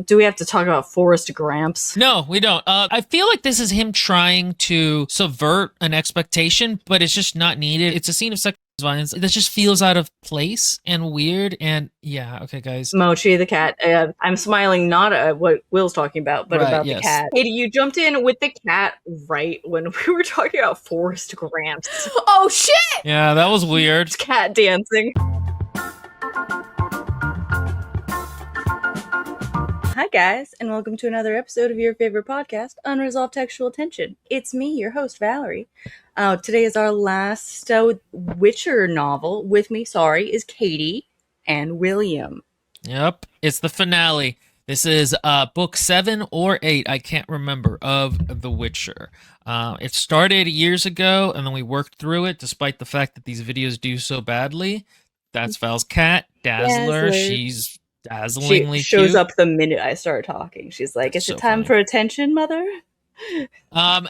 Do we have to talk about Forrest Gramps? No, we don't. I feel like this is him trying to subvert an expectation, but it's just not needed. It's a scene of sexual violence that just feels out of place and weird. And yeah, okay, guys. Mochi the cat. I'm smiling not at what Will's talking about, but Right, about yes. the cat. Katie, you jumped in with the cat right when we were talking about Forrest Gramps. Oh shit! Yeah, that was weird. Cat dancing. Hi guys, and welcome to another episode of your favorite podcast, Unresolved Textual Tension. It's me, your host, Valerie. Today is our last Witcher novel. With me, is Katie and William. Yep, it's the finale. This is book 7 or 8, I can't remember, of The Witcher. It started years ago, and then we worked through it, despite the fact that these videos do so badly. That's Val's cat, Dazzler. She's dazzlingly She shows cute. up the minute I start talking. She's like, "Is it time for attention, mother?"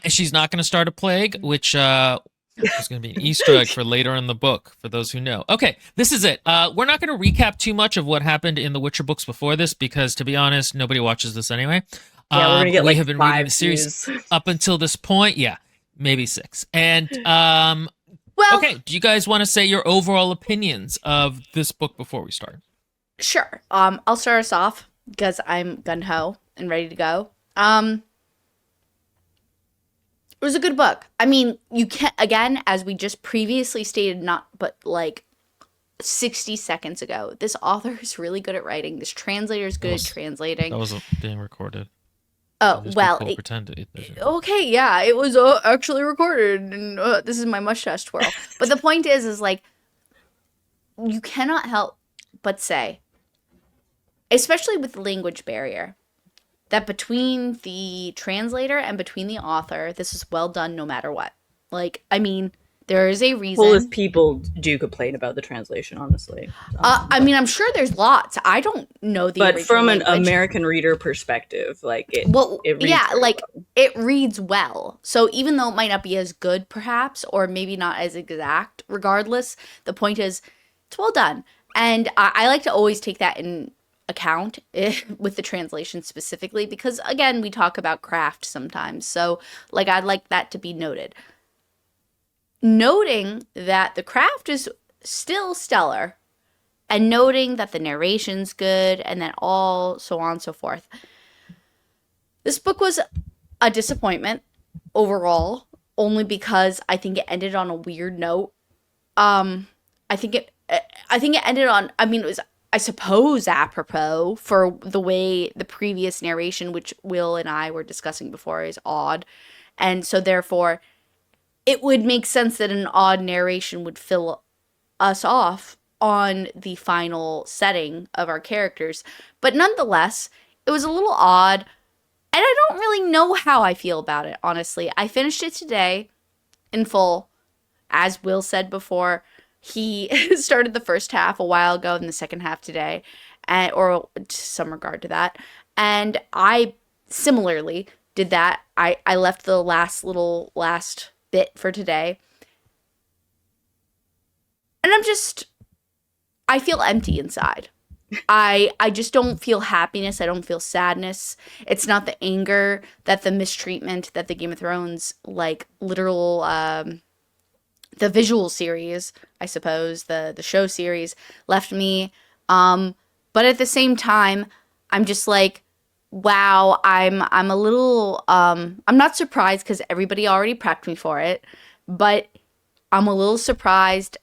She's not going to start a plague, which is going to be an Easter egg for later in the book, for those who know. Okay, this is it. We're not going to recap too much of what happened in the Witcher books before this, because to be honest, nobody watches this anyway. Yeah, we're gonna get we have been reading the views. series up until this point. Yeah, maybe 6. And Well, okay, do you guys want to say your overall opinions of this book before we start? sure. I'll start us off because I'm gun-ho and ready to go. It was a good book. I mean, you can't, again, as we just previously stated, not but like 60 seconds ago, this author is really good at writing. This translator is good at translating. That wasn't being recorded. Oh, well, okay, yeah, it was actually recorded, and this is my mustache twirl. But the point is like, you cannot help but say, especially with the language barrier, that between the translator and between the author, this is well done no matter what. Like, I mean, there is a reason. Well, as people do complain about the translation, honestly. I mean, I'm sure there's lots. I don't know the but original from an language. American reader perspective, like it reads yeah, very like well. it reads well. So even though it might not be as good, perhaps, or maybe not as exact, regardless, the point is, it's well done. And I like to always take that in account with the translation specifically, because again, we talk about craft sometimes. So like, I'd like that to be noted. Noting that the craft is still stellar, and noting that the narration's good, and then all so on and so forth. This book was a disappointment overall, only because I think it ended on a weird note. I think it ended on, I mean, it was, I suppose, apropos for the way the previous narration, which Will and I were discussing before, is odd. And so therefore, it would make sense that an odd narration would fill us off on the final setting of our characters. But nonetheless, it was a little odd, and I don't really know how I feel about it, honestly. I finished it today in full. As Will said before, he started the first half a while ago and the second half today, or some regard to that. And I similarly did that. I left the last bit for today. And I feel empty inside. I just don't feel happiness. I don't feel sadness. It's not the anger that the mistreatment that the Game of Thrones, like, literal, the visual series, I suppose, the show series left me. But at the same time, I'm just like, wow, I'm a little, I'm not surprised because everybody already prepped me for it, but I'm a little surprised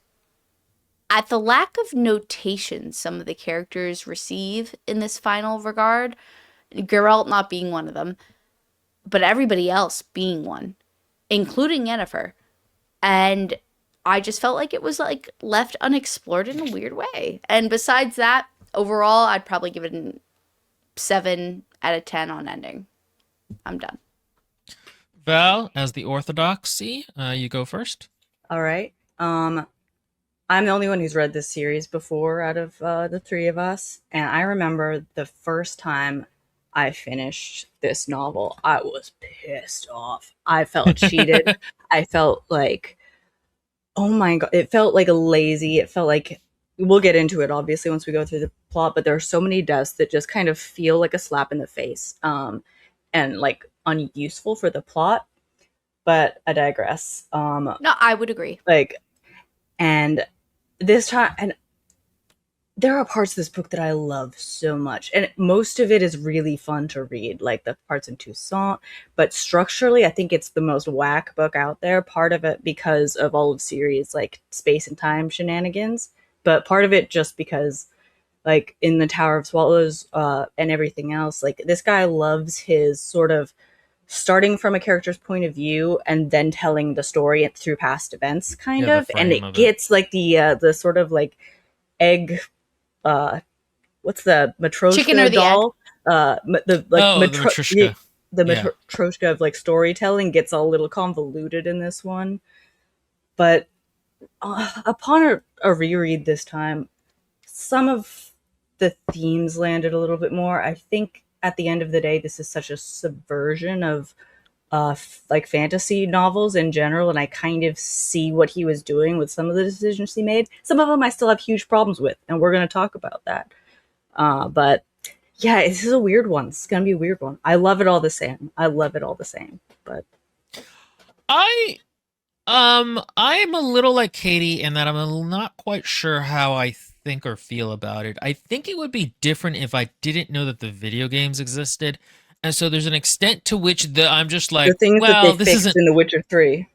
at the lack of notation some of the characters receive in this final regard. Geralt not being one of them, but everybody else being one, including Yennefer. And I just felt like it was like left unexplored in a weird way. And besides that, overall, I'd probably give it a 7 out of 10 on ending. I'm done. Val, as the orthodoxy, you go first. All right. I'm the only one who's read this series before out of the three of us. And I remember the first time I finished this novel, I was pissed off. I felt cheated. I felt like, oh my God, it felt like lazy. It felt like we'll get into it obviously once we go through the plot, but there are so many deaths that just kind of feel like a slap in the face, and like unuseful for the plot. But I digress. No, I would agree. Like, and this time, and there are parts of this book that I love so much, and most of it is really fun to read, like the parts in Toussaint. But structurally, I think it's the most whack book out there. Part of it because of all of series like space and time shenanigans, but part of it just because, like in the Tower of Swallows, and everything else, like this guy loves his sort of starting from a character's point of view and then telling the story through past events, kind Yeah, the of, and frame it of it. gets like the sort of like egg, what's the Matryoshka Chicken or the doll? The like Oh, the Matryoshka. the Yeah. Matryoshka of like storytelling gets all a little convoluted in this one. But upon a reread this time, some of the themes landed a little bit more. I think at the end of the day, this is such a subversion of like fantasy novels in general, and I kind of see what he was doing with some of the decisions he made. Some of them I still have huge problems with, and we're going to talk about that. But yeah, this is a weird one. It's going to be a weird one. I love it all the same. I love it all the same. But I'm a little like Katie in that not quite sure how I think or feel about it. I think it would be different if I didn't know that the video games existed. And so there's an extent to which I'm just the like, things that well, they this fixed isn't. in The Witcher 3.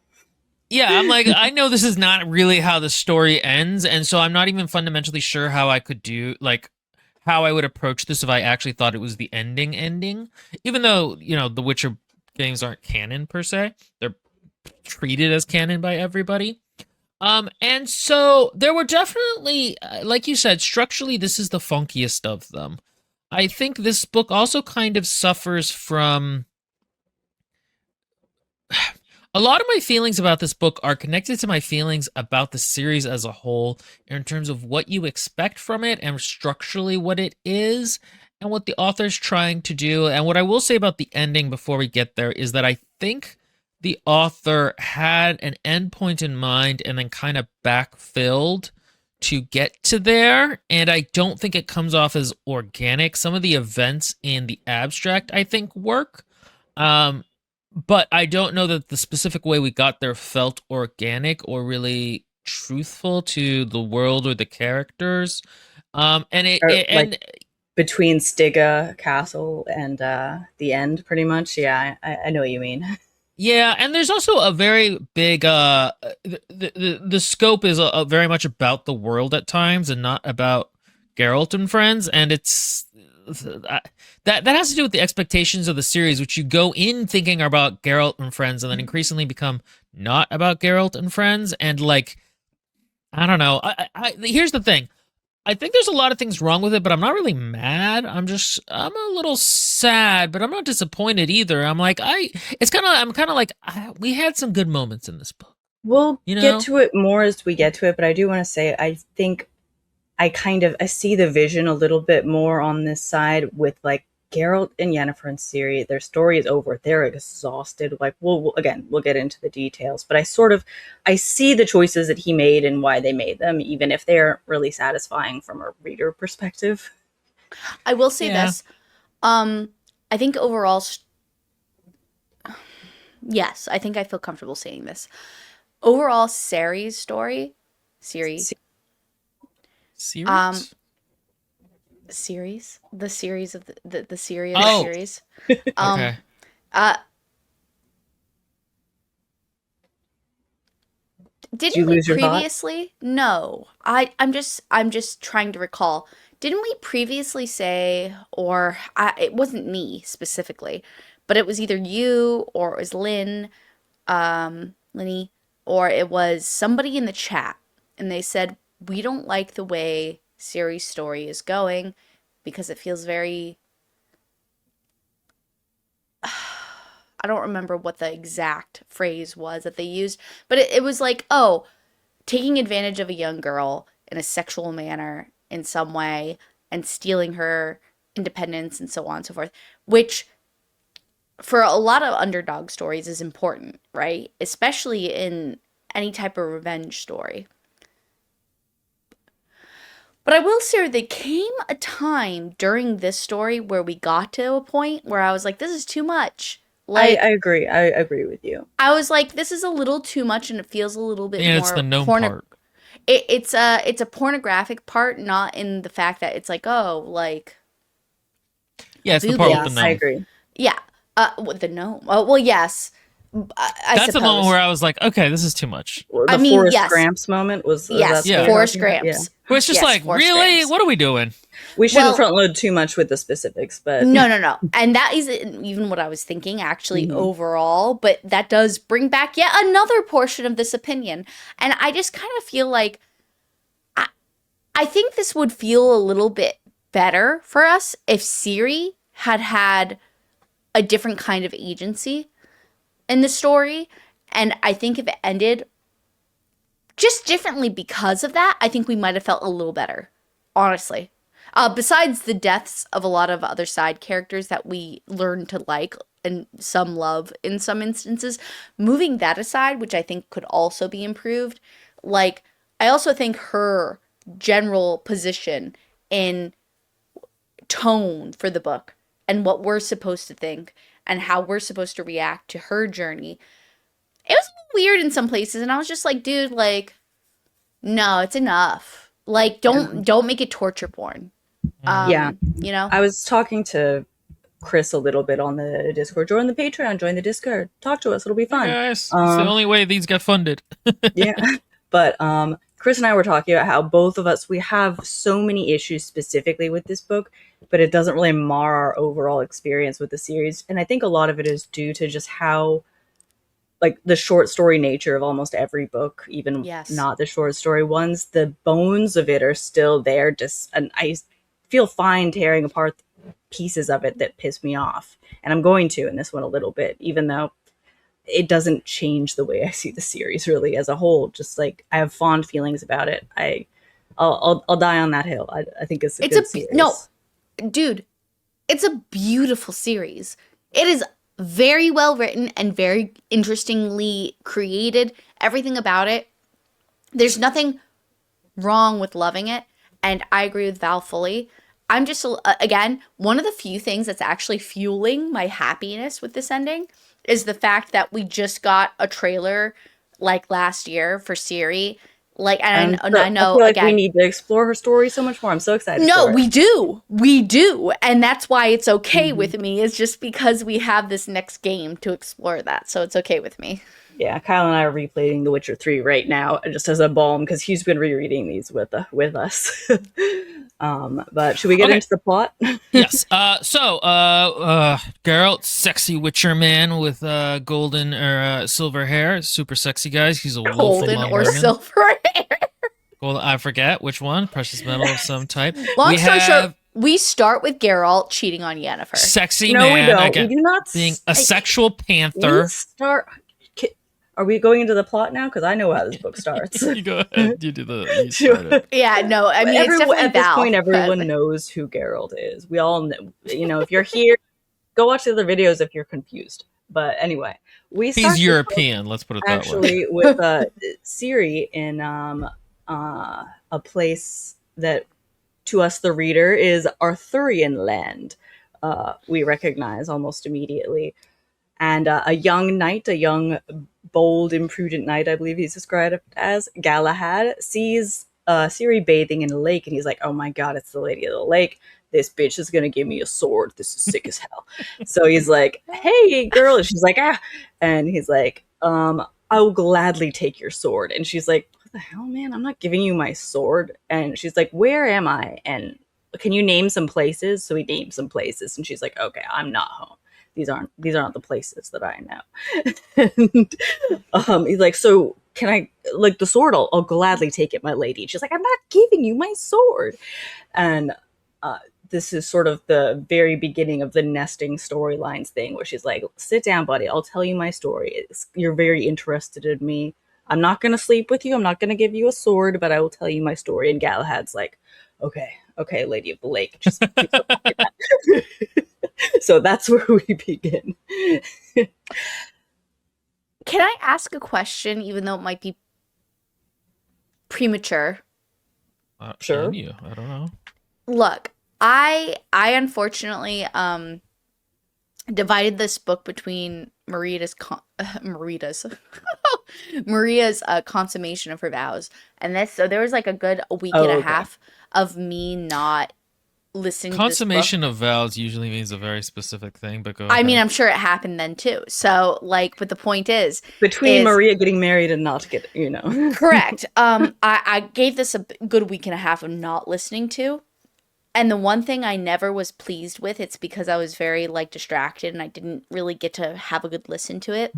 Yeah, I'm like, I know this is not really how the story ends, and so I'm not even fundamentally sure how I could do like how I would approach this if I actually thought it was the ending. Even though, the Witcher games aren't canon per se. They're treated as canon by everybody. And so there were definitely, like you said, structurally, this is the funkiest of them. I think this book also kind of suffers from a lot of my feelings about this book are connected to my feelings about the series as a whole in terms of what you expect from it and structurally what it is and what the author's trying to do. And what I will say about the ending before we get there is that I think the author had an endpoint in mind and then kind of backfilled to get to there. And I don't think it comes off as organic. Some of the events in the abstract, I think, work. But I don't know that the specific way we got there felt organic or really truthful to the world or the characters. And it, Or it like and between Stiga Castle and the end, pretty much. Yeah, I know what you mean. yeah, and there's also a very big the scope is very much about the world at times and not about Geralt and friends, and it's that has to do with the expectations of the series, which you go in thinking are about Geralt and friends, and then increasingly become not about Geralt and friends, and like I don't know. Here's the thing. I think there's a lot of things wrong with it, but I'm not really mad. I'm a little sad, but I'm not disappointed either. I'm kind of like, we had some good moments in this book, We'll you get know? to it more as we get to it, but I do want to say I think I see the vision a little bit more on this side with like Geralt and Yennefer and Ciri. Their story is over. They're exhausted. Like we'll get into the details, but I see the choices that he made and why they made them, even if they aren't really satisfying from a reader perspective. I will say Yeah. this. I think overall, yes, I think I feel comfortable saying this. Overall, Ciri's story, Siri, um, Series? the series of the Siri of the Oh, series. okay. Uh, Did you didn't we lose your thought? previously? No, I'm just trying to recall. Didn't we previously say, or it wasn't me specifically, but it was either you or it was Linny, or it was somebody in the chat, and they said we don't like the way Siri's story is going because it feels very. I don't remember what the exact phrase was that they used, but it was like, oh, taking advantage of a young girl in a sexual manner in some way and stealing her independence and so on and so forth, which for a lot of underdog stories is important, right? Especially in any type of revenge story. But I will say there came a time during this story where we got to a point where I was like, this is too much. I Like, agree. I agree with you. I was like, this is a little too much, and it feels a little bit And it's the more gnome part. It's a pornographic part, not in the fact that it's like, oh, like, Yeah, it's the boobies. part Yeah, with the I gnome. agree. Yeah. With the gnome. Oh, well, yes. I That's the moment suppose. where I was like, okay, this is too much. The I mean, Forrest yes. Gramps moment was Yes, that Yeah. what you're Forrest talking about? Gramps. Where it's just Yes, like, Forrest really? Gramps. What are we doing? We shouldn't Well- front load too much with the specifics, but No. And that isn't even what I was thinking, actually, Mhm. overall. But that does bring back yet another portion of this opinion. And I just kind of feel like I think this would feel a little bit better for us if Siri had a different kind of agency in the story. And I think if it ended just differently because of that, I think we might have felt a little better, honestly. Besides the deaths of a lot of other side characters that we learn to like and some love in some instances, moving that aside, which I think could also be improved, like, I also think her general position in tone for the book and what we're supposed to think and how we're supposed to react to her journey, it was a little weird in some places, and I was just like, dude, like, no, it's enough. Like, don't make it torture porn. Yeah. You know? I was talking to Chris a little bit on the Discord. Join the Patreon, join the Discord, talk to us. It'll be fun. Guys, it's the only way these get funded. Yeah. But Chris and I were talking about how both of us, we have so many issues specifically with this book, but it doesn't really mar our overall experience with the series. And I think a lot of it is due to just how, like, the short story nature of almost every book, even Yes. not the short story ones, the bones of it are still there. Just, and I feel fine tearing apart pieces of it that piss me off. And I'm going to in this one a little bit, even though it doesn't change the way I see the series really as a whole. Just like, I have fond feelings about it. I'll die on that hill. I think it's a good series. No, dude, it's a beautiful series. It is very well written and very interestingly created. Everything about it. There's nothing wrong with loving it, and I agree with Val fully. I'm just, again, one of the few things that's actually fueling my happiness with this ending is the fact that we just got a trailer like last year for Siri. Like, and I know, I feel like again, we need to explore her story so much more. I'm so excited. no, for it. we do, and that's why it's okay with me. Is just because we have this next game to explore that, so it's okay with me. Yeah, Kyle and I are replaying The Witcher 3 right now, just as a balm, because he's been rereading these with us. But should we get Okay. into the plot? Yes. So, Geralt, sexy Witcher man with golden or silver hair, super sexy guys. He's a wolf Golden among or women. silver hair. Gold, I forget which one. Precious metal of some type. Long we story have short, we start with Geralt cheating on Yennefer. sexy No, man we don't. again, We do not. being a sexual panther. We start. Are we going into the plot now? Because I know how this book starts. You go ahead. You do the. You start it. Yeah, no, I mean, it's definitely At this Val, point, everyone but- knows who Geralt is. We all know. If you're here, go watch the other videos if you're confused. But anyway, we start He's European. Let's put it that way. actually with Ciri in a place that, to us, the reader, is Arthurian land. We recognize almost immediately. And a young knight, a young, bold, imprudent knight, I believe he's described as, Galahad, sees Ciri bathing in a lake, and he's like, oh my god, it's the Lady of the Lake. This bitch is going to give me a sword. This is sick as hell. So he's like, hey, girl. And she's like, ah. And he's like, I will gladly take your sword. And she's like, what the hell, man? I'm not giving you my sword. And she's like, where am I? And can you name some places? So he names some places. And she's like, okay, I'm not home. These aren't the places that I know. And he's like, so can I, like, the sword? I'll gladly take it, my lady. And she's like, I'm not giving you my sword. And this is sort of the very beginning of the nesting storylines thing, where she's like, sit down, buddy. I'll tell you my story. You're very interested in me. I'm not going to sleep with you. I'm not going to give you a sword, but I will tell you my story. And Galahad's like, okay, Lady of the Lake. Just keep that. So that's where we begin. Can I ask a question, even though it might be premature? Sure. You, I don't know. Look, I unfortunately divided this book between Maria's consummation of her vows, and this, so there was like a good week and a Okay. half of me not listening to this book. Consummation of vows usually means a very specific thing, but go I mean, ahead. I'm sure it happened then too. So, like, but the point is, Between Maria getting married and not get, correct. I gave this a good week and a half of not listening to. And the one thing I never was pleased with, it's because I was very like distracted and I didn't really get to have a good listen to it.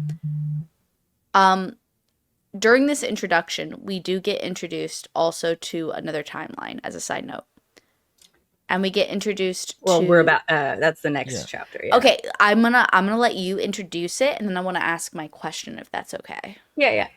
During this introduction, we do get introduced also to another timeline as a side note. And we get introduced Well, to, we're about that's the next chapter. Yeah. Okay, I'm gonna let you introduce it, and then I want to ask my question if that's okay. Yeah.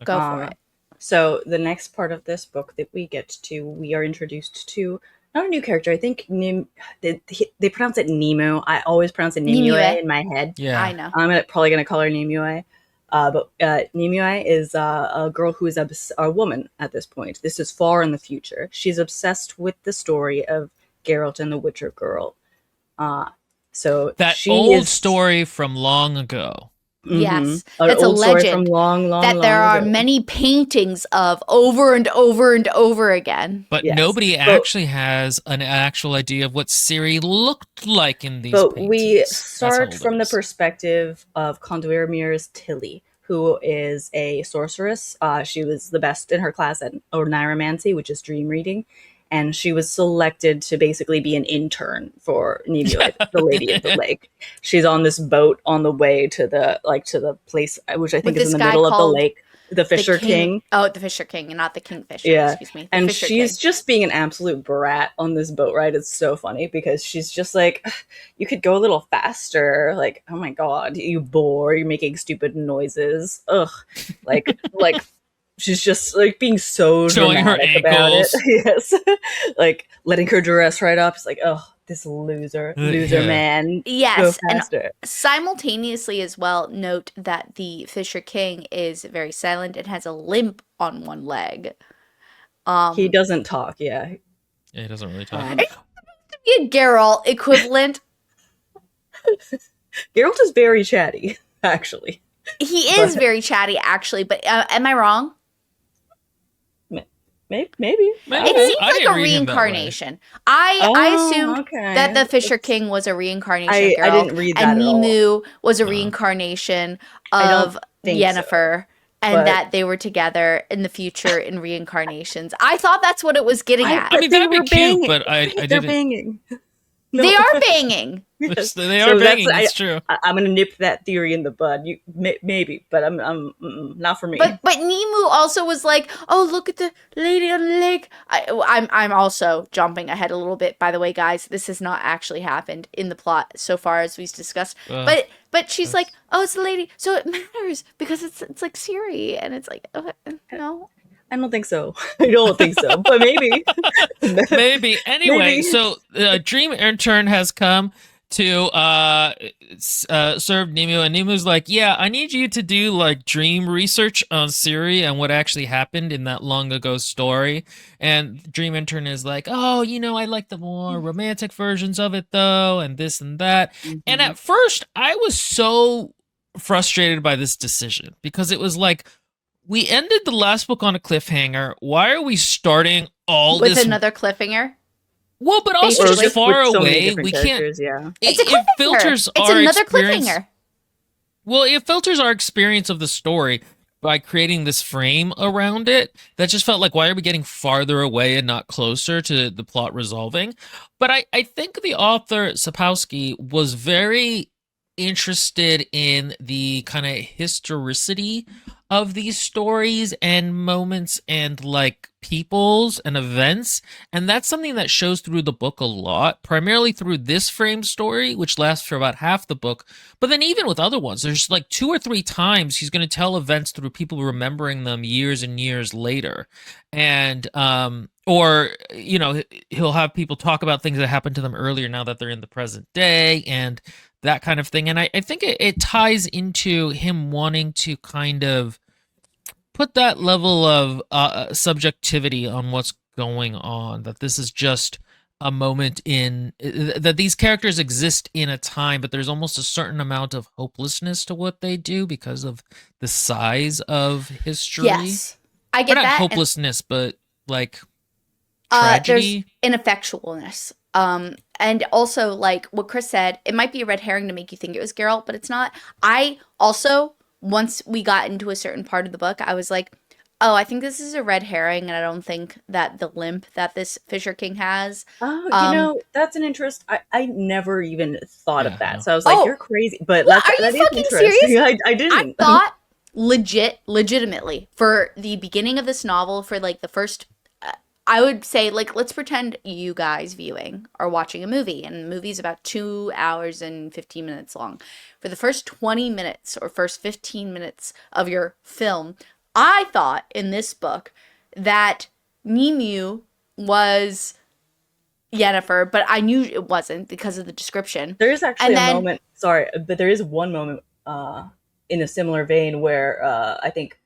Go for it. So the next part of this book that we get to, we are introduced to not a new character. I think they pronounce it Nemo. I always pronounce it Nimue in my head. Yeah, I know. I'm probably gonna call her Nimue. But Nimue is a girl who is a woman at this point. This is far in the future. She's obsessed with the story of Geralt and the Witcher girl. So that she old is, story from long ago. Yes, an that's a old story legend from long that there are ago. many paintings of over and over and over again. But Yes. nobody actually has an actual idea of what Ciri looked like in these But paintings. we That's start how old from it the is. perspective of Conduirmir's Tilly, who is a sorceress. She was the best in her class at Oneiromancy, which is dream reading. And she was selected to basically be an intern for Nimue, the Lady of the Lake. She's on this boat on the way to the place, which I think With is in this the guy middle of the called lake, the Fisher King. Oh, the Fisher King, and not the Kingfisher. Yeah, Excuse me. The and Fisher she's King. just being an absolute brat on this boat ride. It's so funny because she's just like, you could go a little faster. Like, oh my god, you bore. You're making stupid noises. Ugh, like she's just like being so Showing her dramatic about it. ankles. Yes, like letting her dress right up. It's like, oh, this loser Yeah. man. Yes, Go faster. and simultaneously as well, note that the Fisher King is very silent and has a limp on one leg. He doesn't talk. Yeah, Yeah, he doesn't really talk. Be a Geralt equivalent. Geralt is very chatty, actually. He is very chatty, actually, but am I wrong? Maybe. It seems I like didn't a read him that way. reincarnation. I assumed okay. that the Fisher King was a reincarnation of I Geralt, didn't read that and at all. Nimue was a reincarnation I don't of think Yennefer, and but- that they were together in the future in reincarnations. I thought that's what it was getting at. I mean, They that'd be were cute, banging. but I They're didn't. banging. No. They are banging. Yes. They So are that's- banging. That's true. I'm gonna nip that theory in the bud. You maybe, but I'm not for me. But Nimue also was like, "Oh, look at the lady on the lake." I'm also jumping ahead a little bit. By the way, guys, this has not actually happened in the plot so far as we've discussed. But she's like, "Oh, it's the lady," so it matters because it's like Ciri, and it's like, no. I don't think so. I don't think so. But maybe. Maybe. Anyway, Maybe. so Dream Intern has come to serve Nimue, and Nimue's like, yeah, I need you to do like dream research on Ciri and what actually happened in that long ago story. And Dream Intern is like, oh, I like the more romantic versions of it though, and this and that. And at first, I was so frustrated by this decision because it was like, we ended the last book on a cliffhanger. Why are we starting all With this? another cliffhanger. Well, but also Or just with far so many away. different We can't. characters, yeah. It's a It cliffhanger. filters It's our another experience. cliffhanger. Well, it filters our experience of the story by creating this frame around it that just felt like, why are we getting farther away and not closer to the plot resolving? But I think the author, Sapkowski, was very interested in the kind of historicity of these stories and moments and like peoples and events, and that's something that shows through the book a lot, primarily through this frame story, which lasts for about half the book. But then even with other ones, there's like 2 or 3 times he's going to tell events through people remembering them years and years later. And or he'll have people talk about things that happened to them earlier now that they're in the present day and that kind of thing. And I think it ties into him wanting to kind of put that level of subjectivity on what's going on, that this is just a moment in that these characters exist in a time, but there's almost a certain amount of hopelessness to what they do because of the size of history. Yes, I Or get not that. And, hopelessness, but like there's tragedy. ineffectualness. And also, like what Chris said, it might be a red herring to make you think it was Geralt, but it's not. I also, once we got into a certain part of the book, I was like, oh, I think this is a red herring, and I don't think that the limp that this Fisher King has. Oh, Um, that's an interest. I never even thought of Yeah, that. no. So I was like, oh, you're crazy. But what? Are you that is fucking interesting. serious? I I didn't. thought legitimately for the beginning of this novel, for like the first, I would say, like, let's pretend you guys viewing are watching a movie, and the movie's about 2 hours and 15 minutes long. For the first 20 minutes or first 15 minutes of your film, I thought in this book that Nemu was Yennefer, but I knew it wasn't because of the description. There is actually And a then, moment. Sorry, but there is one moment in a similar vein where I think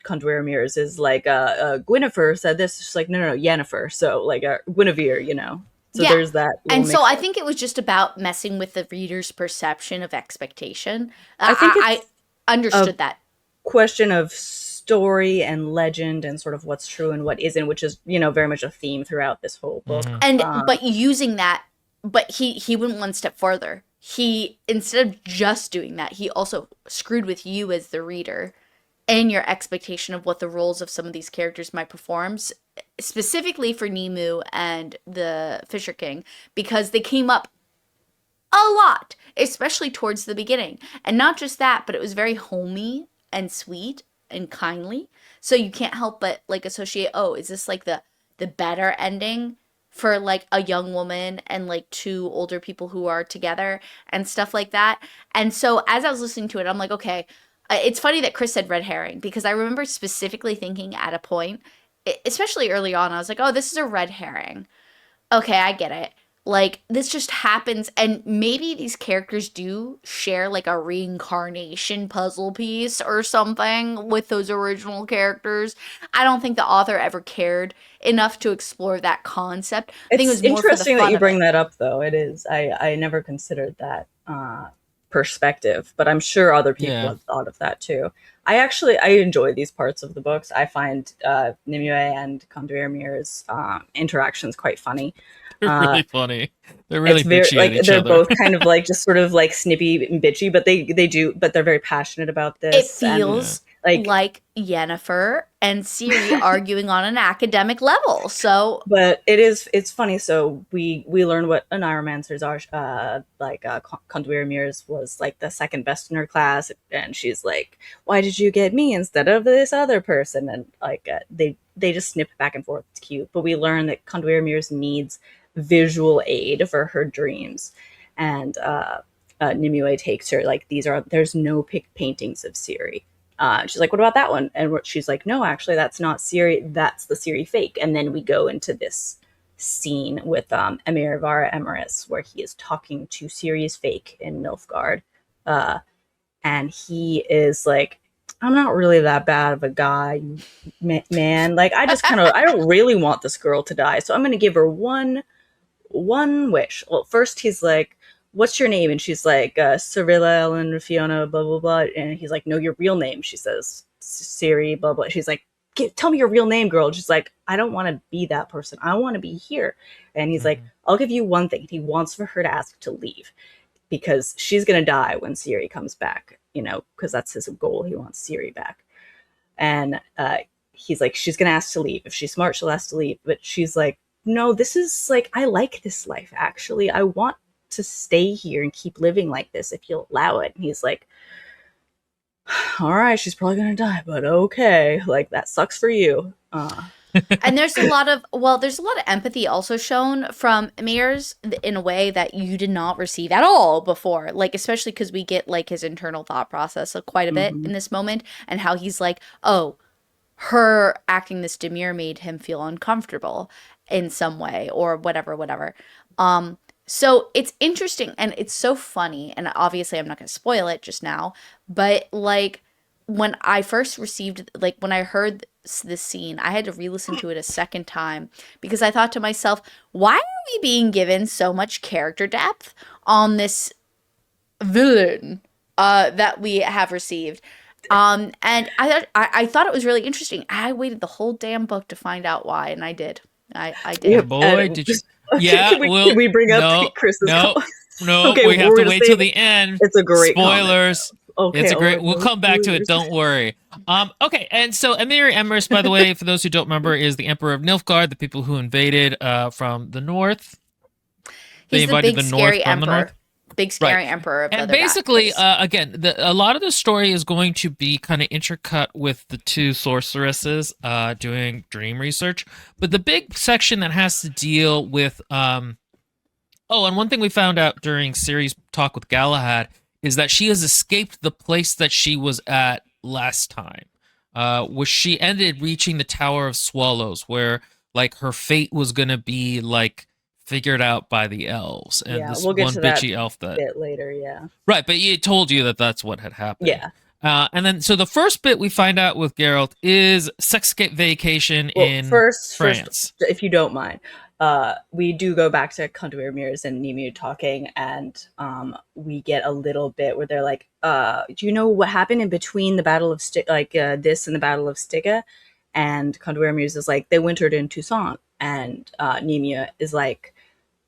Conduer Mears is like Guinevere said this. She's like, no, Yennefer. So like Guinevere, you know. So yeah. there's that little And so I mix-up. think it was just about messing with the reader's perception of expectation. I think I it's understood that. question of story and legend and sort of what's true and what isn't, which is very much a theme throughout this whole book. Mhm. And but using that, but he went one step further. He, instead of just doing that, he also screwed with you as the reader and your expectation of what the roles of some of these characters might perform, specifically for Nemu and the Fisher King, because they came up a lot, especially towards the beginning. And not just that, but it was very homey and sweet and kindly. So you can't help but like associate, oh, is this like the better ending for like a young woman and like two older people who are together and stuff like that. And so as I was listening to it, I'm like, okay, it's funny that Chris said red herring, because I remember specifically thinking at a point, especially early on, I was like, oh, this is a red herring. Okay, I get it. Like, this just happens, and maybe these characters do share like a reincarnation puzzle piece or something with those original characters. I don't think the author ever cared enough to explore that concept. I think it It's was more for the interesting that fun you of it. bring that up, though. It is. I never considered that perspective, but I'm sure other people Yeah. have thought of that too. I enjoy these parts of the books. I find Nimue and Conduir Mir's interactions quite funny. They're Uh, really funny. They're it's really very bitchy at like each they're other. both kind of like just sort of like snippy and bitchy, but but they're very passionate about It this and Yeah. feels like. like Yennefer and Ciri arguing on an academic level. So, But it's funny. So we learned what an Iromancers are. Conduir Mears was like the second best in her class, and she's like, "Why did you get me instead of this other person?" And like they just snip back and forth. It's cute. But we learn that Conduir Mears needs visual aid for her dreams, and Nimue takes her like there's no paintings of Ciri. She's like, what about that one? And she's like, no, actually, that's not Ciri. That's the Ciri fake. And then we go into this scene with Emir Vara Emrys, where he is talking to Ciri's fake in Nilfgaard. Uh, and he is like, I'm not really that bad of a guy, man. Like, I don't really want this girl to die. So I'm going to give her one wish. Well, first he's like, what's your name? And she's like, Cyrilla Ellen Fiona, blah, blah, blah. And he's like, no, your real name. She says, Siri, blah, blah. She's like, tell me your real name, girl. She's like, I don't want to be that person. I want to be here. And he's like, I'll give you one thing. He wants for her to ask to leave because she's going to die when Ciri comes back, because that's his goal. He wants Ciri back. And he's like, she's going to ask to leave. If she's smart, she'll ask to leave. But she's like, no, this is like, I like this life, actually. I want to stay here and keep living like this if you'll allow it. And he's like, all right, she's probably going to die, but okay. Like, that sucks for you. and there's a lot of empathy also shown from Emirs in a way that you did not receive at all before, like especially because we get like his internal thought process quite a bit in this moment, and how he's like, oh, her acting this demure made him feel uncomfortable in some way or whatever. So it's interesting and it's so funny, and obviously I'm not going to spoil it just now, but like when I first received, like when I heard this scene, I had to re-listen to it a second time because I thought to myself, why are we being given so much character depth on this villain that we have received? And I thought it was really interesting. I waited the whole damn book to find out why, and I did. I did. Yep. Boy, did you? Okay, Yeah, can we bring up no, Chris's no, comment? no. Okay, we have we're to gonna wait save till it. the end. It's a great Spoilers. Okay, It's a great. alright, We'll no come back to it. spoilers. Don't worry. Okay, and so Emir Emrys, by the way, for those who don't remember, is the Emperor of Nilfgaard, the people who invaded from the north. They He's the invaded big the north scary from the emperor. north. Big scary emperor of the And other basically, galaxies. again, a lot of the story is going to be kind of intercut with the two sorceresses doing dream research. But the big section that has to deal with oh, and one thing we found out during Ciri's talk with Galahad is that she has escaped the place that she was at last time, which she ended reaching the Tower of Swallows, where like her fate was gonna be like figured out by the elves and Yeah, this we'll get one to that bitchy elf that bit later. Yeah. right, but it told you that that's what had happened. Yeah. And then so the first bit we find out with Geralt is sex vacation Well, in first, France. if you don't mind, we do go back to Conduir Mears and Nemu talking, and we get a little bit where they're like, "Do you know what happened in between the Battle of this and the Battle of Stygia?" And Conduir Mears is like, "They wintered in Toussaint," and Nemu is like,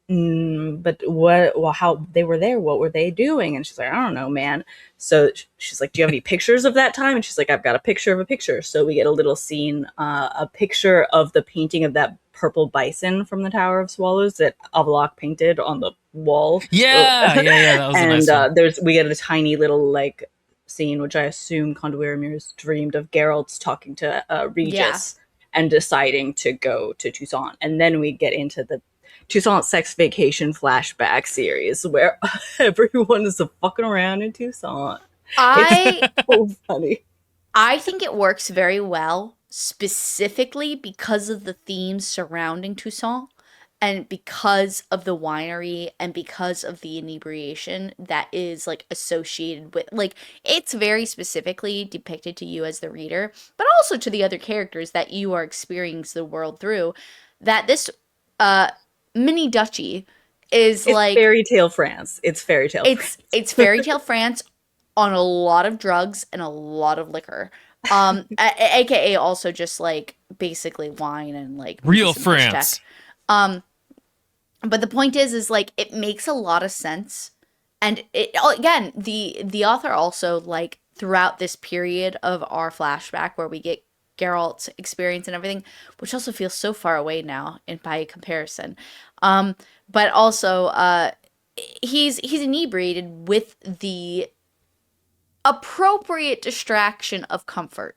but what? Well, how they were there? What were they doing? And she's like, I don't know, man. So she's like, do you have any pictures of that time? And she's like, I've got a picture of a picture. So we get a little scene, a picture of the painting of that purple bison from the Tower of Swallows that Avlok painted on the wall. Yeah, that was a And nice one. we get a tiny little like scene, which I assume Conduir Mears dreamed of Geralt talking to Regis and deciding to go to Toussaint. And then we get into the Toussaint Sex Vacation flashback series where everyone is fucking around in Toussaint. It's so funny. I think it works very well, specifically because of the themes surrounding Toussaint and because of the winery and because of the inebriation that is like associated with, like, it's very specifically depicted to you as the reader, but also to the other characters that you are experiencing the world through, that this mini duchy is It's like fairy tale France. It's fairy tale France. It's fairy tale France on a lot of drugs and a lot of liquor. AKA also just like basically wine and like Real some fish France. tech. But the point is like it makes a lot of sense, and it again the author also like throughout this period of our flashback where we get Geralt's experience and everything, which also feels so far away now in by comparison. But also he's inebriated with the appropriate distraction of comfort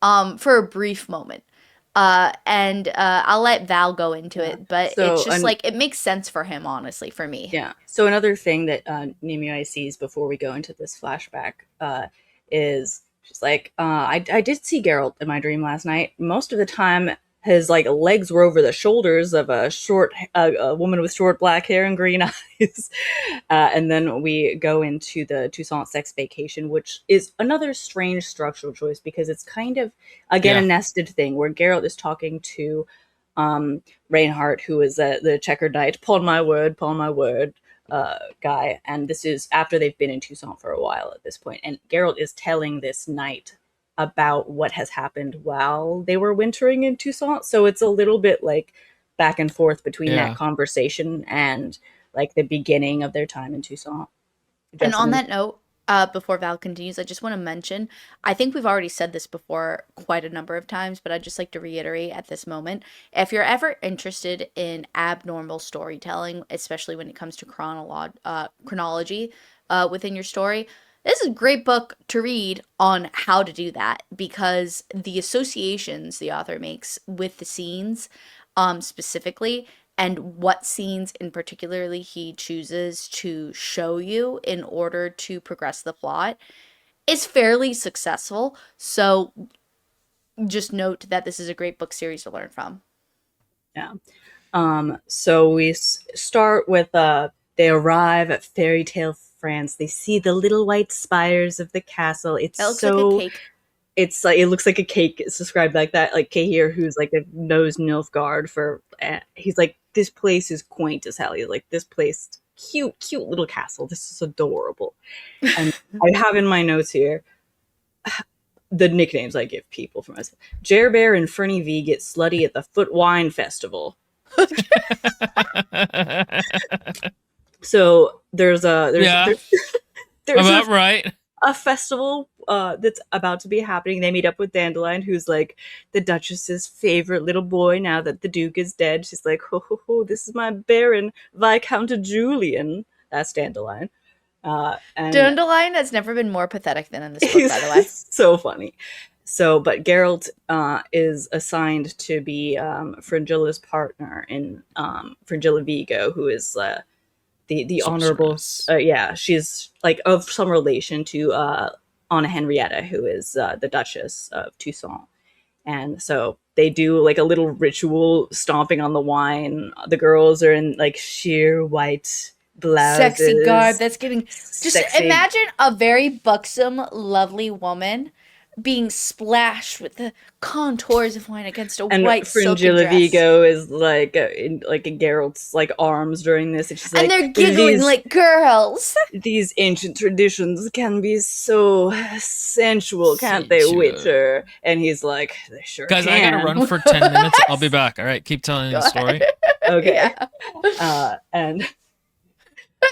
for a brief moment. And I'll let Val go into it, but So, it's just like it makes sense for him, honestly, for me. Yeah. So another thing that Nimue sees before we go into this flashback is she's like, I did see Geralt in my dream last night. Most of the time, his like legs were over the shoulders of a woman with short black hair and green eyes. And then we go into the Toussaint Sex Vacation, which is another strange structural choice because it's kind of again a nested thing where Geralt is talking to Reinhardt, who is the checkered knight, pawn my word guy, and this is after they've been in Toussaint for a while at this point, and Geralt is telling this knight about what has happened while they were wintering in Toussaint, so it's a little bit like back and forth between that conversation and like the beginning of their time in Toussaint. And on that note, before Val continues, I just want to mention, I think we've already said this before quite a number of times, but I'd just like to reiterate at this moment. If you're ever interested in abnormal storytelling, especially when it comes to chronology within your story, this is a great book to read on how to do that because the associations the author makes with the scenes specifically and what scenes in particularly he chooses to show you in order to progress the plot is fairly successful. So just note that this is a great book series to learn from. Yeah. So we start with they arrive at Fairy Tale France. They see the little white spires of the castle. It's That looks so like a cake. it's like, it looks like a cake. It's described like that. Like Cahir, who's like a nose Nilfgaard for, he's like, this place is quaint as hell. He's like, this place, cute little castle. This is adorable. And I have in my notes here the nicknames I give people for myself. Jer Bear and Fernie V get slutty at the Foot Wine Festival. So there's Yeah. there's About right. a festival that's about to be happening. They meet up with Dandelion, who's like the Duchess's favorite little boy now that the Duke is dead. She's like, ho ho ho, this is my Baron Viscount Julian. That's Dandelion. And Dandelion has never been more pathetic than in this book, by the way. so funny. So, but Geralt is assigned to be Fringilla's partner in Fringilla Vigo, who is the honorable. Yeah, she's like of some relation to Anna Henrietta, who is the Duchess of Toussaint. And so they do like a little ritual stomping on the wine. The girls are in like sheer white blouses. Sexy garb. That's giving. Just Sexy. imagine a very buxom, lovely woman being splashed with the contours of wine against a And white silky Fringilla dress. Vigo is like in Geralt's like arms during this, and she's like, And they're giggling like girls. these ancient traditions can be so sensual, can't they, Sensual. Witcher? And he's like, they sure Guys, can. I gotta run for 10 minutes. I'll be back. All right, keep telling the story. Okay. Yeah. And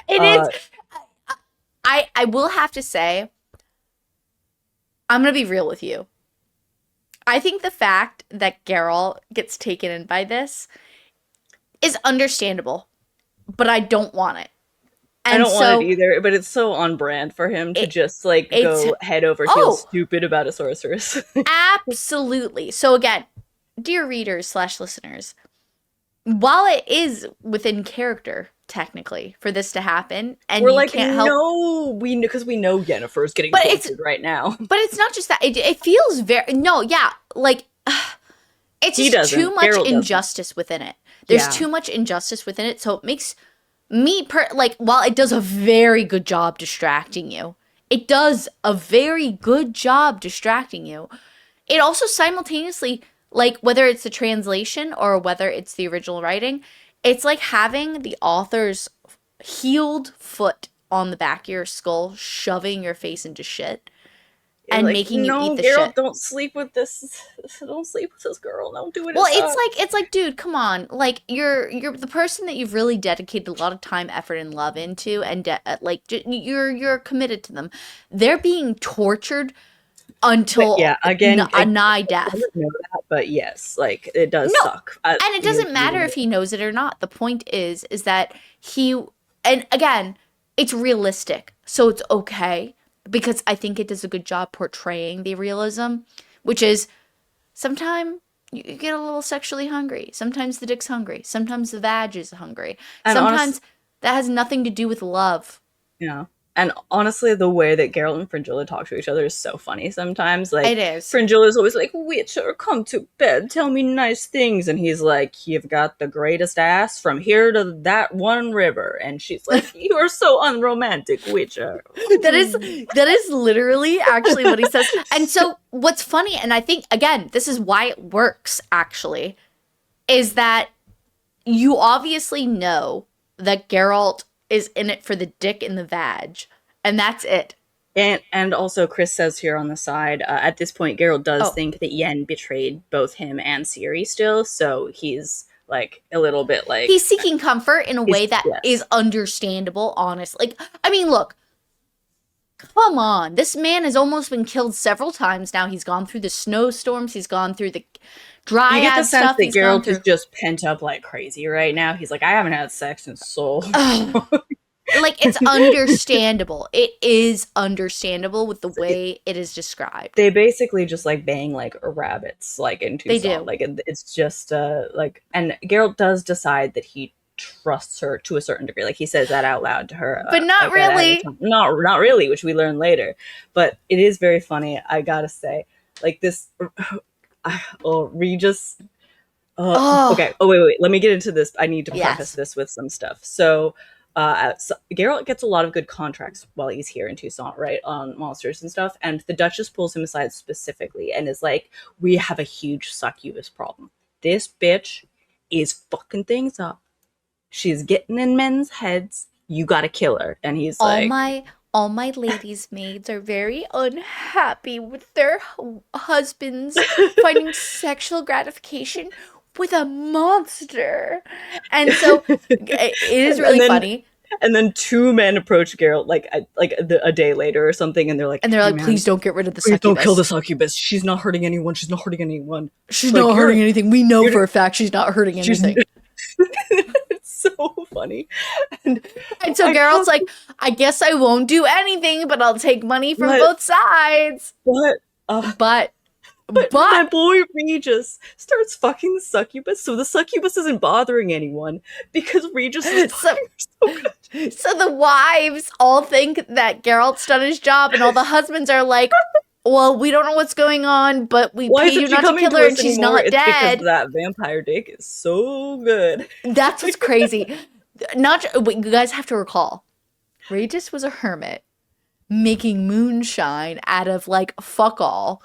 It is. I will have to say, I'm gonna be real with you. I think the fact that Geralt gets taken in by this is understandable, but I don't want it. I don't want it either, but it's so on brand for him to just like go head over heels stupid about a sorceress. Absolutely. So again, dear readers / listeners, while it is within character technically for this to happen, and we're you like, can't help, no, because we know Yennefer's getting But tortured right now. but it's not just that. It feels very like it's He just too doesn't. much Geralt doesn't. injustice within it. There's Yeah. too much injustice within it, so it makes me while it does a very good job distracting you, it does a very good job distracting you. It also simultaneously, like whether it's the translation or whether it's the original writing, it's like having the author's healed foot on the back of your skull, shoving your face into shit and Like, making you no, eat the Geralt, shit. don't sleep with this. Don't sleep with this girl. Don't do it. Well, it's like, dude, come on. Like, you're the person that you've really dedicated a lot of time, effort, and love into, and you're committed to them. They're being tortured until a nigh death. I didn't know that, but yes, like it does suck. And it doesn't matter if he knows it or not. The point is that and again, it's realistic, so it's okay. Because I think it does a good job portraying the realism, which is sometimes you get a little sexually hungry. Sometimes the dick's hungry. Sometimes the vag is hungry. And Sometimes that has nothing to do with love. Yeah. And honestly, the way that Geralt and Fringilla talk to each other is so funny sometimes. Like, It is. Fringilla's always like, Witcher, come to bed, tell me nice things. And he's like, you've got the greatest ass from here to that one river. And she's like, you're so unromantic, Witcher. That is literally actually what he says. And so what's funny, and I think, again, this is why it works, actually, is that you obviously know that Geralt is in it for the dick and the vag, and that's it. And also, Chris says here on the side, at this point, Geralt does think that Yen betrayed both him and Ciri still, so he's like a little bit like he's seeking comfort in a way that is understandable, honest. Like, I mean, look, come on, this man has almost been killed several times now. He's gone through the snowstorms, he's gone through the dryad you get the sense stuff. that He's gone Geralt through. is just pent up like crazy right now. He's like, I haven't had sex in so Like, it's understandable. It is understandable with the way it is described. They basically just like bang like rabbits, like in Tucson. They do. Like it's just like, and Geralt does decide that he trusts her to a certain degree. Like he says that out loud to her, But not really. Not really, which we learn later. But it is very funny. I gotta say, like this. Regis. Okay. Oh wait. Let me get into this. I need to preface this with some stuff. So, Geralt gets a lot of good contracts while he's here in Tucson, right, on monsters and stuff. And the Duchess pulls him aside specifically and is like, "We have a huge succubus problem. This bitch is fucking things up. She's getting in men's heads. You gotta kill her." And he's like, All my ladies' maids are very unhappy with their husbands finding sexual gratification with a monster. And so it is really funny. And then two men approach Geralt a day later or something, and they're like, And they're "Hey, like, man, please don't get rid of the please succubus. don't kill the succubus. She's not hurting anyone. She's not hurting anyone. She's Like, not you're- hurting anything. We know you're- for a fact she's not hurting She's- anything." It's so funny. And And so I Geralt's can't- like, "I guess I won't do anything, but I'll take money from But- both sides." What? But My boy Regis starts fucking the succubus, so the succubus isn't bothering anyone because Regis is So- fucking her so good. so the wives all think that Geralt's done his job, and all the husbands are like, "Well, we don't know what's going on, but we Why pay isn't you she not to coming kill to her, us and she's anymore? not It's dead." because that vampire dick is so good. That's what's crazy. Wait, you guys have to recall, Regis was a hermit making moonshine out of like fuck all.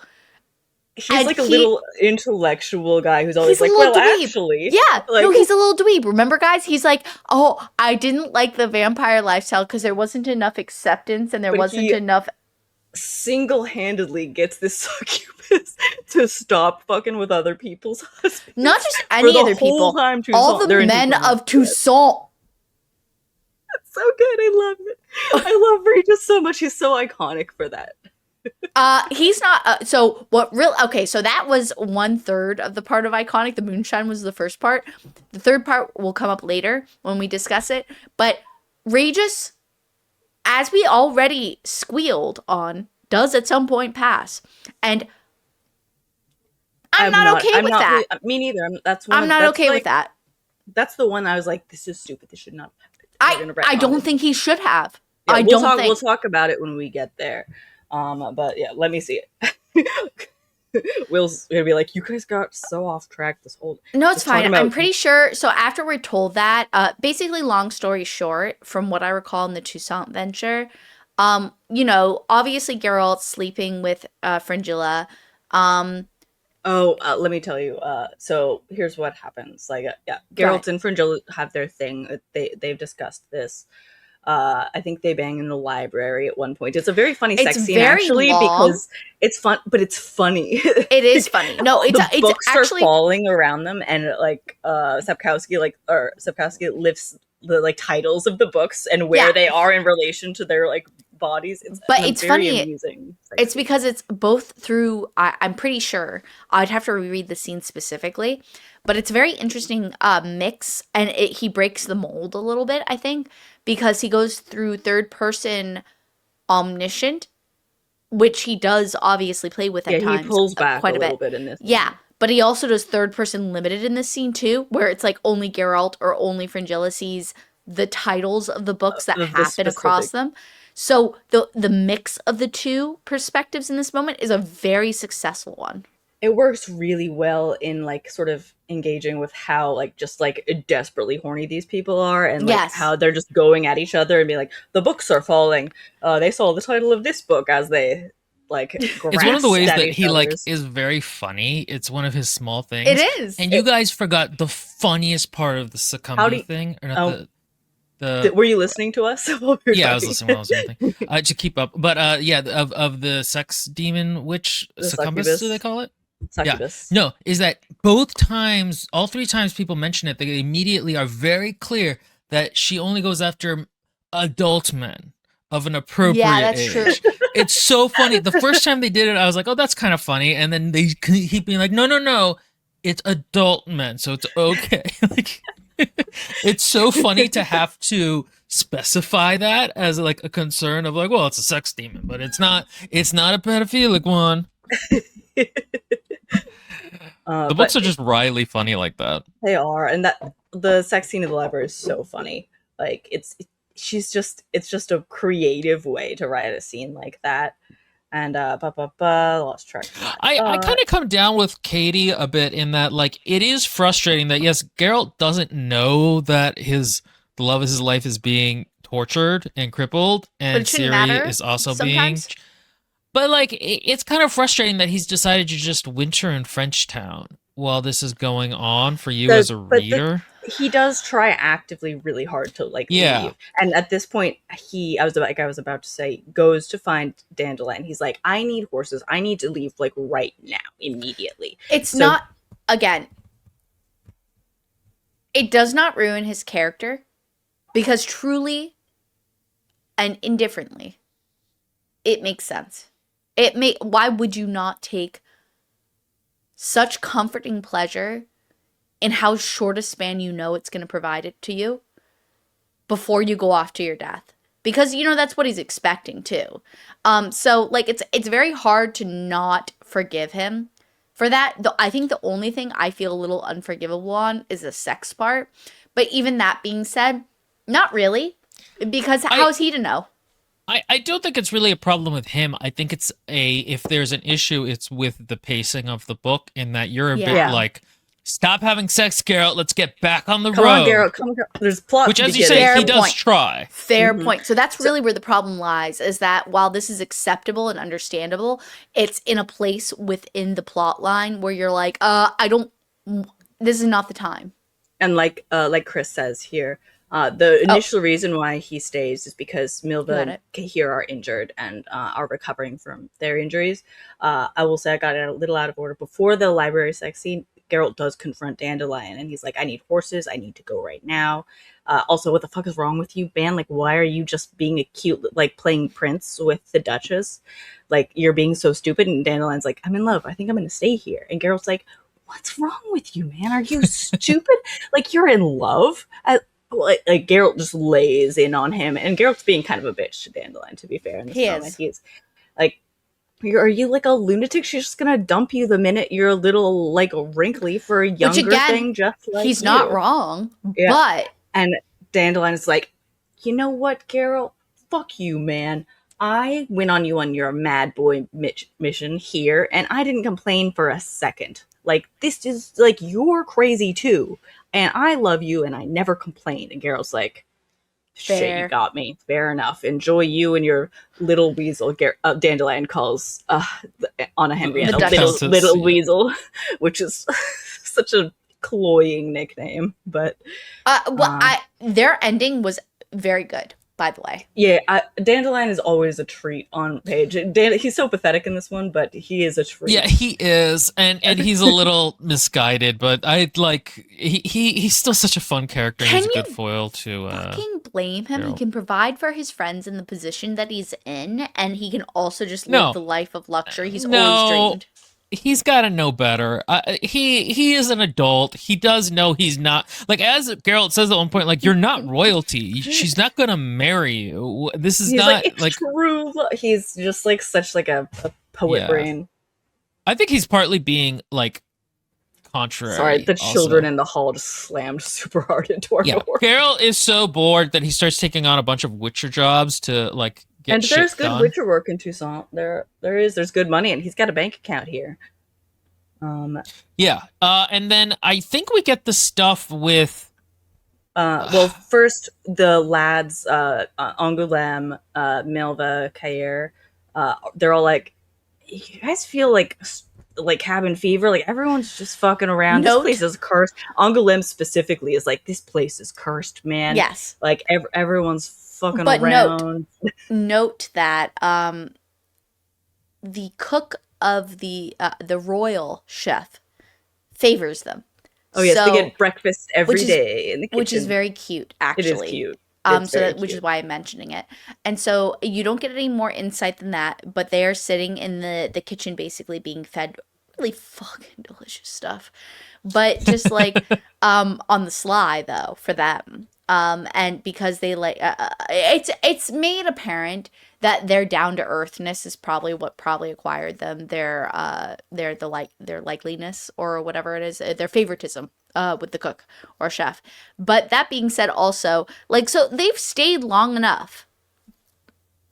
He's And like a he- little intellectual guy who's always He's a like, little "Well, dweeb." actually, Yeah, Like- no, he's a little dweeb. Remember, guys? He's like, "Oh, I didn't like the vampire lifestyle because there wasn't enough acceptance and there But wasn't he- enough." single-handedly gets this succubus to stop fucking with other people's husbands." Not just For any the other whole people, time all Tucson- they're the in men Tucson. of Toussaint. So good. I love it. I love Regis so much. He's so iconic for that. He's not. So what? Real? Okay, so that was 1/3 of the part of iconic. The moonshine was the first part. The third part will come up later when we discuss it. But Regis, as we already squealed on, does at some point pass, and I'm not okay with that. Me neither. That's one I'm of- not that's okay with like- that. That's the one I was like, "This is stupid. This should not have happened." We're gonna I don't retcon it. think he should have. Yeah, I we'll don't talk, think. we'll talk about it when we get there. But yeah, let me see it. Will's gonna be like, "You guys got so off track this whole." No, it's Just talking fine. about- I'm pretty sure. So after we're told that, basically, long story short, from what I recall in the Toussaint venture, obviously Geralt sleeping with Fringilla. Let me tell you. So here's what happens. Yeah, Go Geralt and Fringilla have their thing. They've discussed this. I think they bang in the library at one point. It's a very funny sex It's scene, very actually, long. because it's fun, but it's funny. It is funny. No, it's the books actually are falling around them, and Sapkowski lifts the titles of the books and where Yeah. they are in relation to their bodies. But a it's very funny. amusing sex It's scene. because it's both through. I'm pretty sure I'd have to reread the scene specifically, but it's a very interesting mix, and he breaks the mold a little bit. I think because he goes through third person omniscient, which he does obviously play with at times. he pulls back quite a a bit. little bit in this. Yeah, but he also does third person limited in this scene too, where it's like only Geralt or only Fringilla sees the titles of the books that Of the happen across specific- them. So the mix of the two perspectives in this moment is a very successful one. It works really well in sort of engaging with how desperately horny these people are, and Yes. how they're just going at each other and be like, "The books are falling. They saw the title of this book," as they It's one of the ways grasp at that each he other's. is very funny. It's one of his small things. It is. And you guys forgot the funniest part of the How succumbing do you- thing, or not oh. the Were you listening to us? while we were yeah, I was talking? listening while I was doing something to keep up. But of the sex demon witch The succumbus, succubus. do they call it? Succubus. No, is that both times, all three times people mention it, they immediately are very clear that she only goes after adult men of an appropriate Yeah, that's age. true. It's so funny. The first time they did it, I was like, "Oh, that's kind of funny," and then they keep being like, "No, it's adult men, so it's okay." It's so funny to have to specify that as a concern of well, it's a sex demon, but it's not a pedophilic one. The books are just wryly funny like that. They are, and that the sex scene in the library is so funny. It's just a creative way to write a scene like that. And lost track. of that. I kind of come down with Katie a bit in that it is frustrating that yes, Geralt doesn't know that his the love of his life is being tortured and crippled, But and it shouldn't Siri matter is also sometimes. being. But like, it's kind of frustrating that he's decided to just winter in Frenchtown while this is going on for you as a reader. He does try actively really hard to like Yeah. leave, and at this point I was about to say, goes to find Dandelion. He's like, I need horses, I need to leave like right now, immediately. It's So- not, again, it does not ruin his character, because truly and indifferently, it makes sense. Why would you not take such comforting pleasure in how short a span you know it's going to provide it to you before you go off to your death? Because, you know, that's what he's expecting too. So like, it's very hard to not forgive him for that. I think the only thing I feel a little unforgivable on is the sex part. But even that being said, not really, because how's he to know? I don't think it's really a problem with him. I think if there's an issue, it's with the pacing of the book, in that you're a bit Yeah. like, stop having sex, Geralt. Let's get back on the Come road. on, Geralt, come on, Geralt. There's plot. Which, to as be you say, given. he does point. try. Fair Mhm. point. So that's really where the problem lies, is that while this is acceptable and understandable, it's in a place within the plot line where you're like, this is not the time. And like Chris says here, the initial reason why he stays is because Milva Got and it. Cahir are injured and are recovering from their injuries. I will say I got it a little out of order. Before the library sex scene, Geralt does confront Dandelion, and he's like, I need horses, I need to go right now. Also, what the fuck is wrong with you, Ban? Like, why are you just being a cute, like, playing prince with the Duchess? Like, you're being so stupid. And Dandelion's like, I'm in love, I think I'm gonna stay here. And Geralt's like, what's wrong with you, man? Are you stupid? Like, you're in love? Like Geralt just lays in on him, and Geralt's being kind of a bitch to Dandelion, to be fair, in this He moment. is. He's like, are you like a lunatic? She's just gonna dump you the minute you're a little like wrinkly for a younger again, thing, just like He's you. not wrong, Yeah. but And Dandelion is like, you know what, Geralt? Fuck you, man. I went on you on your mad boy mission here, and I didn't complain for a second. Like, this is like, you're crazy too, and I love you, and I never complained. And Geralt's like, shit, Fair. you got me. Fair enough. Enjoy you and your little weasel. Dandelion calls Anna Henrietta The Duchess. little Yeah. weasel, which is such a cloying nickname. But their ending was very good, by the way. yeah, Dandelion is always a treat on page. He's so pathetic in this one, but he is a treat. Yeah, he is, and he's a little misguided, but he's still such a fun character. And Can he's a you good foil to. Fucking blame him. He Geralt. can provide for his friends in the position that he's in, and he can also just No. live the life of luxury he's No. always dreamed. He's got to know better. He is an adult. He does know he's not, like, as Geralt says at one point, like, you're not royalty. She's not gonna marry you. This is He's not like, it's true. He's just like such like a poet Yeah. brain. I think he's partly being like contrary. Sorry, the also. children in the hall just slammed super hard into our Yeah, door. Geralt is so bored that he starts taking on a bunch of Witcher jobs to like get And shit there's good done. Witcher work in Toussaint. There's good money, and he's got a bank account here. Yeah, and then I think we get the stuff with. Well, first the lads, Angoulême, Milva, Cayer, they're all like, you guys feel like cabin fever? Like, everyone's just fucking around. Note- This place is cursed. Angoulême specifically is like, this place is cursed, man. Yes. Like, everyone's fucking But around. Note that the cook of the royal chef favors them. Oh yes, So- they get breakfast every which is- day in the kitchen. which is very cute, It actually. is cute. It's So very that, which is cute. why I'm mentioning it. And so you don't get any more insight than that, but they are sitting in the kitchen basically being fed really fucking delicious stuff. But just like on the sly though for them. And because they like it's made apparent that their down to earthness is probably what acquired them their likeliness or whatever it is, their favoritism with the cook or chef. But that being said, also, like, so they've stayed long enough,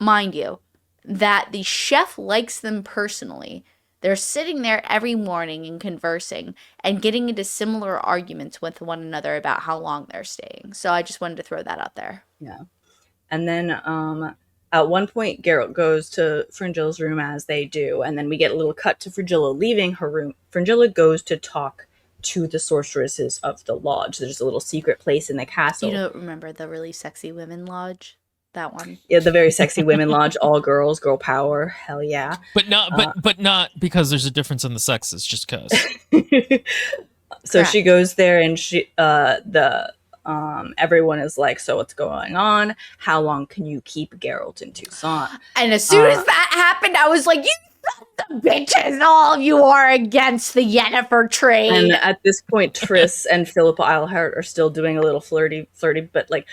mind you, that the chef likes them personally, They're sitting there every morning and conversing and getting into similar arguments with one another about how long they're staying. So I just wanted to throw that out there. Yeah. And then at one point, Geralt goes to Fringilla's room as they do, and then we get a little cut to Fringilla leaving her room. Fringilla goes to talk to the sorceresses of the lodge. There's a little secret place in the castle. You don't remember the really sexy women lodge? That one. Yeah, the very sexy women lodge, all girls, girl power, hell yeah. But not because there's a difference in the sexes, just cause. So Correct. she goes there, and everyone is like, so what's going on? How long can you keep Geralt in Toussaint? And as soon as that happened, I was like, you son of bitches, all of you are against the Yennefer trade. And at this point, Triss and Philippa Eilhart are still doing a little flirty, but like,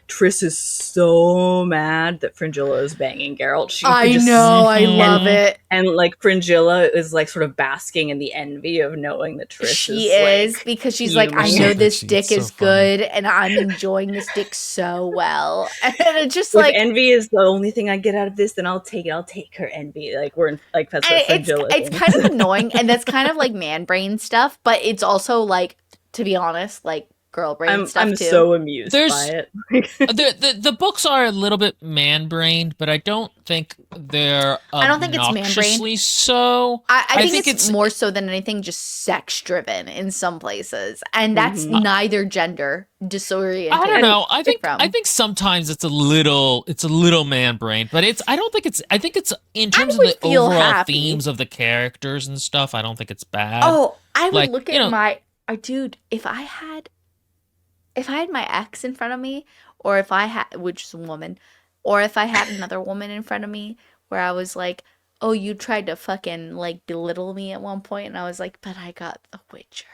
Triss is so mad that Fringilla is banging Geralt. She could I just know, I see love it. And like Fringilla is like sort of basking in the envy of knowing that Triss She is is because she's Yeah, like, I we're know so this bitchy. dick It's so is funny. good, and I'm enjoying this dick so well. And it's just if like, envy is the only thing I get out of this, then I'll take it. I'll take her envy. Like we're in, like that's what and Fringilla it's thinks. kind of annoying, and that's kind of like man brain stuff, but it's also like, to be honest, like girl brain stuff I'm too. so amused There's- by it. The books are a little bit man-brained, but I don't think they're I don't think it's man-brained. obnoxiously so. I think it's more so than anything just sex driven in some places, and that's Mhm. neither gender disoriented. I don't know. I think from. sometimes it's a little man-brained, but I don't think it's. I think it's in terms of would the feel overall happy. themes of the characters and stuff. I don't think it's bad. Oh, I would like, look you at know- my dude. If I had my ex in front of me, or if I had, which is a woman, or if I had another woman in front of me, where I was like, "Oh, you tried to fucking like belittle me at one point," and I was like, "But I got The Witcher,"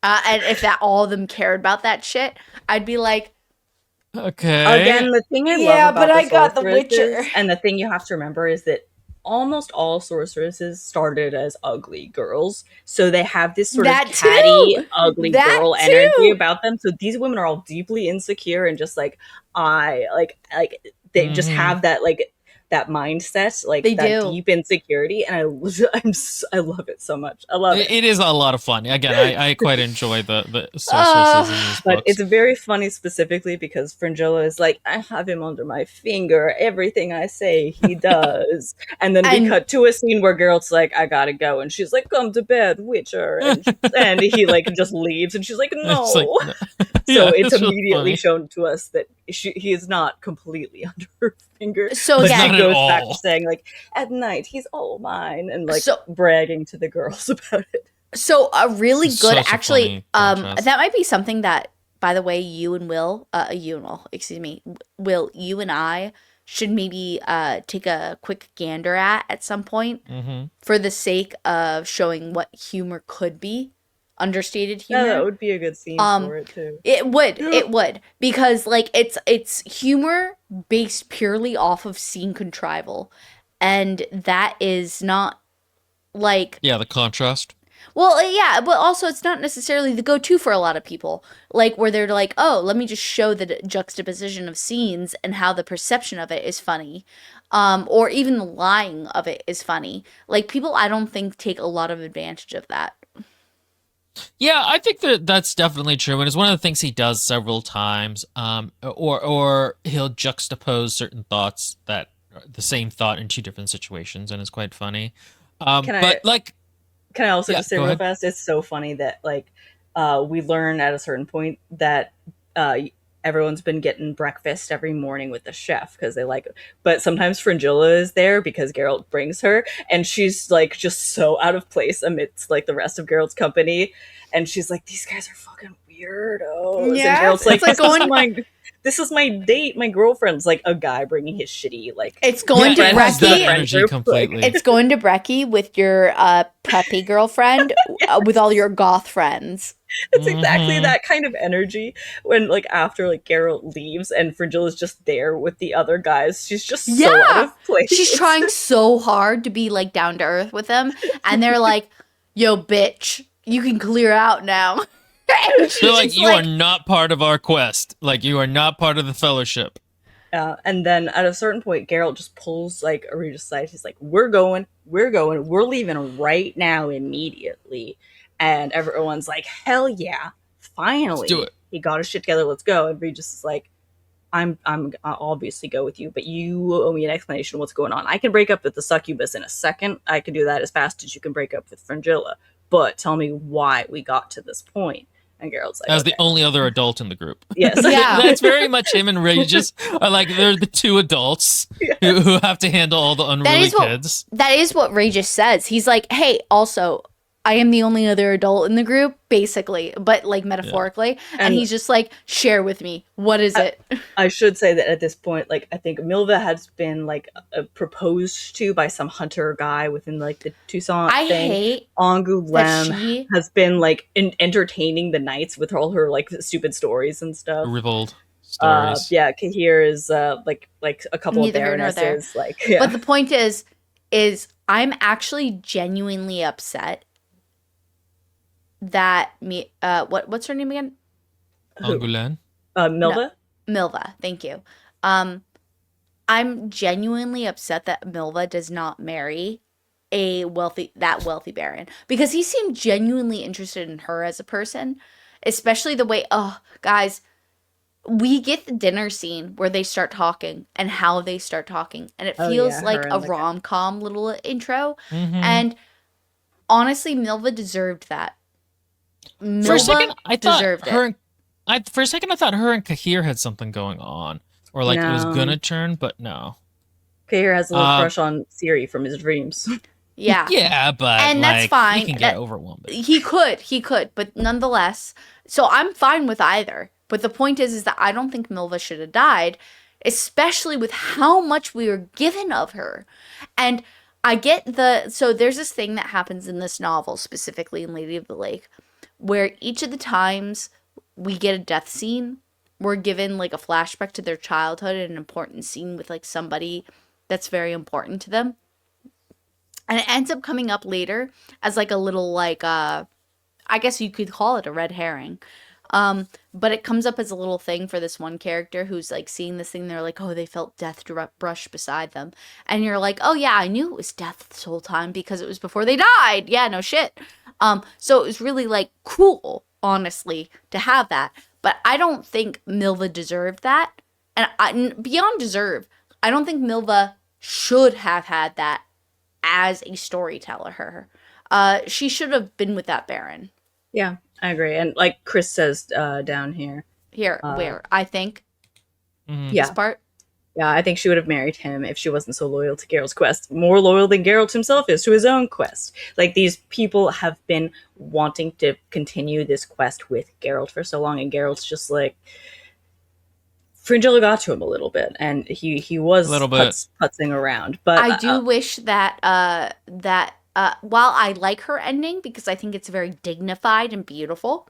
and if that all of them cared about that shit, I'd be like, Okay. Again, the thing I Yeah, love about but I got The sorceresses- Witcher. and the thing you have to remember is that almost all sorceresses started as ugly girls, so they have this sort That of catty, too! ugly That girl too! energy about them. So these women are all deeply insecure and just like they just Mhm. have that that mindset, like They that do. deep insecurity, and I love it so much. I love it. It is a lot of fun. Again, I quite enjoy the sorceresses in these But books. it's very funny specifically because Fringilla is like, I have him under my finger. Everything I say, he does. And then we And- cut to a scene where Geralt's like, I gotta go. And she's like, come to bed, Witcher. And he like just leaves. And she's like, no. It's like, no. So Yeah, it's really immediately funny. shown to us that he is not completely under her finger. So But again- she Not at goes back all. to saying like, at night, he's all mine. And like So- bragging to the girls about it. So a really This is good, such a actually, funny contrast. that might be something that, by the way, you and Will, excuse me, Will, you and I should maybe take a quick gander at some point Mhm. for the sake of showing what humor could be, understated Yeah, humor. that would be a good scene for it too. It would, because like it's humor based purely off of scene contrival, and that is not like. Yeah, the contrast. Well, yeah, but also it's not necessarily the go-to for a lot of people. Like where they're like, "Oh, let me just show the juxtaposition of scenes and how the perception of it is funny." Or even the lying of it is funny. Like people I don't think take a lot of advantage of that. Yeah, I think that's definitely true, and it's one of the things he does several times. Or he'll juxtapose certain thoughts that are the same thought in two different situations, and it's quite funny. Can But like, Can I also Yeah, just say go real ahead. fast? It's so funny that we learn at a certain point that everyone's been getting breakfast every morning with the chef because they like it. But sometimes Fringilla is there because Geralt brings her, and she's like just so out of place amidst like the rest of Geralt's company, and she's like, "These guys are fucking weirdos." Yeah, and Geralt's like, it's like going- This is my date. My girlfriend's like a guy bringing his shitty like. It's going yeah, to it has that Brecky. energy Like, completely. It's going to Brecky with your preppy girlfriend with all your goth friends. It's exactly Mhm. that kind of energy when like after like Geralt leaves and Frigilla's just there with the other guys. She's just so Yeah. out of place. She's trying so hard to be like down to earth with them, and they're like, "Yo, bitch, you can clear out now." And she's They're like, just you are not part of our quest. Like, you are not part of the fellowship. And then at a certain point, Geralt just pulls like Arita aside. He's like, we're leaving right now, immediately. And everyone's like, hell yeah, finally. do it. He got his shit together, let's go. And Regis is like, I'll obviously go with you, but you owe me an explanation of what's going on. I can break up with the succubus in a second. I can do that as fast as you can break up with Fringilla. But tell me why we got to this point. And Geralt's like, As okay. the only other adult in the group. Yes. Yeah. That's very much him and Regis are like they're the two adults who have to handle all the unruly kids. That is what Regis says. He's like, hey, also, I am the only other adult in the group, basically, but like metaphorically. And And- he's just like, share with me. What is it? I should say that at this point, like, I think Milva has been like proposed to by some hunter guy within like the Toussaint I thing. hate Angu that Lem she. has been like entertaining the knights with all her like stupid stories and stuff. Rivold stories. Yeah, Kahir is like a couple Neither of here nor there. baronesses. Like, yeah. But the point is I'm actually genuinely upset that what's her name again? Who? Angoulême. Milva? Milva, thank you. I'm genuinely upset that Milva does not marry that wealthy baron, because he seemed genuinely interested in her as a person, especially the way, oh, guys, we get the dinner scene where they start talking and how they start talking, and it Oh, feels yeah, like her a and the guy. rom-com little intro, Mhm. and honestly, Milva deserved that. Milva For a second, I thought deserved her. it. I thought her and Kahir had something going on, or like it was No. gonna turn, but no. Kahir has a little Um, crush on Siri from his dreams. Yeah. Yeah, but And like, that's fine. He can get overwhelmed. He could, but nonetheless. So I'm fine with either. But the point is that I don't think Milva should have died, especially with how much we were given of her. And I get so there's this thing that happens in this novel, specifically in Lady of the Lake, where each of the times we get a death scene, we're given like a flashback to their childhood and an important scene with like somebody that's very important to them. And it ends up coming up later as like a little like I guess you could call it a red herring. But it comes up as a little thing for this one character who's like seeing this thing. They're like, oh, they felt death brush beside them. And you're like, oh yeah, I knew it was death this whole time because it was before they died. Yeah, no shit. So it was really like cool, honestly, to have that. But I don't think Milva deserved that. And beyond deserve, I don't think Milva should have had that as a storyteller. She should have been with that Baron. Yeah, I agree. And like Chris says down here. Here, where I think Mhm. Yeah. this part. Yeah, I think she would have married him if she wasn't so loyal to Geralt's quest. More loyal than Geralt himself is to his own quest. Like, these people have been wanting to continue this quest with Geralt for so long, and Geralt's just like... Fringilla got to him a little bit, and he was A little bit. putzing around. But I do wish that while I like her ending because I think it's very dignified and beautiful,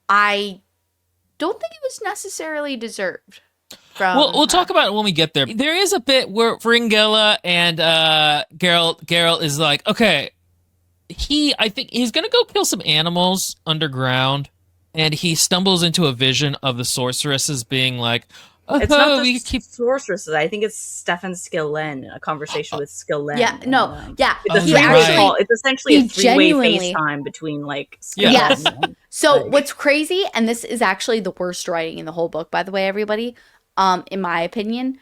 I don't think it was necessarily deserved. We'll talk about it when we get there. There is a bit where Fringilla and Geralt is like, okay, I think he's gonna go kill some animals underground, and he stumbles into a vision of the sorceresses being like, oh, it's not we the keep. sorceresses. I think it's Stefan Skillen, a conversation with Skillen. Yeah, no, And, yeah. It's a Oh, he right. three-way actually, call. It's essentially a he three-way genuinely- FaceTime between like Yeah. Yes. and- So Like- what's crazy, and this is actually the worst writing in the whole book, by the way, everybody, in my opinion,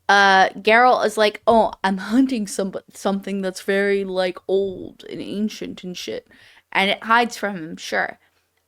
Geralt is like, oh, I'm hunting something that's very like old and ancient and shit, and it hides from him, sure,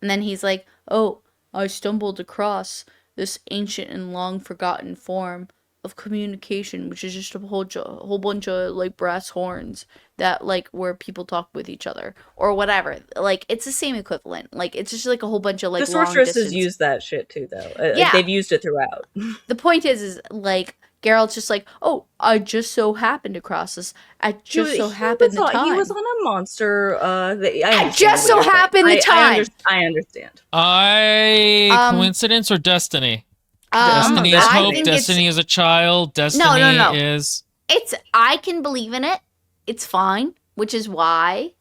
and then he's like, oh, I stumbled across this ancient and long forgotten form of communication, which is just a whole bunch of like brass horns that like where people talk with each other or whatever. Like it's the same equivalent. Like it's just like a whole bunch of like the long sorceresses distance. use that shit too, though. Yeah. They've used it throughout. The point is like Geralt's just like, oh, I just so happened across this. I just so happened the time. He was on a monster. I just so happened the time. I understand. Coincidence or destiny? Destiny is I hope. think Destiny is a child. Destiny no. is. I can believe in it. It's fine, which is why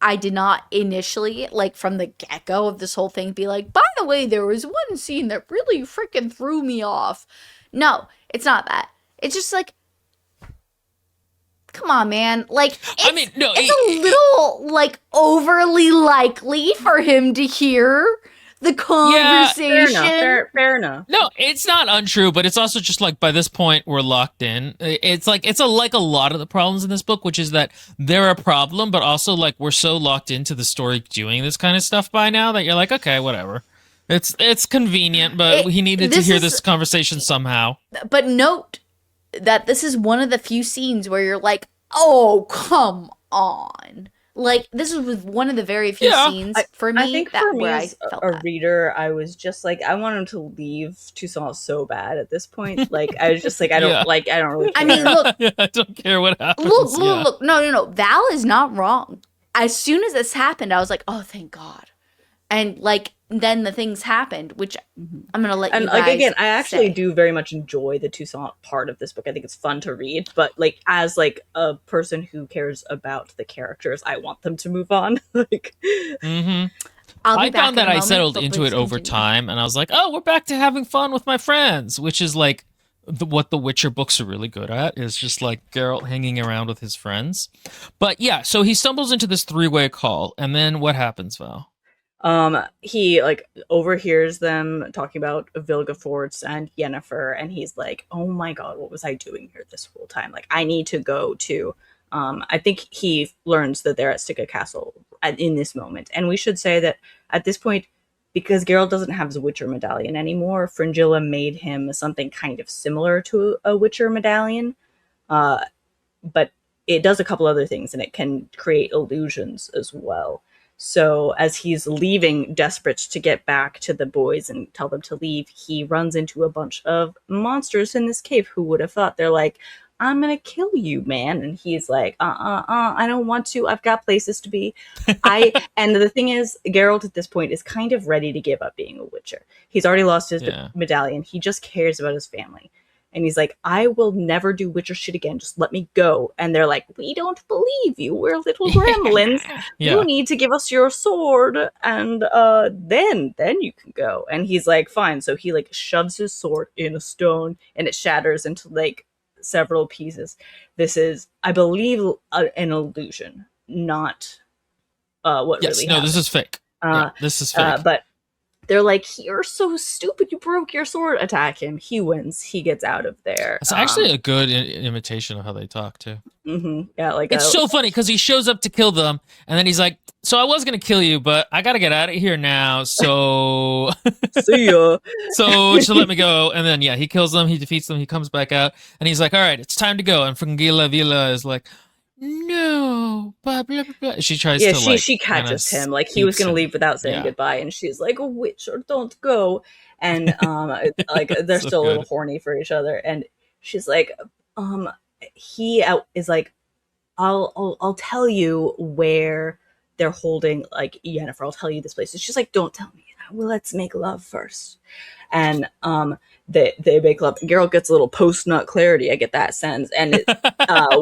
I did not initially, like from the get-go of this whole thing, be like, by the way, there was one scene that really freaking threw me off. No, it's not that. It's just like, come on, man. Like, I mean, no, it's a little like overly likely for him to hear the conversation. Fair enough. No, it's not untrue, but it's also just like by this point we're locked in. It's like like a lot of the problems in this book, which is that they're a problem, but also like we're so locked into the story doing this kind of stuff by now that you're like, okay, whatever. It's convenient, but he needed to hear this conversation somehow. But note that this is one of the few scenes where you're like, oh, come on. Like, this was one of the very few scenes for me. I think for me, as I felt a reader, I was just like, I want him to leave Toussaint so bad at this point. Like, I was just like, I don't really care. I mean, look. I don't care what happens. Look. No. Val is not wrong. As soon as this happened, I was like, oh, thank God. And, like, then the things happened, which I'm going to let you guys like, again, I actually say. do very much enjoy the Toussaint part of this book. I think it's fun to read, but like as like a person who cares about the characters, I want them to move on. Like, I found that I settled into it over time, and I was like, oh, we're back to having fun with my friends, which is like what the Witcher books are really good at, is just like Geralt hanging around with his friends. But yeah, so he stumbles into this three-way call, and then what happens, Val? He like overhears them talking about Vilgefortz and Yennefer, and he's like, oh my God, what was I doing here this whole time? Like, I need to go to, I think he learns that they're at Stika Castle in this moment. And we should say that at this point, because Geralt doesn't have his Witcher medallion anymore, Fringilla made him something kind of similar to a Witcher medallion. But it does a couple other things, and it can create illusions as well. So as he's leaving, desperate to get back to the boys and tell them to leave, he runs into a bunch of monsters in this cave. Who would have thought? They're like, I'm gonna kill you, man. And he's like, I don't want to. I've got places to be. And the thing is, Geralt at this point is kind of ready to give up being a Witcher. He's already lost his medallion. He just cares about his family. And he's like, I will never do Witcher shit again. Just let me go. And they're like, we don't believe you. We're little gremlins. You need to give us your sword. And then you can go. And he's like, fine. So he like shoves his sword in a stone and it shatters into like several pieces. This is, I believe, an illusion, not what really happened. This is fake. This is fake. But they're like, you're so stupid, you broke your sword. Attack him. He wins. He gets out of there. It's actually a good imitation of how they talk too. Yeah, like it's so funny because he shows up to kill them, and then he's like, "So I was gonna kill you, but I gotta get out of here now. So see ya. So just let me go." And then he kills them. He defeats them. He comes back out, and he's like, "All right, it's time to go." And Fringilla Vila is like, no, blah, blah, blah. She tries to she catches him. Like, he was going to leave without saying goodbye, and she's like, oh, Witcher, don't go. And like they're so still a little horny for each other. And she's like, he is like, I'll tell you where they're holding like Yennefer. I'll tell you this place. And she's like, don't tell me. Well, let's make love first. And they make love. Geralt gets a little post-nut clarity. I get that sense. And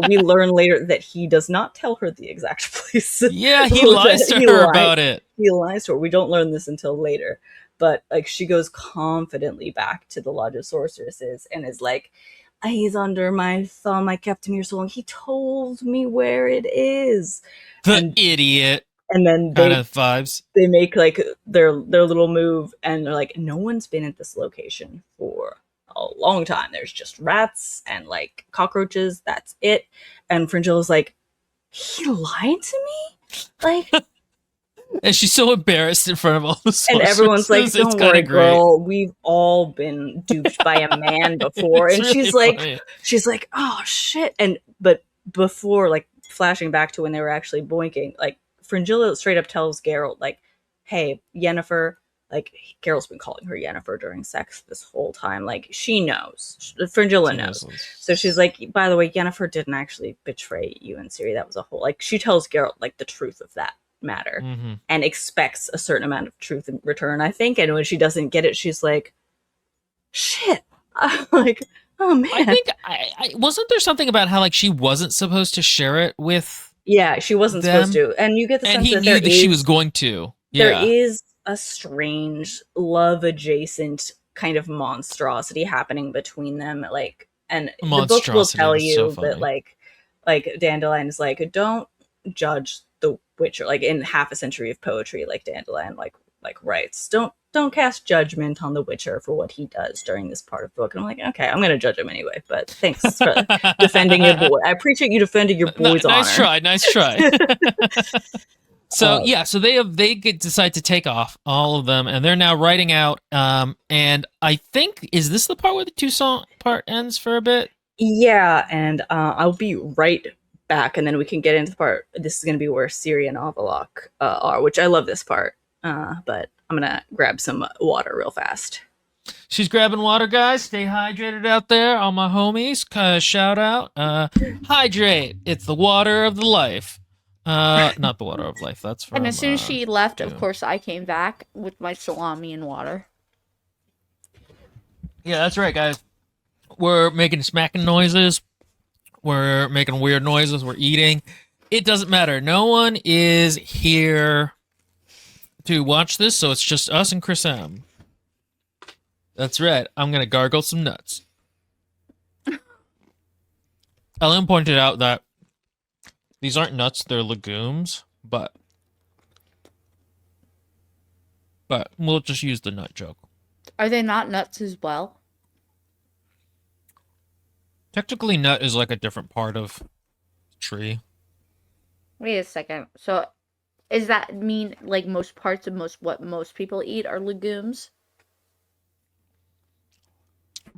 we learn later that he does not tell her the exact place. Yeah, he lies to her about it. He lies to her. We don't learn this until later. But like, she goes confidently back to the Lodge of Sorceresses and is like, he's under my thumb. I kept him here so long. He told me where it is. Idiot. And then they make like their little move, and they're like, no one's been at this location for a long time. There's just rats and like cockroaches. That's it. And Fringilla's like, he lied to me? Like, and she's so embarrassed in front of all the sorceresses. And everyone's like, don't worry, girl. We've all been duped by a man before. And really she's like, oh shit. But before, like, flashing back to when they were actually boinking, like, Fringilla straight up tells Geralt, like, hey, Yennefer, like, Geralt's been calling her Yennefer during sex this whole time. Like, she knows. Fringilla knows. So she's like, by the way, Yennefer didn't actually betray you and Ciri. That was a whole, like, she tells Geralt, like, the truth of that matter and expects a certain amount of truth in return, I think. And when she doesn't get it, she's like, shit. Like, oh, man. I think, wasn't there something about how, like, she wasn't supposed to share it with Yeah, she wasn't supposed to. And you get the sense that she was going to. There is a strange love adjacent kind of monstrosity happening between them. Like, and the book will Monstrosity tell was so you that funny. like Dandelion is like, don't judge the Witcher. Like in half a century of poetry, like Dandelion like writes, don't cast judgment on the Witcher for what he does during this part of the book. And I'm like, okay, I'm gonna judge him anyway. But thanks for defending your boy. I appreciate you defending your boy's Nice honor. try, nice try. So Um, yeah, so decide to take off all of them, and they're now writing out. And I think, is this the part where the two-song part ends for a bit? Yeah, and I'll be right back, and then we can get into the part. This is going to be where Ciri and Avalok are, which I love this part. But I'm gonna grab some water real fast. She's grabbing water, guys. Stay hydrated out there, all my homies. Shout out, hydrate. It's the water of the life. Not the water of life. That's from. And as soon as she left, of Dune. course, I came back with my salami and water. Yeah, that's right, guys. We're making smacking noises. We're making weird noises. We're eating. It doesn't matter. No one is here to watch this, so it's just us and Chris M. That's right. I'm gonna gargle some nuts. Ellen pointed out that these aren't nuts; they're legumes, but we'll just use the nut joke. Are they not nuts as well? Technically, nut is like a different part of the tree. Wait a second. So, does that mean like most parts of what most people eat are legumes?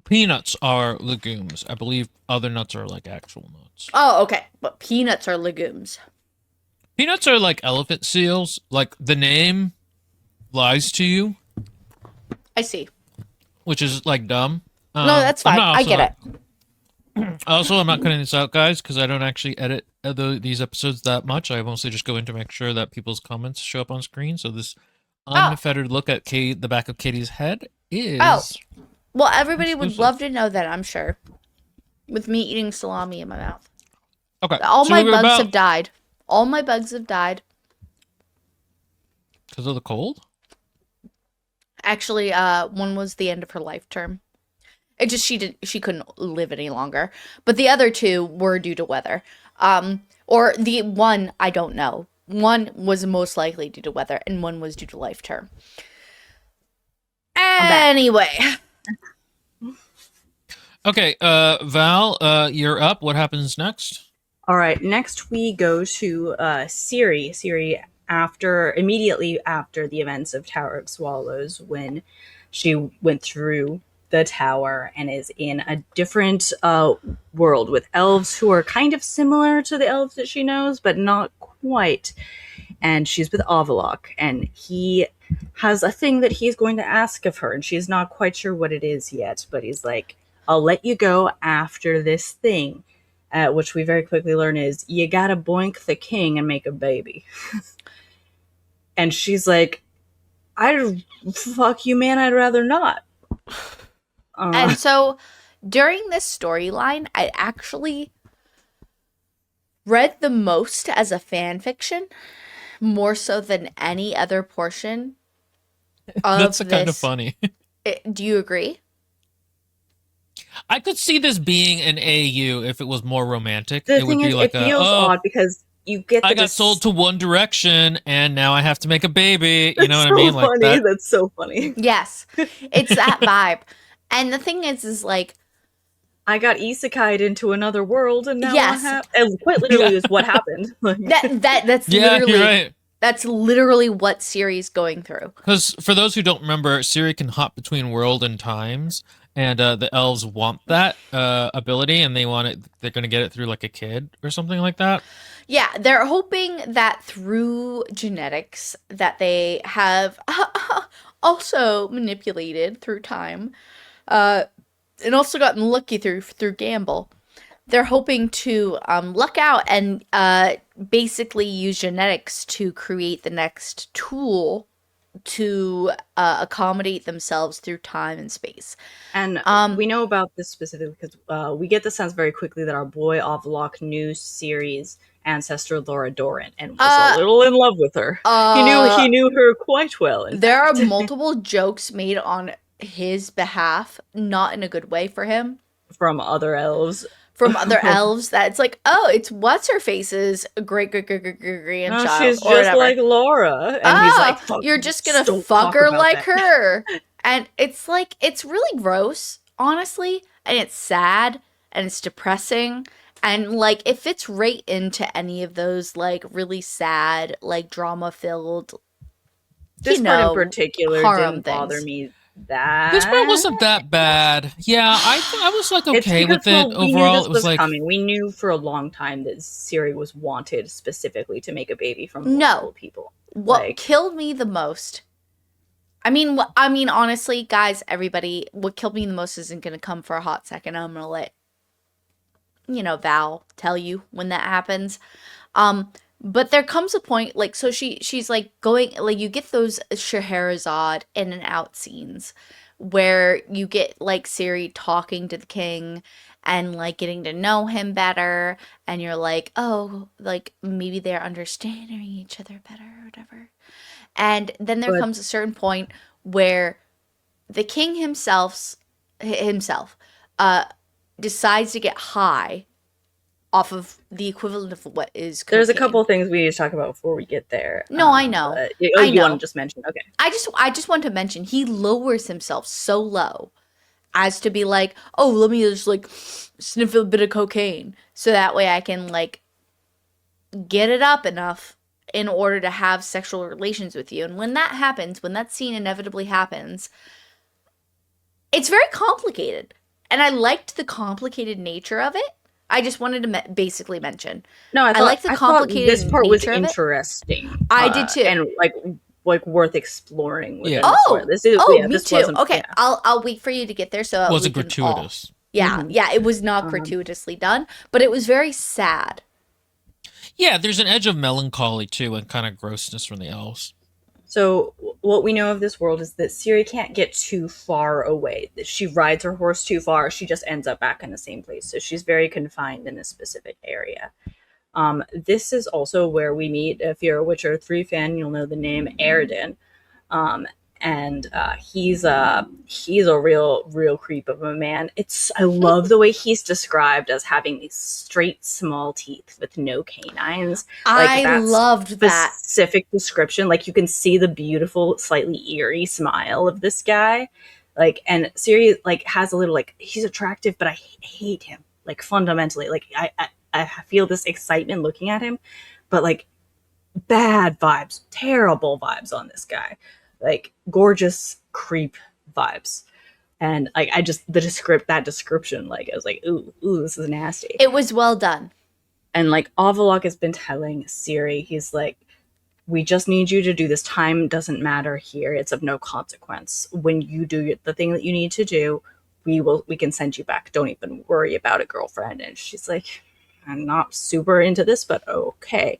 Peanuts are legumes. I believe other nuts are like actual nuts. Oh, okay. But peanuts are legumes. Peanuts are like elephant seals. Like the name lies to you, I see. which is like dumb. No, that's fine. I get it. Also, I'm not cutting this out, guys, because I don't actually edit these episodes that much. I mostly just go in to make sure that people's comments show up on screen. So this unfettered look at the back of Katie's head is. Oh. Well, everybody would exclusive. love to know that, I'm sure. With me eating salami in my mouth. Okay. All so my we're bugs have died. All my bugs have died. Because of the cold? Actually, one was the end of her life term. It just she couldn't live any longer. But the other two were due to weather. Or the one, I don't know. One was most likely due to weather, and one was due to life term. Anyway. Okay, Val, you're up. What happens next? All right, next we go to Ciri. Ciri, immediately after the events of Tower of Swallows, when she went through the tower and is in a different world with elves who are kind of similar to the elves that she knows, but not quite. And she's with Avalok, and he has a thing that he's going to ask of her, and she's not quite sure what it is yet, but he's like, I'll let you go after this thing. Which we very quickly learn is, you gotta boink the king and make a baby. And she's like, fuck you, man, I'd rather not. And so, during this storyline, I actually read the most as a fan fiction, more so than any other portion of That's this. kind of funny. Do you agree? I could see this being an AU if it was more romantic. The It would thing be is, like it feels odd because you get I got sold to One Direction and now I have to make a baby. You know what I mean? Like funny. that. That's so funny. Yes, it's that vibe. And the thing is like, I got isekai'd into another world, and now Yes. I have. And quite literally is what happened. Like, that's Yeah, literally you're right. that's literally what Ciri's going through. Because for those who don't remember, Ciri can hop between world and times, and the elves want that ability, and they want it. They're going to get it through like a kid or something like that. Yeah, they're hoping that through genetics that they have also manipulated through time, and also gotten lucky through gamble. They're hoping to luck out and basically use genetics to create the next tool to accommodate themselves through time and space. And we know about this specifically because we get the sense very quickly that our boy Avalok knew Ciri's ancestor Laura Doran and was a little in love with her. He knew her quite well. There are multiple jokes made on his behalf, not in a good way for him, from other elves. from other elves, that it's like, oh, it's what's her face's great No, grandchild she's or just whatever. like Laura. And he's like, fuck, You're just gonna don't fuck talk her about like that. her. And it's like, it's really gross, honestly. And it's sad and it's depressing. And like, it fits right into any of those like really sad, like drama filled, This part in particular harem didn't bother things. me that. This part wasn't that bad. Yeah, I was like It's okay because, with it. well, we knew Overall, this it was was like coming. We knew for a long time that Ciri was wanted specifically to make a baby from No. multiple people. What Like- killed me the most, I mean, honestly, guys, everybody, what killed me the most isn't going to come for a hot second. I'm going to let, Val tell you when that happens. But there comes a point, like, so she's like going, like, you get those Scheherazade in and out scenes where you get like Ciri talking to the king and like getting to know him better, and you're like, oh, like maybe they're understanding each other better or whatever. And then there But- comes a certain point where the king himself decides to get high off of the equivalent of what is cocaine. There's a couple things we need to talk about before we get there. No, I know. I You know. want to just mention? Okay. I just want to mention he lowers himself so low as to be like, oh, let me just like sniff a bit of cocaine so that way I can like get it up enough in order to have sexual relations with you. And when that happens, when that scene inevitably happens, it's very complicated. And I liked the complicated nature of it. I just wanted to basically mention. No, I like the thought complicated this part was nature of it. interesting. I did too. and like worth exploring. Within Yeah. the story. This is, me this too. wasn't- Okay, yeah. I'll wait for you to get there. So wasn't we can all- gratuitous. Yeah, Mhm. yeah, it was not Um, gratuitously done, but it was very sad. Yeah, there's an edge of melancholy too, and kind of grossness from the elves. So what we know of this world is that Ciri can't get too far away. If she rides her horse too far, she just ends up back in the same place. So she's very confined in a specific area. This is also where we meet, if you're a Witcher 3 fan, you'll know the name Aridin. And he's a real creep of a man. I love the way he's described as having these straight, small teeth with no canines. I that's loved that. Specific description. Like, you can see the beautiful, slightly eerie smile of this guy. Like, and Ciri like has a little like, he's attractive, but I hate him. Like, fundamentally, like I feel this excitement looking at him, but like bad vibes, terrible vibes on this guy. Like, gorgeous creep vibes. And like, that description, like, I was like, ooh, this is nasty. It was well done. And like, Avallac'h has been telling Ciri, he's like, we just need you to do this. Time doesn't matter here. It's of no consequence. When you do the thing that you need to do, we can send you back. Don't even worry about it, girlfriend. And she's like, I'm not super into this, but okay.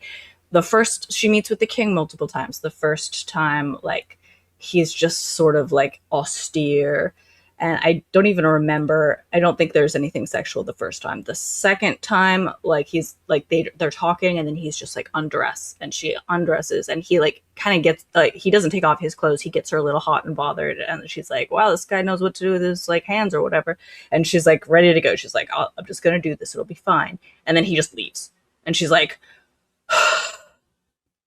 She meets with the king multiple times. The first time, like, he's just sort of like austere, and I don't even remember. I don't think there's anything sexual the first time. The second time, like, he's like, they're talking, and then he's just like undressed, and she undresses, and he like kind of gets like, he doesn't take off his clothes. He gets her a little hot and bothered, and she's like, wow, this guy knows what to do with his like hands or whatever. And she's like ready to go. She's like, I'm just gonna do this. It'll be fine. And then he just leaves, and she's like,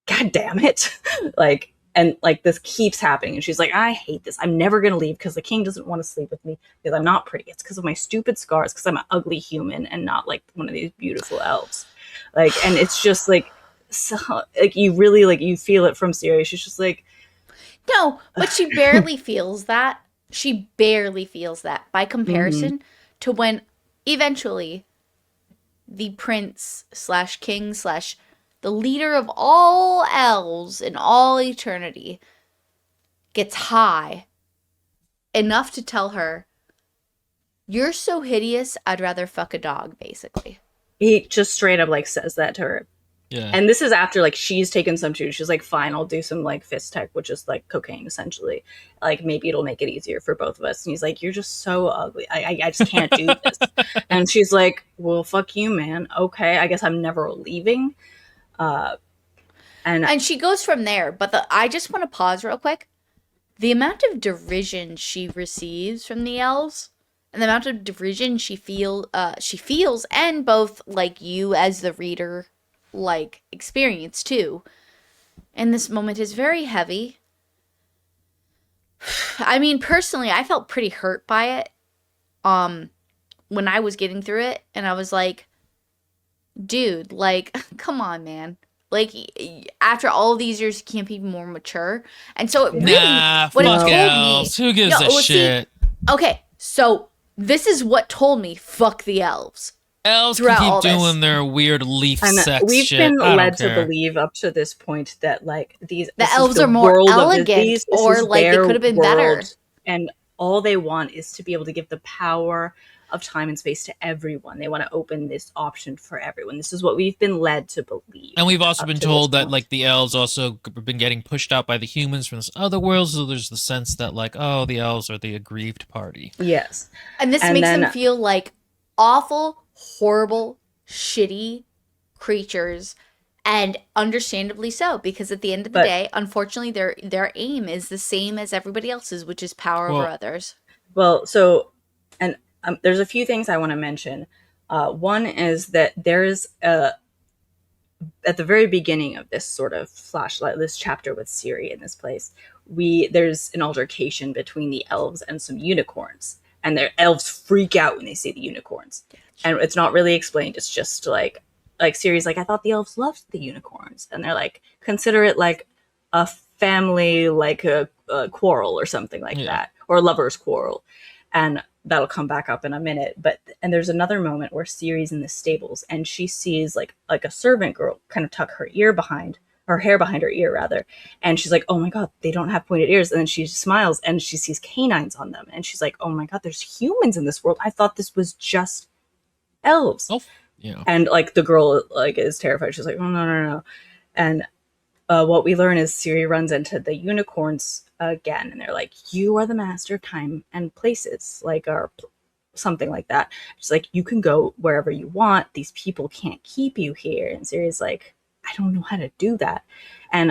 God damn it. Like, and like, this keeps happening, and she's like, I hate this. I'm never gonna leave because the king doesn't want to sleep with me because I'm not pretty. It's because of my stupid scars, because I'm an ugly human and not like one of these beautiful elves. Like, and it's just like, so like, you really like, you feel it from Ciri. She's just like, No, but she barely feels that. She barely feels that by comparison to when eventually the prince / king / the leader of all elves in all eternity gets high enough to tell her, you're so hideous, I'd rather fuck a dog, basically. he just straight up like says that to her. Yeah. And this is after like she's taken some too. She's like, fine, I'll do some like fist tech, which is like cocaine essentially. Like, maybe it'll make it easier for both of us. And he's like, you're just so ugly. I just can't do this. And she's like, well, fuck you, man. Okay, I guess I'm never leaving. And she goes from there. But I just want to pause real quick. the amount of derision she receives from the elves and the amount of derision she feels, and both like you as the reader like experience too in this moment is very heavy. I mean, personally, I felt pretty hurt by it when I was getting through it, and I was like, dude, like, come on, man. Like, after all these years, you can't be more mature. And so it really, Nah, what it fuck told elves. me, Who gives No, a well, see, shit? okay, so this is what told me, fuck the elves. Elves can throughout all keep this. doing their weird leaf And sex we've shit. been I don't led to care. believe up to this point that like The this is elves the are more world of elegant, this or is like they their could have been world, better. and all they want is to be able to give the power of time and space to everyone. They want to open this option for everyone. This is what we've been led to believe. And we've also up been to told this that point. like the elves also been getting pushed out by the humans from this other world, so there's the sense that like, oh, the elves are the aggrieved party. Yes. And this And makes then- them feel like awful, horrible, shitty creatures, and understandably so, because at the end of the But- day, unfortunately, their aim is the same as everybody else's, which is power over Well- others. Well, so, and there's a few things I want to mention. One is that there's at the very beginning of this sort of flashlight, this chapter with Ciri in this place, there's an altercation between the elves and some unicorns, and the elves freak out when they see the unicorns, and it's not really explained. It's just like Ciri's like, I thought the elves loved the unicorns, and they're like, consider it like a family, like a quarrel or something like that, or a lover's quarrel, and that'll come back up in a minute. And there's another moment where Ciri's in the stables and she sees like a servant girl kind of tuck her hair behind her ear rather, and she's like, oh my god, they don't have pointed ears. And then she smiles and she sees canines on them, and she's like, oh my god, there's humans in this world. I thought this was just elves. Oh, yeah. And like the girl like is terrified. She's like, oh no. And what we learn is Ciri runs into the unicorns again, and they're like, you are the master of time and places, like, or something like that. She's like, you can go wherever you want. These people can't keep you here. And Ciri's like, I don't know how to do that. And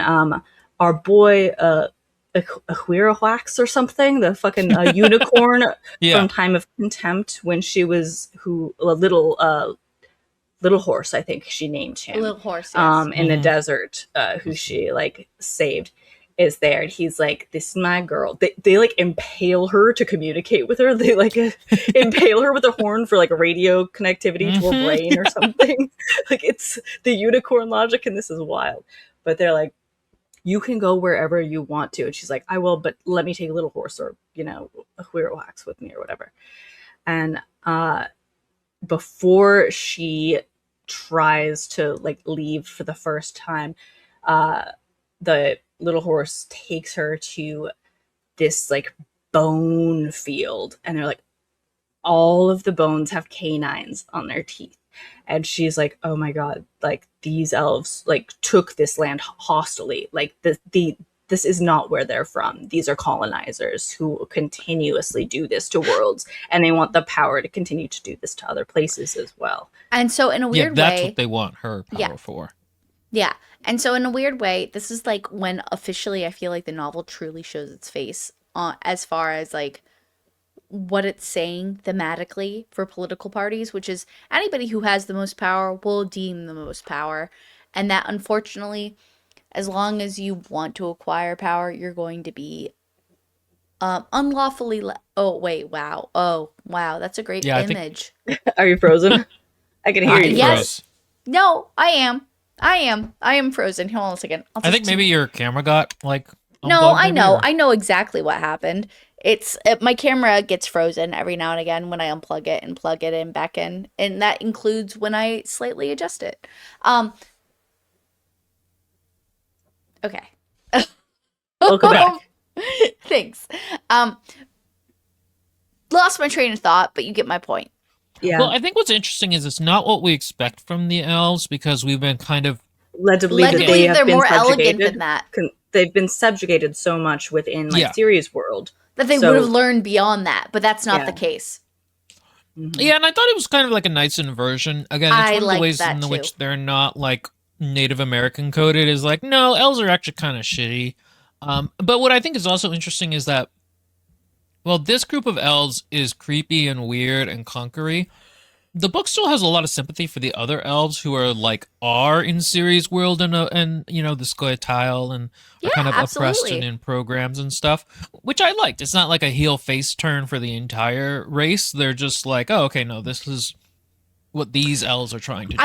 our boy Ahwirawax or something, the fucking unicorn Yeah. from Time of Contempt, when she was Little Horse, I think she named him. Little horse, yes. In the Mhm. desert, who she like saved, is there, and he's like, this is my girl. They like impale her to communicate with her. They like impale her with a horn for like radio connectivity to her Mhm. brain or something. Like, it's the unicorn logic, and this is wild. But they're like, you can go wherever you want to. And she's like, I will, but let me take a Little Horse, or a Whirlwax with me or whatever. And before she tries to like leave for the first time, the Little Horse takes her to this like bone field, and they're like, all of the bones have canines on their teeth. And she's like, oh my god, like these elves like took this land hostilely. Like this is not where they're from. These are colonizers who continuously do this to worlds, and they want the power to continue to do this to other places as well. And so in a Yeah, weird that's way, what they want her power Yeah. for. yeah. And so in a weird way, this is like when officially I feel like the novel truly shows its face as far as like what it's saying thematically for political parties, which is anybody who has the most power will deem the most power. And that unfortunately, as long as you want to acquire power, you're going to be unlawfully oh wait, wow. Oh, wow, that's a great Yeah, I think- image. Are you frozen? I can hear you. Yes. No, I am frozen. Hold on a second. I think maybe your camera got like. No, unplugged, I maybe, know. or- I know exactly what happened. My camera gets frozen every now and again when I unplug it and plug it in back in, and that includes when I slightly adjust it. Okay. Welcome back. Thanks. Lost my train of thought, but you get my point. Yeah, Well, I think what's interesting is it's not what we expect from the elves, because we've been kind of led to believe Led to that they believe have they're been more elegant subjugated. than that. They've been subjugated so much within like Yeah. Ciri's world. That they So- would have learned beyond that, but that's not Yeah. the case. Mhm. Yeah, and I thought it was kind of like a nice inversion. Again, it's I one of the liked ways that in too. which they're not like Native American coded is like, no, elves are actually kind of shitty. But what I think is also interesting is that, well, this group of elves is creepy and weird and conquery. The book still has a lot of sympathy for the other elves who are like are in Ciri's world and you know the Scoia'tael and are Yeah, kind of oppressed and absolutely. in programs and stuff, which I liked. It's not like a heel face turn for the entire race. They're just like, oh, okay, no, this is what these elves are trying to do.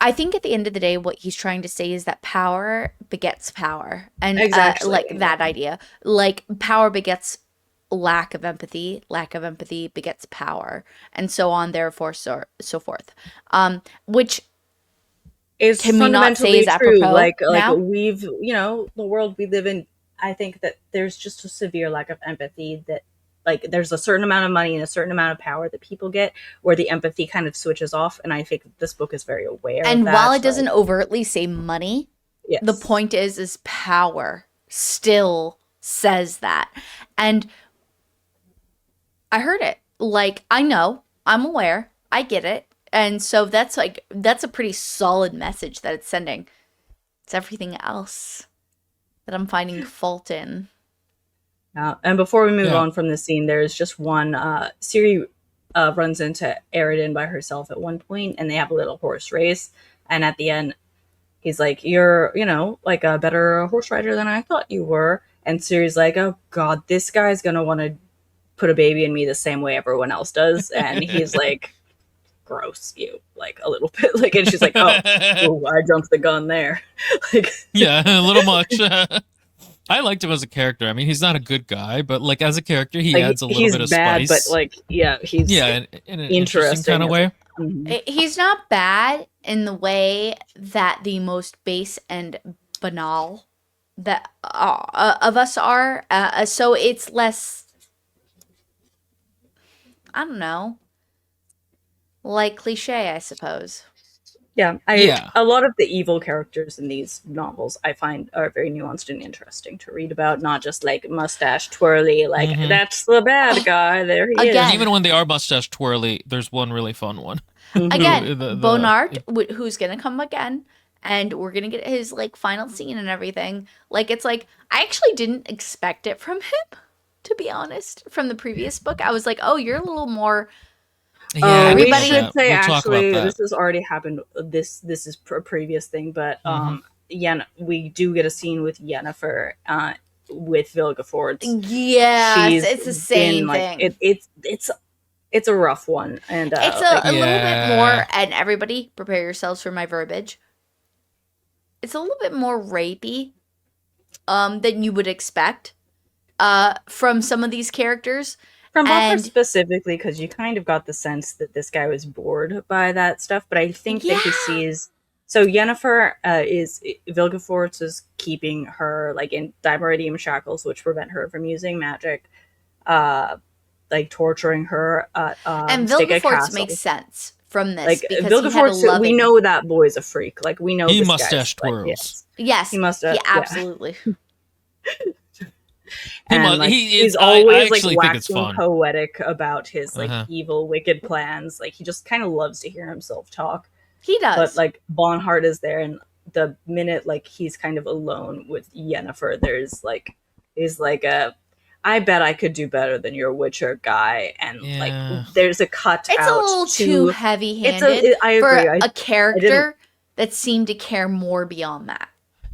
I think at the end of the day, what he's trying to say is that power begets power, and Exactly. like that idea, like power begets lack of empathy begets power, and so on, therefore, so forth. Which Is can we not say fundamentally is true. apropos Like now? we've, the world we live in. I think that there's just a severe lack of empathy. That like there's a certain amount of money and a certain amount of power that people get, where the empathy kind of switches off. And I think this book is very aware of And while that. it doesn't overtly say money, the Yes. point is power still says that. And I heard it. Like, I know, I'm aware, I get it. And so that's a pretty solid message that it's sending. It's everything else that I'm finding fault in. And before we move Yeah. on from this scene, there's just one. Ciri runs into Eridan by herself at one point, and they have a little horse race. And at the end, he's like, "You're, like a better horse rider than I thought you were." And Ciri's like, "Oh God, this guy's gonna want to put a baby in me the same way everyone else does." And he's like, "Gross, you like a little bit." Like, and she's like, "Oh, ooh, I jumped the gun there." Like, Yeah, a little much. I liked him as a character. I mean, he's not a good guy, but like as a character, he adds a little he's bit of bad, but spice. like, yeah, he's Yeah, in an interesting interesting kind of as a way. Mhm. He's not bad in the way that the most base and banal that of us are. So it's less, I don't know, like cliche, I suppose. Yeah, Yeah. a lot of the evil characters in these novels I find are very nuanced and interesting to read about, not just like mustache twirly, like Mhm. that's the bad guy, there he Again, Even when they are mustache twirly, there's one really fun one. is. Again, The Bonnard, who's gonna come again, and we're gonna get his like final scene and everything. Like it's like I actually didn't expect it from him, to be honest. From the previous book, I was like, oh, you're a little more. yeah, We Everybody- should say we'll talk about actually that. this has already happened. This is a previous thing, but Mhm. we do get a scene with Yennefer with Vilgefortz. Yes, She's it's the same been, like, thing. it's a rough one, and It's like, a little Yeah. bit more, and everybody prepare yourselves for my verbiage. It's a little bit more rapey, than you would expect, from some of these characters. from Buffer and- specifically, because you kind of got the sense that this guy was bored by that stuff. But I think that he Yeah. sees. So Yennefer is Vilgefortz is keeping her like in Dimeridium shackles, which prevent her from using magic. Like torturing her at And Stigga Vilgefortz Castle. makes sense from this Like because he had a Vilgefortz, we loving. know that boy's a freak. Like we know He this mustache guy's, like, twirls. yes. Yes, He must have. yeah, absolutely. And must- like, he he's is- I always like actually think it's waxing fun. poetic about his like Uh-huh. evil, wicked plans. Like he just kind of loves to hear himself talk. He does. But like Bonhart is there, and the minute like he's kind of alone with Yennefer, there's like is like a. I bet I could do better than your Witcher guy, and Yeah. like there's a cut it's out a little to. too heavy-handed I for agree. a character that seemed to care more beyond that.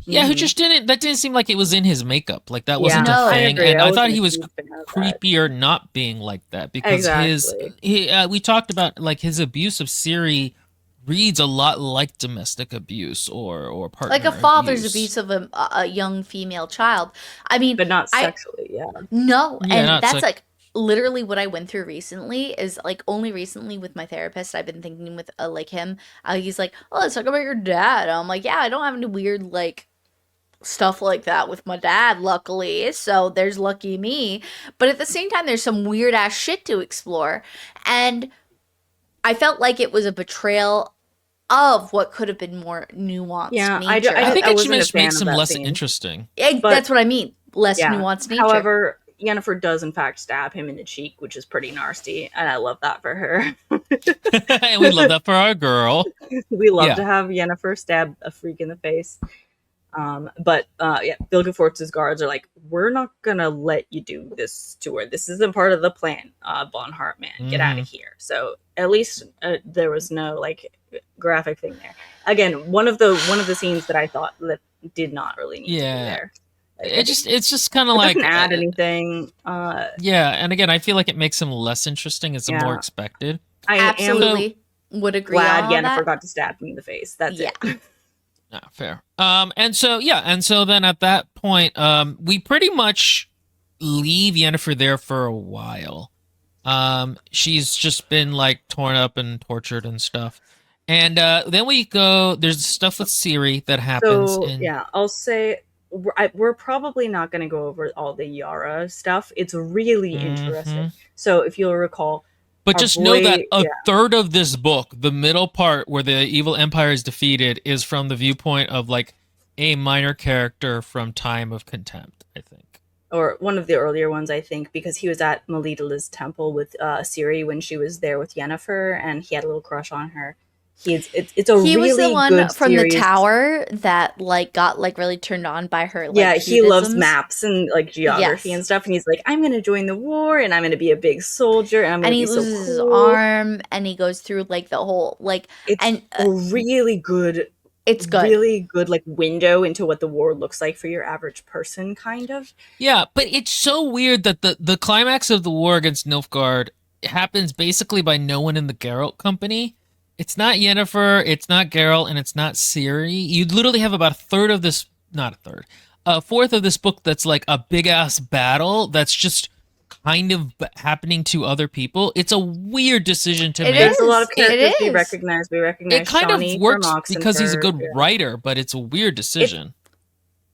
Yeah, who Mhm. just didn't. That didn't seem like it was in his makeup. Like that wasn't No, a I thing. agree. And I thought wasn't he a was huge fan of that. creepier not being like that because Exactly. we talked about like his abuse of Ciri reads a lot like domestic abuse or partner Like a father's abuse of a young female child. I mean, But not I- sexually, yeah. no, Yeah, and not that's sex- like literally what I went through recently is like only recently with my therapist I've been thinking with like him. He's like, "Oh, let's talk about your dad." I'm like, "Yeah, I don't have any weird like stuff like that with my dad, luckily. So there's lucky me." But at the same time, there's some weird ass shit to explore, and I felt like it was a betrayal of what could have been more nuanced. Yeah, nature. I think it wasn't a just fan makes of him that less scene. interesting. but- That's what I mean. Less Yeah. nuanced nature. However, Yennefer does in fact stab him in the cheek, which is pretty nasty, and I love that for her. And we love that for our girl. We love Yeah. to have Yennefer stab a freak in the face. But yeah, Vilgefortz's guards are like, we're not gonna let you do this to her. This isn't part of the plan. Von Hartman, get out of here. So at least there was no like graphic thing there. Again, one of the scenes that I thought that did not really need to be there. It's just kind of It like doesn't add anything. yeah, and again, I feel like it makes him less interesting. It's more expected. I Absolutely would agree. Glad on Yennefer that. got to stab me in the face. That's it. No, fair. And so then at that point, we pretty much leave Yennefer there for a while. She's just been like torn up and tortured and stuff. And then we go. There's stuff with Ciri that happens. So yeah, I'll say we're probably not going to go over all the Yara stuff. It's really interesting. So if you'll recall. But just know that a third of this book, the middle part where the evil empire is defeated, is from the viewpoint of like a minor character from Time of Contempt, I think. Or one of the earlier ones, I think, because he was at Melitele's temple with Ciri when she was there with Yennefer, and he had a little crush on her. He was the one from the tower that like got like really turned on by her. Like, yeah, he loves maps and like geography and stuff, and he's like, I'm gonna join the war, and I'm gonna be a big soldier, and I'm gonna he be so loses his cool. arm, and he goes through like the whole like. It's a really good. It's good. Really good, like window into what the war looks like for your average person, kind of. Yeah, but it's so weird that the climax of the war against Nilfgaard happens basically by no one in the Geralt company. It's not Yennefer, it's not Geralt, and it's not Ciri. You literally have about a fourth of this book that's like a big ass battle that's just kind of happening to other people. It's a weird decision to make. There's a lot of characters we recognize. We recognize it kind Shawnee of works from because he's a good Oxenford, writer, but it's a weird decision.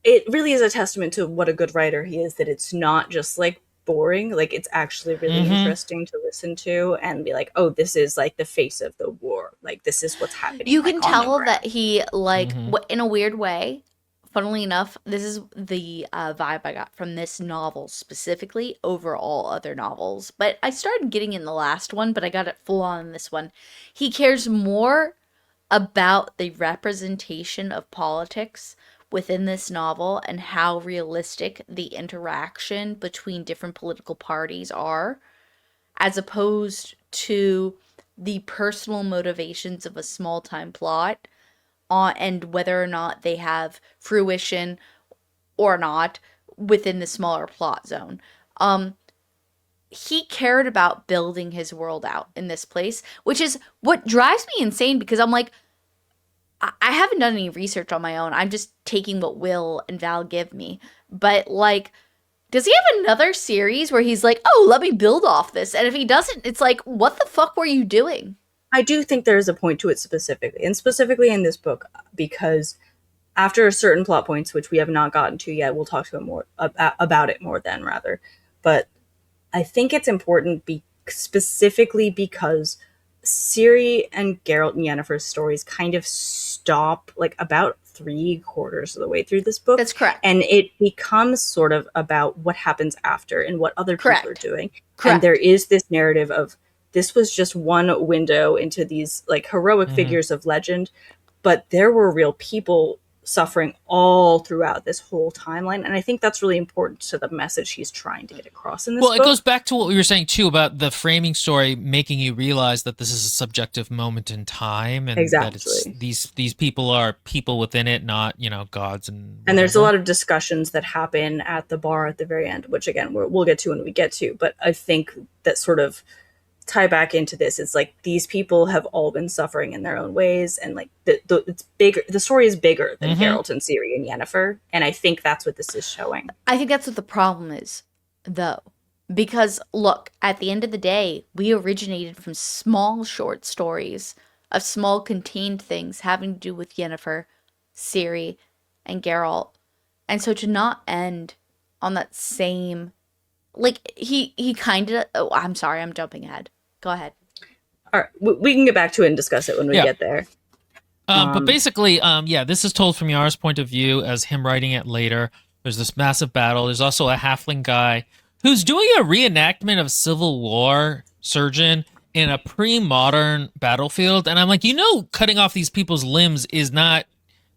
It really is a testament to what a good writer he is, that it's not just like boring, like it's actually really interesting to listen to and be like, oh, this is like the face of the war, like this is what's happening. You can tell that he like in a weird way, funnily enough, this is the vibe I got from this novel specifically over all other novels, but I started getting in the last one, but I got it full on in this one. He cares more about the representation of politics within this novel and how realistic the interaction between different political parties are, as opposed to the personal motivations of a small-time plot and whether or not they have fruition or not within the smaller plot zone. He cared about building his world out in this place, which is what drives me insane, because I'm like, I haven't done any research on my own. I'm just taking what Will and Val give me. But, like, does he have another series where he's like, oh, let me build off this? And if he doesn't, it's like, what the fuck were you doing? I do think there is a point to it specifically. And specifically in this book, because after certain plot points, which we have not gotten to yet, we'll talk to him more about it more then, rather. But I think it's important specifically because Ciri and Geralt and Yennefer's stories kind of stop like about 3/4 of the way through this book. That's correct. And it becomes sort of about what happens after and what other people are doing. Correct. And there is this narrative of this was just one window into these like heroic figures of legend, but there were real people suffering all throughout this whole timeline, and I think that's really important to the message he's trying to get across in this book. Well, it goes back to what we were saying too about the framing story making you realize that this is a subjective moment in time, and that it's, these people are people within it, not gods and whatever. And there's a lot of discussions that happen at the bar at the very end, which again we'll get to when we get to. But I think that sort of tie back into this. It's like these people have all been suffering in their own ways, and like it's bigger. The story is bigger than Geralt and Ciri and Yennefer, and I think that's what this is showing. I think that's what the problem is, though, because look, at the end of the day, we originated from small short stories of small contained things having to do with Yennefer, Ciri, and Geralt, and so to not end on that same, like he kind of. Oh, I'm sorry, I'm jumping ahead. Go ahead. All right, we can get back to it and discuss it when we get there. But basically, this is told from Yara's point of view as him writing it later. There's this massive battle. There's also a halfling guy who's doing a reenactment of Civil War surgeon in a pre-modern battlefield. And I'm like, cutting off these people's limbs is not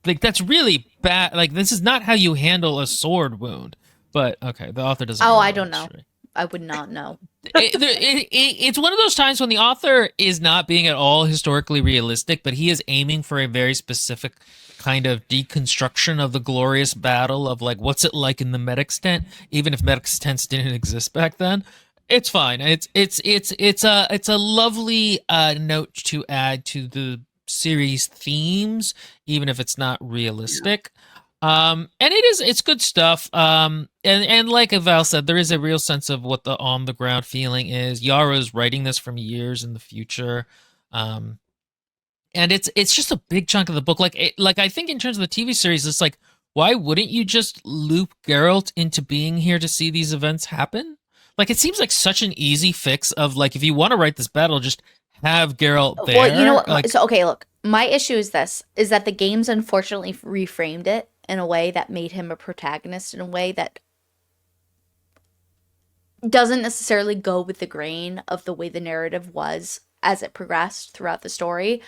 like that's really bad. Like this is not how you handle a sword wound. But okay, the author doesn't. Oh, know I that don't know. history. I would not know. It's one of those times when the author is not being at all historically realistic, but he is aiming for a very specific kind of deconstruction of the glorious battle of like what's it like in the medics tent, even if medics tents didn't exist back then. It's fine. It's a lovely note to add to the series themes, even if it's not realistic. And it's good stuff. And like Val said, there is a real sense of what the on the ground feeling is. Yara's writing this from years in the future. And it's just a big chunk of the book. Like I think in terms of the TV series, it's like, why wouldn't you just loop Geralt into being here to see these events happen? Like it seems like such an easy fix of like if you want to write this battle, just have Geralt there. Well, you know what? Like, So, okay, look. My issue is this: is that the games unfortunately reframed it in a way that made him a protagonist in a way that doesn't necessarily go with the grain of the way the narrative was as it progressed throughout the story.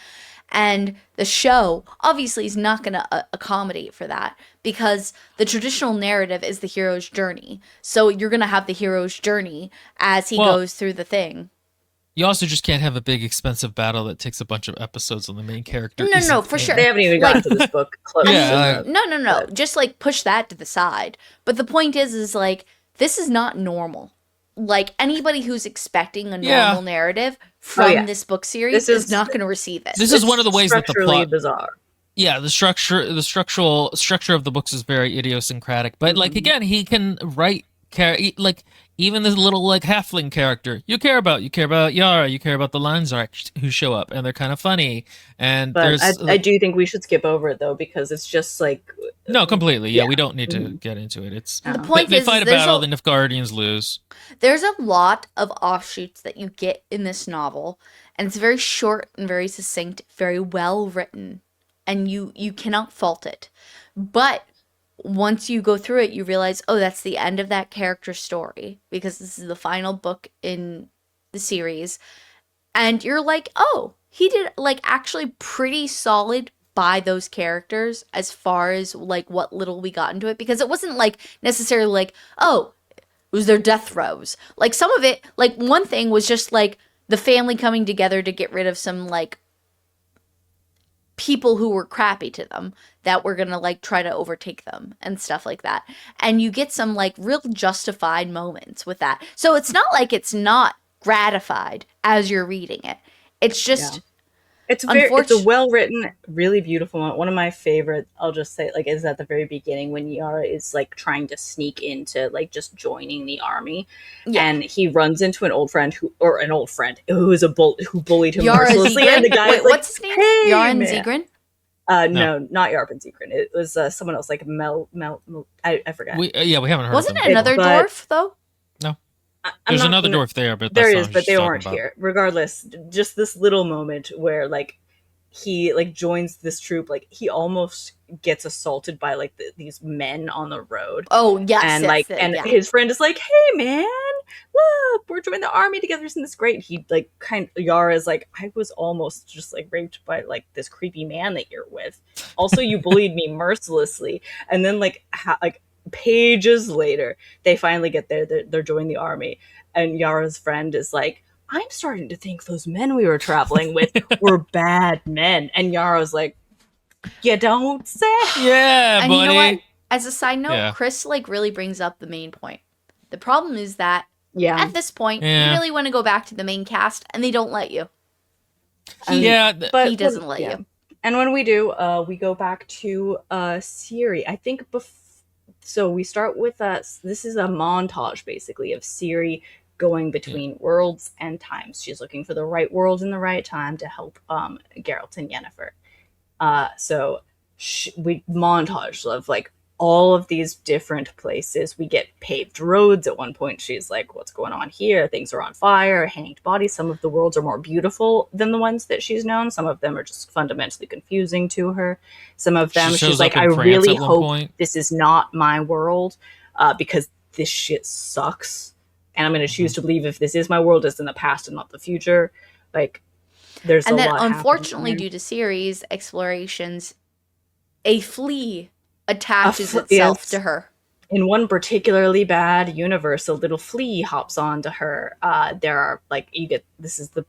And the show obviously is not going to accommodate for that because the traditional narrative is the hero's journey. So you're going to have the hero's journey as he Well, goes through the thing. you also just can't have a big expensive battle that takes a bunch of episodes on the main character. No, isn't for in. sure. They haven't even gotten to this book close. Yeah, No. Just like push that to the side. But the point is like this is not normal. Like anybody who's expecting a normal Yeah. narrative from yeah. this book series This is is- not going to receive it. This is one of the ways that the Structurally plot bizarre. yeah, the structural structure of the books is very idiosyncratic. But like again, he can write like even this little like halfling character you care about Yara, you care about the Lanzark who show up and they're kind of funny. And But there's I do think we should skip over it though because it's just like no completely. Yeah, Yeah. we don't need to get into it. It's The The point they is fight a there's battle, the Nilfgaardians lose. there's a lot of offshoots that you get in this novel, and it's very short and very succinct, very well written, and you cannot fault it. But once you go through it, you realize, oh, that's the end of that character's story because this is the final book in the series, and you're like, oh, he did like actually pretty solid by those characters as far as like what little we got into it because it wasn't like necessarily like, oh, it was their death throes. Like some of it, like one thing was just like the family coming together to get rid of some like people who were crappy to them that were gonna like try to overtake them and stuff like that. And you get some like real justified moments with that. So it's not like it's not gratified as you're reading it. It's just it's a well written, really beautiful one. One of my favorite, I'll just say, like, is at the very beginning when Yara is like trying to sneak into like just joining the army, Yeah. and he runs into an old friend who is who bullied him Yara mercilessly, and the Zegrin? guy Wait, is like, what's his name? "Hey, Yaron man." Zegrin? No, not Yarpen Zegrin. It was someone else, like Mel. I forgot. We haven't heard Wasn't of it them. another but- dwarf though? I'm There's not another gonna- dwarf there, but There that's is, not but they what weren't she's talking here. Regardless, just this little moment where like he like joins this troop, like he almost gets assaulted by like these men on the road. Oh yes, And yes, like, yes, and yeah. his friend is like, "Hey, man, look, we're joining the army together. Isn't this great?" He like Yara is like, "I was almost just like raped by like this creepy man that you're with. Also, you bullied me mercilessly." And then like pages later, they finally get there. They're joining the army, and Yara's friend is like, "I'm starting to think those men we were traveling with were bad men." And Yara's like, "You don't say." Yeah, And buddy. you know what? As a side note, Yeah. Chris like really brings up the main point. The problem is that Yeah, at this point, Yeah. you really want to go back to the main cast, and they don't let you. Yeah, but He doesn't let you. And when we do, we go back to Ciri. I think so. We start with this is a montage basically of Ciri going between worlds and times. She's looking for the right world in the right time to help Geralt and Yennefer. So we montage of like all of these different places. We get paved roads. At one point, she's like, "What's going on here? Things are on fire, hanged bodies." Some of the worlds are more beautiful than the ones that she's known. Some of them are just fundamentally confusing to her. Some of them, She shows she's like, up "I in France really at one hope point. this is not my world because this shit sucks. And I'm going to choose to believe if this is my world, it's in the past and not the future." Like, there's And a then, lot happening unfortunately, there. due to series explorations, a flea attaches itself yes. to her. In one particularly bad universe, a little flea hops onto her. There are like you get this is the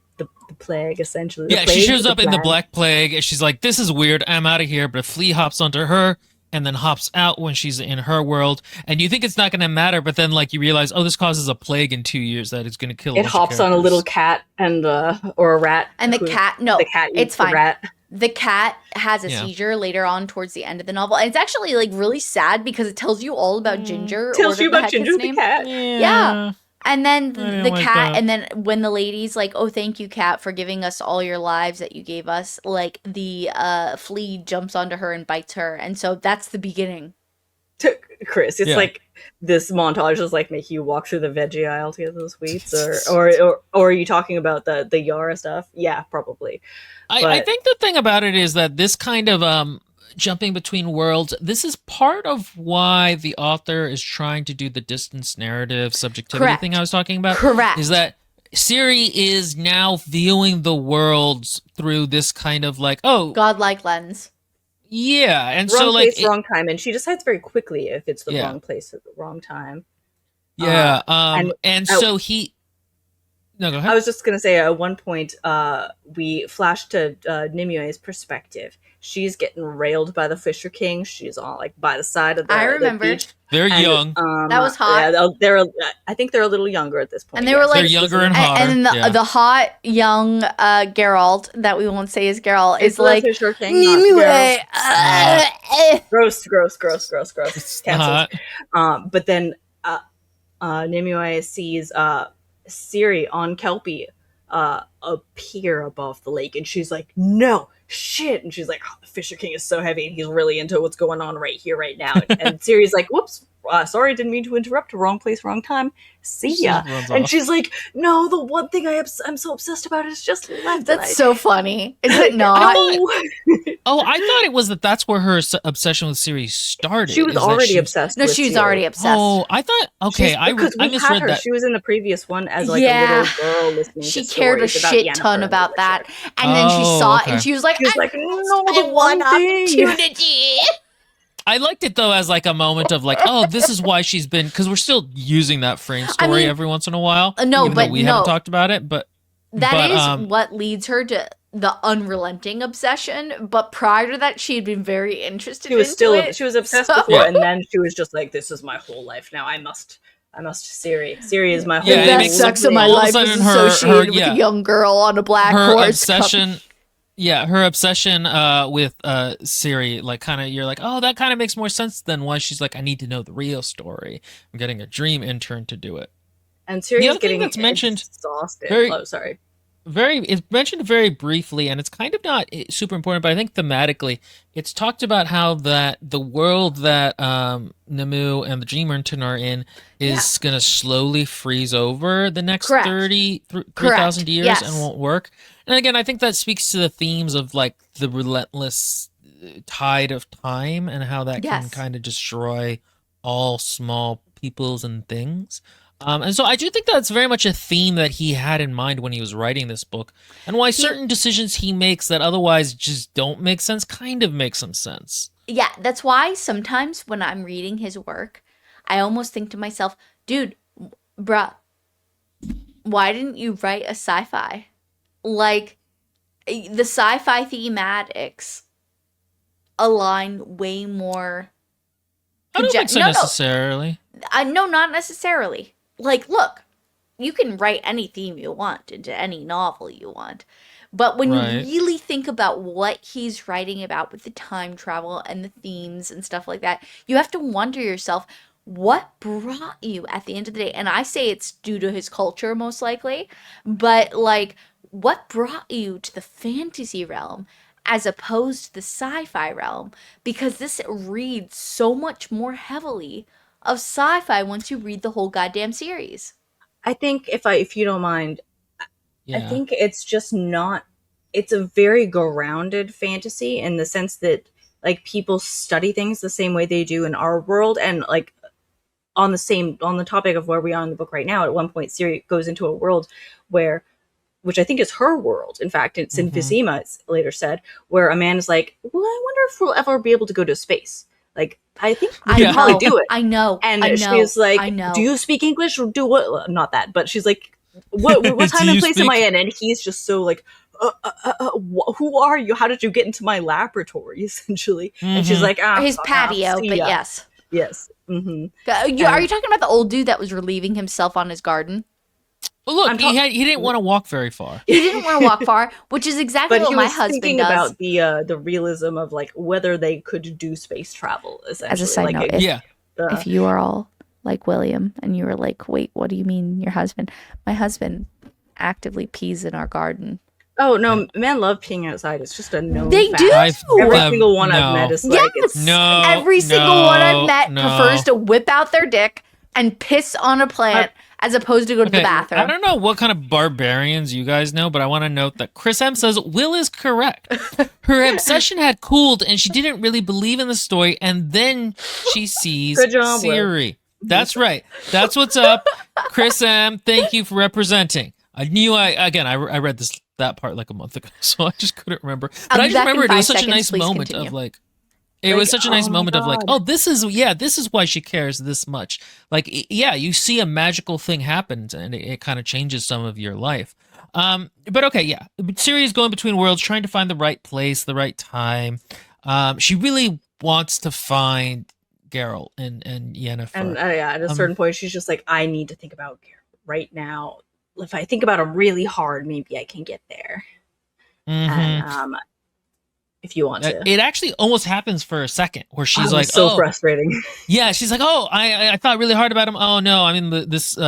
plague essentially. The Yeah, she plague, shows up in the plague. Black Plague, and she's like, "This is weird. I'm out of here." But a flea hops onto her, and then hops out when she's in her world. And you think it's not going to matter, but then like you realize, oh, this causes a plague in 2 years that is going to kill. It hops on a little cat and or a rat. And the cat, no, the cat it's eats the fine. rat. The cat has a Yeah. seizure later on towards the end of the novel, and it's actually like really sad because it tells you all about Ginger. Tells or you the about heck his Ginger the name. cat. Yeah. And then didn't the like cat, that. and then when the lady's like, "Oh, thank you, cat, for giving us all your lives that you gave us," like the flea jumps onto her and bites her, and so that's the beginning. Chris, it's Yeah. like this montage is like making you walk through the veggie aisle to get those sweets, or are you talking about the Yara stuff? Yeah, probably. I But- think the thing about it is that this kind of jumping between worlds, this is part of why the author is trying to do the distance narrative subjectivity Correct. thing I was talking about. Correct. Is that Siri is now viewing the worlds through this kind of like, oh, Godlike lens. yeah. And wrong so like, place, wrong time, and she decides very quickly if it's the Yeah. wrong place at the wrong time. yeah. and- And so he, no, go ahead. I was just gonna say at one point, we flashed to Nimue's perspective. She's getting railed by the Fisher King. She's on like by the side of the I the remember. beach. They're And, young. That was hot. Yeah, they're. I think they're a little younger at this point. And they were, like- They're younger and hotter. And then yeah. the hot young Geralt that we won't say is Geralt It's is like, Fisher King. not anyway, Gross. It's Cancelled. not- But then Nimue sees Ciri on Kelpie appear above the lake, and she's like, "No, shit!" And she's like, oh, "The Fisher King is so heavy, and he's really into what's going on right here, right now." And Ciri's like, "Whoops, sorry, didn't mean to interrupt. Wrong place, wrong time. See ya." runs And off. she's like, "No, the one thing I'm so obsessed about is just left." That's so funny. Is it not? Oh, I thought it was that's where her obsession with Siri started. She was is that already she- obsessed. No, with she was Ciri. already obsessed. Oh, I thought. Okay, Because I we had misread her. that. She was in the previous one as like Yeah. a little girl listening. She to cared a stories about shit Yennefer ton and about the that. Witcher. And then she Oh, saw it okay. and she was like, She was I like, "No, missed the my one one thing." opportunity. I liked it though as like a moment of like, oh, this is why she's been because we're still using that frame story mean, every once in a while. no, even though but we no. haven't talked about it. But That is But, what leads her to the unrelenting obsession. But prior to that, she had been very interested She was into still it. she was obsessed So- before, Yeah. and then she was just like, "This is my whole life now. I must Siri. Siri is my whole Yeah, the it best makes sex of my all of a life is sudden her- associated with yeah. a young girl on a black her horse. obsession. Yeah, her obsession with Siri, like kind of, you're like, oh, that kind of makes more sense than why she's like, I need to know the real story. I'm getting a dream intern to do it. And The Siri's other thing getting that's mentioned exhausted. very- Oh, sorry. It's mentioned very briefly, and it's kind of not super important, but I think thematically, it's talked about how that the world that Namu and the Dream Intern are in is going to slowly freeze over the next Correct. 3,000 years Yes. and won't work. And again, I think that speaks to the themes of like the relentless tide of time and how that can Yes. kind of destroy all small peoples and things. And so I do think that's very much a theme that he had in mind when he was writing this book, and why certain decisions he makes that otherwise just don't make sense kind of make some sense. Yeah, that's why sometimes when I'm reading his work, I almost think to myself, dude, bruh, why didn't you write a sci-fi? Like, the sci-fi thematics align way more. I don't think so No, no. necessarily. No, not necessarily. Like, look, you can write any theme you want into any novel you want. But when Right. you really think about what he's writing about with the time travel and the themes and stuff like that, you have to wonder yourself, what brought you at the end of the day? And I say it's due to his culture, most likely. But, like, what brought you to the fantasy realm as opposed to the sci-fi realm? Because this reads so much more heavily of sci-fi once you read the whole goddamn series. I think if you don't mind, Yeah. I think it's just not. It's a very grounded fantasy in the sense that like people study things the same way they do in our world, and like on the topic of where we are in the book right now. At one point, Siri goes into a world where which I think is her world. In fact, it's in Mhm. Vizima, it's later said, where Amanda's like, well, I wonder if we'll ever be able to go to space. Like, I think we I can know. probably do it. I know. And I know. she's like, I know. do you speak English or do what? Well, not that, but she's like, what Do time and you place am I speak- in? And he's just so like, who are you? How did you get into my laboratory, essentially? And she's Mhm. like, His patio, see but ya. yes. Yes. Mm-hmm. Are you talking about the old dude that was relieving himself on his garden? Well, look, I'm he didn't want to walk very far. He didn't want to walk far, which is exactly But what he my was husband thinking does. about the realism of like whether they could do space travel. Essentially, As a side like, note, Yeah. if you are all like William and you were like, wait, what do you mean your husband? My husband actively pees in our garden. oh no, men love peeing outside. It's just a known They fact. do. Every I've- single one no. I've met is like, Yes. it's, No. Every single one I've met no. prefers to whip out their dick and piss on a plant as opposed to go to the Okay, bathroom. I don't know what kind of barbarians you guys know, but I want to note that Chris M says Will is correct. Her obsession had cooled and she didn't really believe in the story, and then she sees Good job, Will. Siri. That's right. That's what's up. Chris M, thank you for representing. I knew I read that part like a month ago, so I just couldn't remember. But I'll I be just back in remember it 5 was such a seconds. nice Please moment continue. of like, it was such a nice oh my moment of like, God. oh, this is why she cares this much. Like, yeah, you see a magical thing happen and it kind of changes some of your life. But okay, yeah, Siri is going between worlds, trying to find the right place, the right time. She really wants to find Geralt and Yennefer. and yeah, at a certain point, she's just like, I need to think about Geralt right now. If I think about him really hard, maybe I can get there. Mhm. And if you want to, It actually almost happens for a second where she's it was like, so oh, frustrating. yeah, she's like, oh, I thought really hard about him. Oh no, I'm in this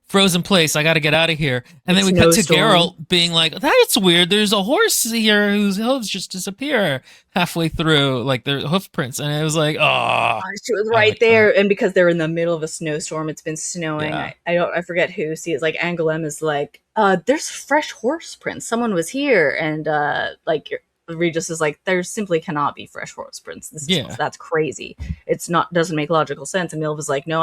frozen place. I got to get out of here. And then It's we cut to snowstorm. Geralt being like, that's weird. There's a horse here whose hooves just disappear halfway through, like their hoof prints. And it was like, oh, She was I right like there, and because they're in the middle of a snowstorm, it's been snowing. Yeah. I forget who. See, it's like Angoulême is like, there's fresh horse prints. Someone was here, and like Regis is like, there simply cannot be fresh horse prints. That's crazy. It's not doesn't make logical sense. And Milva's like, no,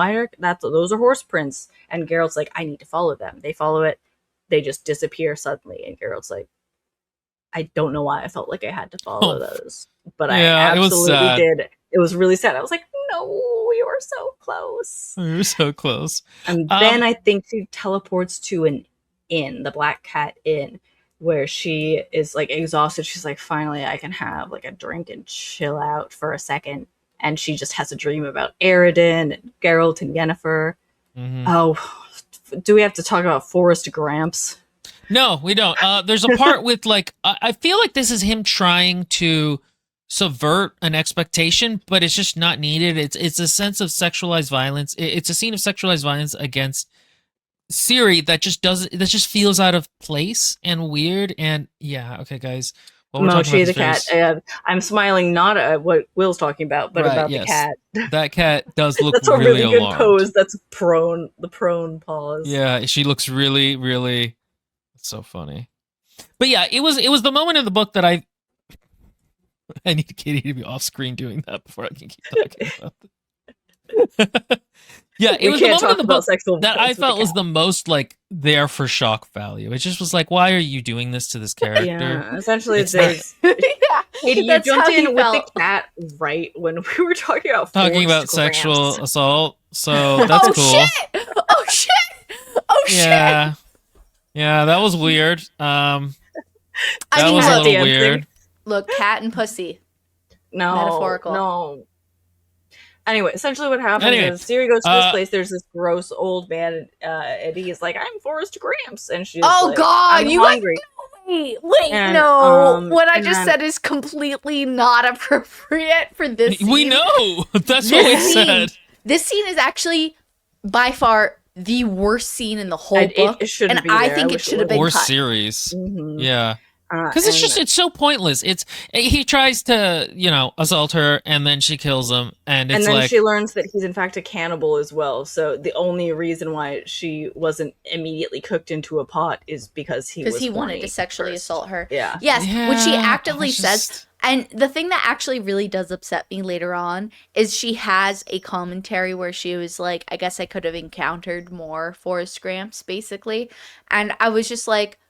those are horse prints. And Geralt's like, I need to follow them. They follow it. They just disappear suddenly, and Geralt's like, I don't know why I felt like I had to follow those, but Yeah, I it was absolutely sad. did. It was really sad. I was like, no, we were so close. you're so close. And then I think she teleports to an inn, the Black Cat Inn, where she is like exhausted. She's like, finally, I can have like a drink and chill out for a second. And she just has a dream about Aridin and Geralt and Yennefer. Mhm. Oh, do we have to talk about Forrest Gramps? No, we don't. There's a part with like, I feel like this is him trying to subvert an expectation, but it's just not needed. It's a sense of sexualized violence. It's a scene of sexualized violence against Siri that just feels out of place and weird. And yeah, okay, guys. While we're talking Mochi about the this cat. I'm smiling not at what Will's talking about, but Right, about yes. the cat. that cat does look That's a really really good alarmed. pose. That's prone. The prone pause. Yeah, she looks really, really. It's so funny. But yeah, it was the moment in the book that I need Katie to be off screen doing that before I can keep talking about it. Yeah, it We was the can't moment in talk the about book sexual that I violence with felt the was cat. the most like there for shock value. It just was like, why are you doing this to this character? Yeah, essentially, It's there's yeah, Katie, you that's jumped how he in with felt. the cat right when we were talking about Talking about Forrest sexual Gramps. assault, so that's oh cool. shit! Oh shit! Oh shit! Yeah, yeah, that was weird. I That mean, was a look, little dancing. weird. look, cat and pussy. No, Metaphorical. no. Anyway, essentially what happens Anyway, is Siri goes to this uh, place. There's this gross old man, and he's like, "I'm Forrest Gramps," and she's Oh like, God, I'm you guys hungry. Wait, And, no. What I and just then- said is completely not appropriate for this scene. We know. That's This what we scene- said. This scene is actually by far the worst scene in the whole It book. shouldn't and be I there. think I it wish should have been Or cut. series. Mhm. Yeah. Because it's so pointless. He tries to, assault her, and then she kills him, and it's and then like, she learns that he's in fact a cannibal as well. So the only reason why she wasn't immediately cooked into a pot is because he wanted horny to sexually first. assault her. Yeah. Yes, which she Yeah, actively I says. just- And the thing that actually really does upset me later on is she has a commentary where she was like, I guess I could have encountered more Forrest Gramps, basically. And I was just like,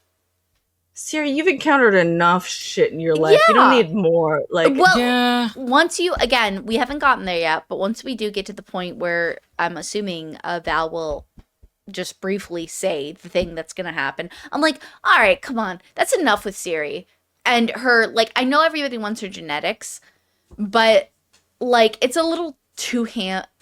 Siri, you've encountered enough shit in your life. You don't Yeah. need more. Like, Well, Yeah. once you, again, we haven't gotten there yet, but once we do get to the point where I'm assuming Val will just briefly say the thing that's gonna happen, I'm like, all right, come on, that's enough with Siri. And her, like, I know everybody wants her genetics, but, like, it's a little too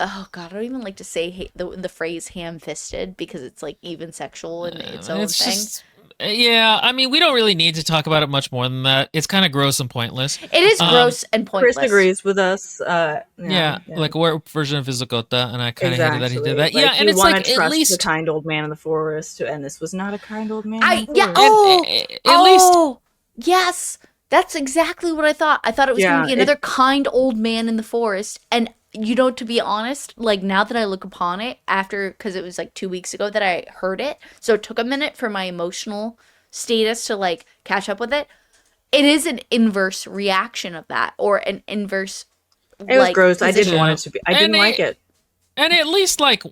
oh god, I don't even like to say the phrase ham-fisted, because it's, like, even sexual in its own It's thing. just, yeah, I mean, we don't really need to talk about it much more than that. It's kind of gross and pointless. It is gross and pointless. Chris agrees with us. Yeah, like what version of Vizsla, and I kind of hated that he did that. Like, Yeah, and you it's wanna like at trust the least kind old man in the forest, and this was not a kind old man. I in the yeah. forest. at least Oh, yes. That's exactly what I thought. I thought it was going to Yeah, be another kind old man in the forest. And, you know, to be honest, like, now that I look upon it, because it was like 2 weeks ago that I heard it, so it took a minute for my emotional status to, like, catch up with it. It is an inverse reaction of that, or an inverse, It was gross. I didn't position. want it to be. I didn't like it. And at least like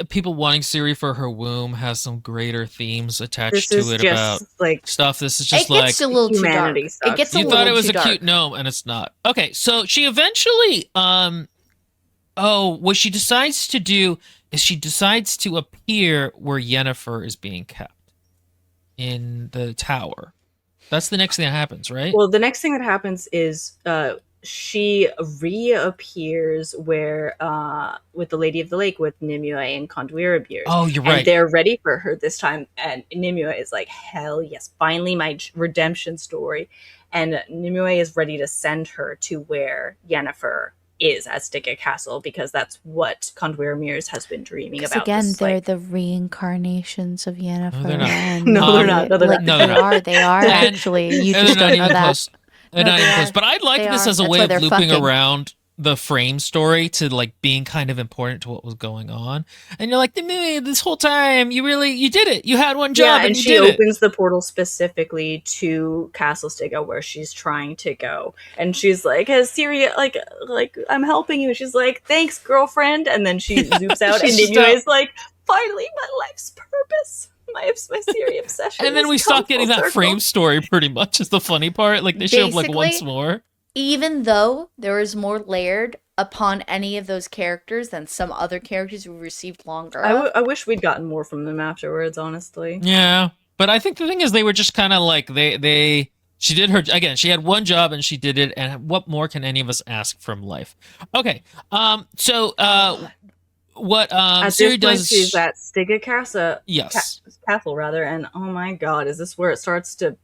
people wanting Siri for her womb has some greater themes attached This to is it just about like stuff. This is It just like gets a little too dark. humanity It sucks. gets a you little thought it was too a dark. cute gnome, and it's not. Okay, so she eventually, what she decides to do is she decides to appear where Yennefer is being kept in the tower. That's the next thing that happens, right? Well, the next thing that happens is she reappears where with the Lady of the Lake with Nimue and Conduira Beers. Oh, you're And right. they're ready for her this time. And Nimue is like, hell yes, finally my redemption story. And Nimue is ready to send her to where Yennefer is at Stigga Castle, because that's what Conduira Mears has been dreaming Because about. again, this, they're like, the reincarnations of Yennefer. they're not. And No, they're not. No, they're like, not. No, they're they not. They are And- actually. You And just they're not don't know even that. close. They're No, not they even are. close. But I'd like They this are. as a That's way why of they're looping fucking. around the frame story to like being kind of important to what was going on. And you're like, this whole time you did it. You had one job yeah, and and you she did it. opens the portal specifically to Castle Stigga, where she's trying to go, and she's like, "Has Siri like I'm helping you?" She's like, "Thanks, girlfriend," and then she zoops out, and She's just Nimue out. is like, "Finally, my life's purpose, my Siri obsession." And then has we come stop getting full that circle." frame story pretty much is the funny part. Like they show up like once Basically, more. Even though there is more layered upon any of those characters than some other characters we received longer of. I wish we'd gotten more from them afterwards, honestly. Yeah. But I think the thing is they were just kind of like she did her again, she had one job and she did it, and what more can any of us ask from life? Okay. What At Siri this point, does she's at Stigga Castle, rather, and oh my god, is this where it starts to?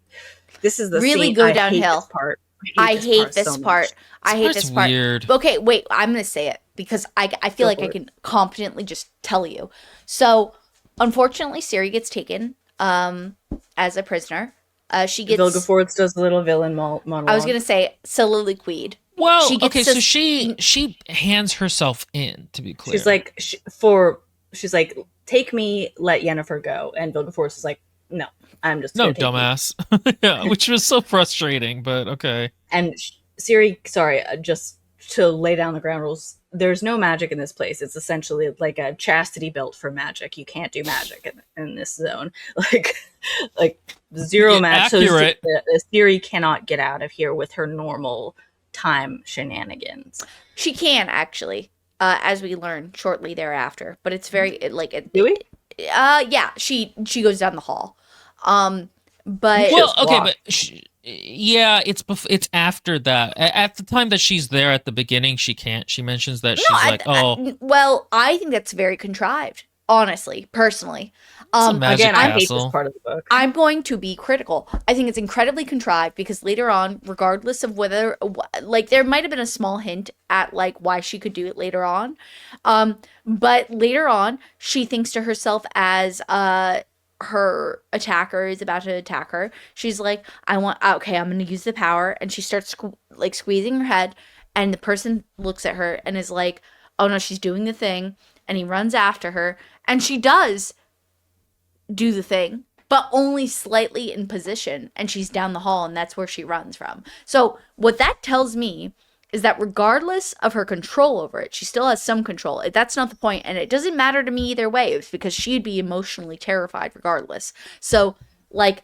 This is the Really scene. go I hate downhill. this part. I hate this so part. much. I hate part's this part. weird. Okay, wait. I'm gonna say it because I feel Go like for I it. can competently just tell you. So, unfortunately, Siri gets taken as a prisoner. She gets. Vilgefortz does a little villain monologue. I was gonna say soliloquied. Well, She gets okay, so to- she hands herself in, to be clear. She's like, she's like, take me, let Yennefer go, and Vilgefortz is like, no, I'm just no, gonna take you." dumbass. Yeah, which was so frustrating, but okay. And Siri, sorry, just to lay down the ground rules. There's no magic in this place. It's essentially like a chastity belt for magic. You can't do magic in this zone. Like zero Yeah, magic. accurate. So Siri cannot get out of here with her normal time shenanigans. She can actually, as we learn shortly thereafter. But it's very Do we? yeah. She goes down the hall. But Well, just okay, walk. but yeah, it's after that. At the time that she's there at the beginning, she can't. She mentions that she's like, well, I think that's very contrived. Honestly, personally, a magic Again, I hate castle. this part of the book. I'm going to be critical. I think it's incredibly contrived because later on, regardless of whether, like, there might have been a small hint at, like, why she could do it later on. But later on, she thinks to herself as, her attacker is about to attack her. She's like, I'm going to use the power. And she starts, squeezing her head. And the person looks at her and is like, oh no, she's doing the thing. And he runs after her. And she does do the thing, but only slightly in position, and she's down the hall, and that's where she runs from. So what that tells me is that regardless of her control over it, she still has some control. That's not the point, and it doesn't matter to me either way. It's because she'd be emotionally terrified regardless. So, like,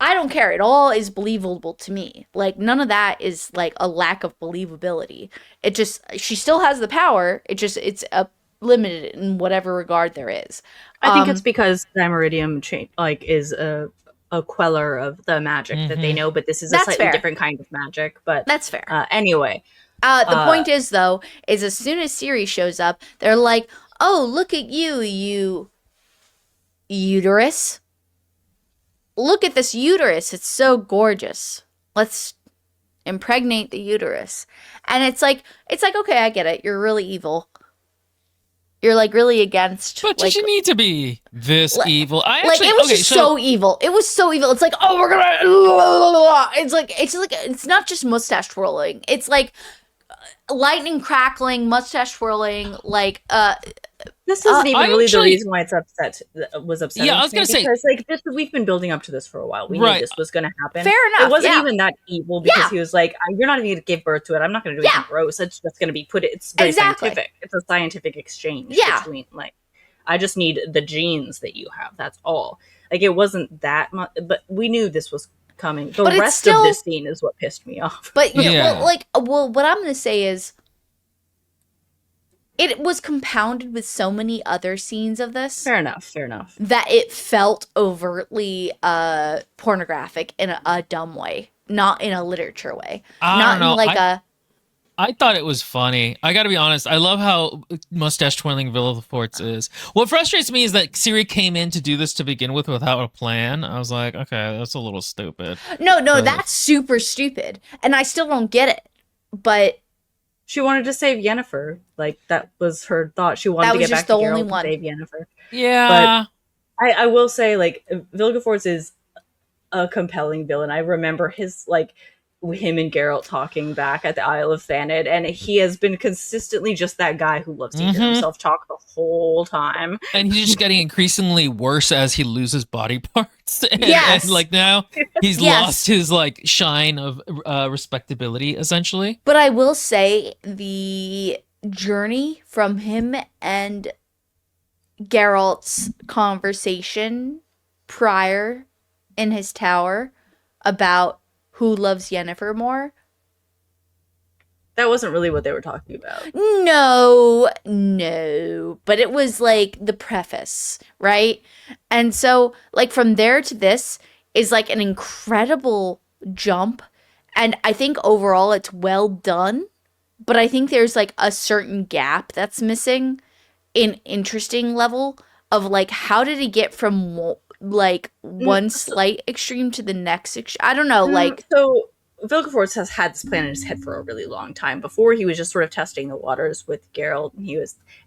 I don't care. It all is believable to me. Like, none of that is like a lack of believability. It just, she still has the power. It's limited in whatever regard there is. I think it's because Dimeridium is a queller of the magic that they know, but this is a That's slightly fair. different kind of magic. But That's fair. anyway, The point is, though, is as soon as Ciri shows up, they're like, oh, look at you uterus. Look at this uterus. It's so gorgeous. Let's impregnate the uterus. And it's like, okay, I get it. You're really evil. You're like really against. But like, did you need to be this evil? it was just so evil. It was so evil. It's like, oh, we're gonna. It's not just mustache twirling. It's like lightning crackling, mustache twirling. Like, this isn't even really the actually- reason why it's upsetting. Yeah, I was to me, gonna say- because like we've been building up to this for a while. We knew Right. this was going to happen. Fair enough, It wasn't yeah. even that evil because Yeah. he was like, "You're not even going to give birth to it. I'm not going to do anything gross. It's just going to be put. It's very Exactly. scientific. It's a scientific exchange Yeah. between like, I just need the genes that you have. That's all. Like it wasn't that much, but we knew this was coming. The But it's rest still- of this scene is what pissed me off. But Yeah. what I'm gonna say is, it was compounded with so many other scenes of this Fair enough. that it felt overtly pornographic in a dumb way, not in a literature way, I not don't know. in like I thought it was funny. I got to be honest. I love how mustache twirling Villefort is. What frustrates me is that Ciri came in to do this to begin with without a plan. I was like, okay, that's a little stupid. no, But- that's super stupid, and I still don't get it. But She wanted to save Yennefer. Like that was her thought. She wanted That to was get just back to the only Geralt one. to save Yennefer. Yeah. I will say, like, Vilgefortz is a compelling villain. I remember him and Geralt talking back at the Isle of Thanet, and he has been consistently just that guy who loves to hear Mhm. himself talk the whole time. And he's just getting increasingly worse as he loses body parts. And, Yes. and like now he's Yes. lost his like shine of respectability essentially. But I will say the journey from him and Geralt's conversation prior in his tower about who loves Yennefer more. That wasn't really what they were talking about. No. But it was like the preface, right? And so, like, from there to this is like an incredible jump. And I think overall it's well done. But I think there's like a certain gap that's missing in interesting level of like, how did he get from one slight extreme to the next I don't know, like. So Vilgefortz has had this plan in his head for a really long time. Before, he was just sort of testing the waters with Geralt,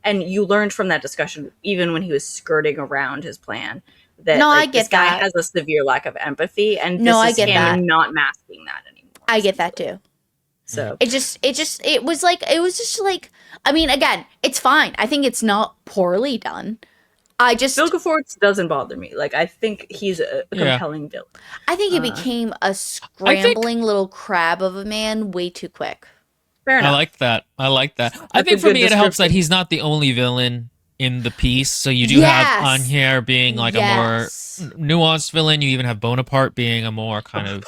and you learned from that discussion, even when he was skirting around his plan, that No, I like, this get guy that. has a severe lack of empathy, and No, I this is get him that. not masking that anymore. I get that too. So It was just like, I mean, again, it's fine. I think it's not poorly done. I just, Vilgefortz doesn't bother me. Like, I think he's a Yeah. compelling villain. I think he became a scrambling little crab of a man way too quick. Fair I enough. like that. I That's think a for good me it helps that description. he's not the only villain in the piece. So you do have on here being like Yes. a more nuanced villain. You even have Bonaparte being a more kind of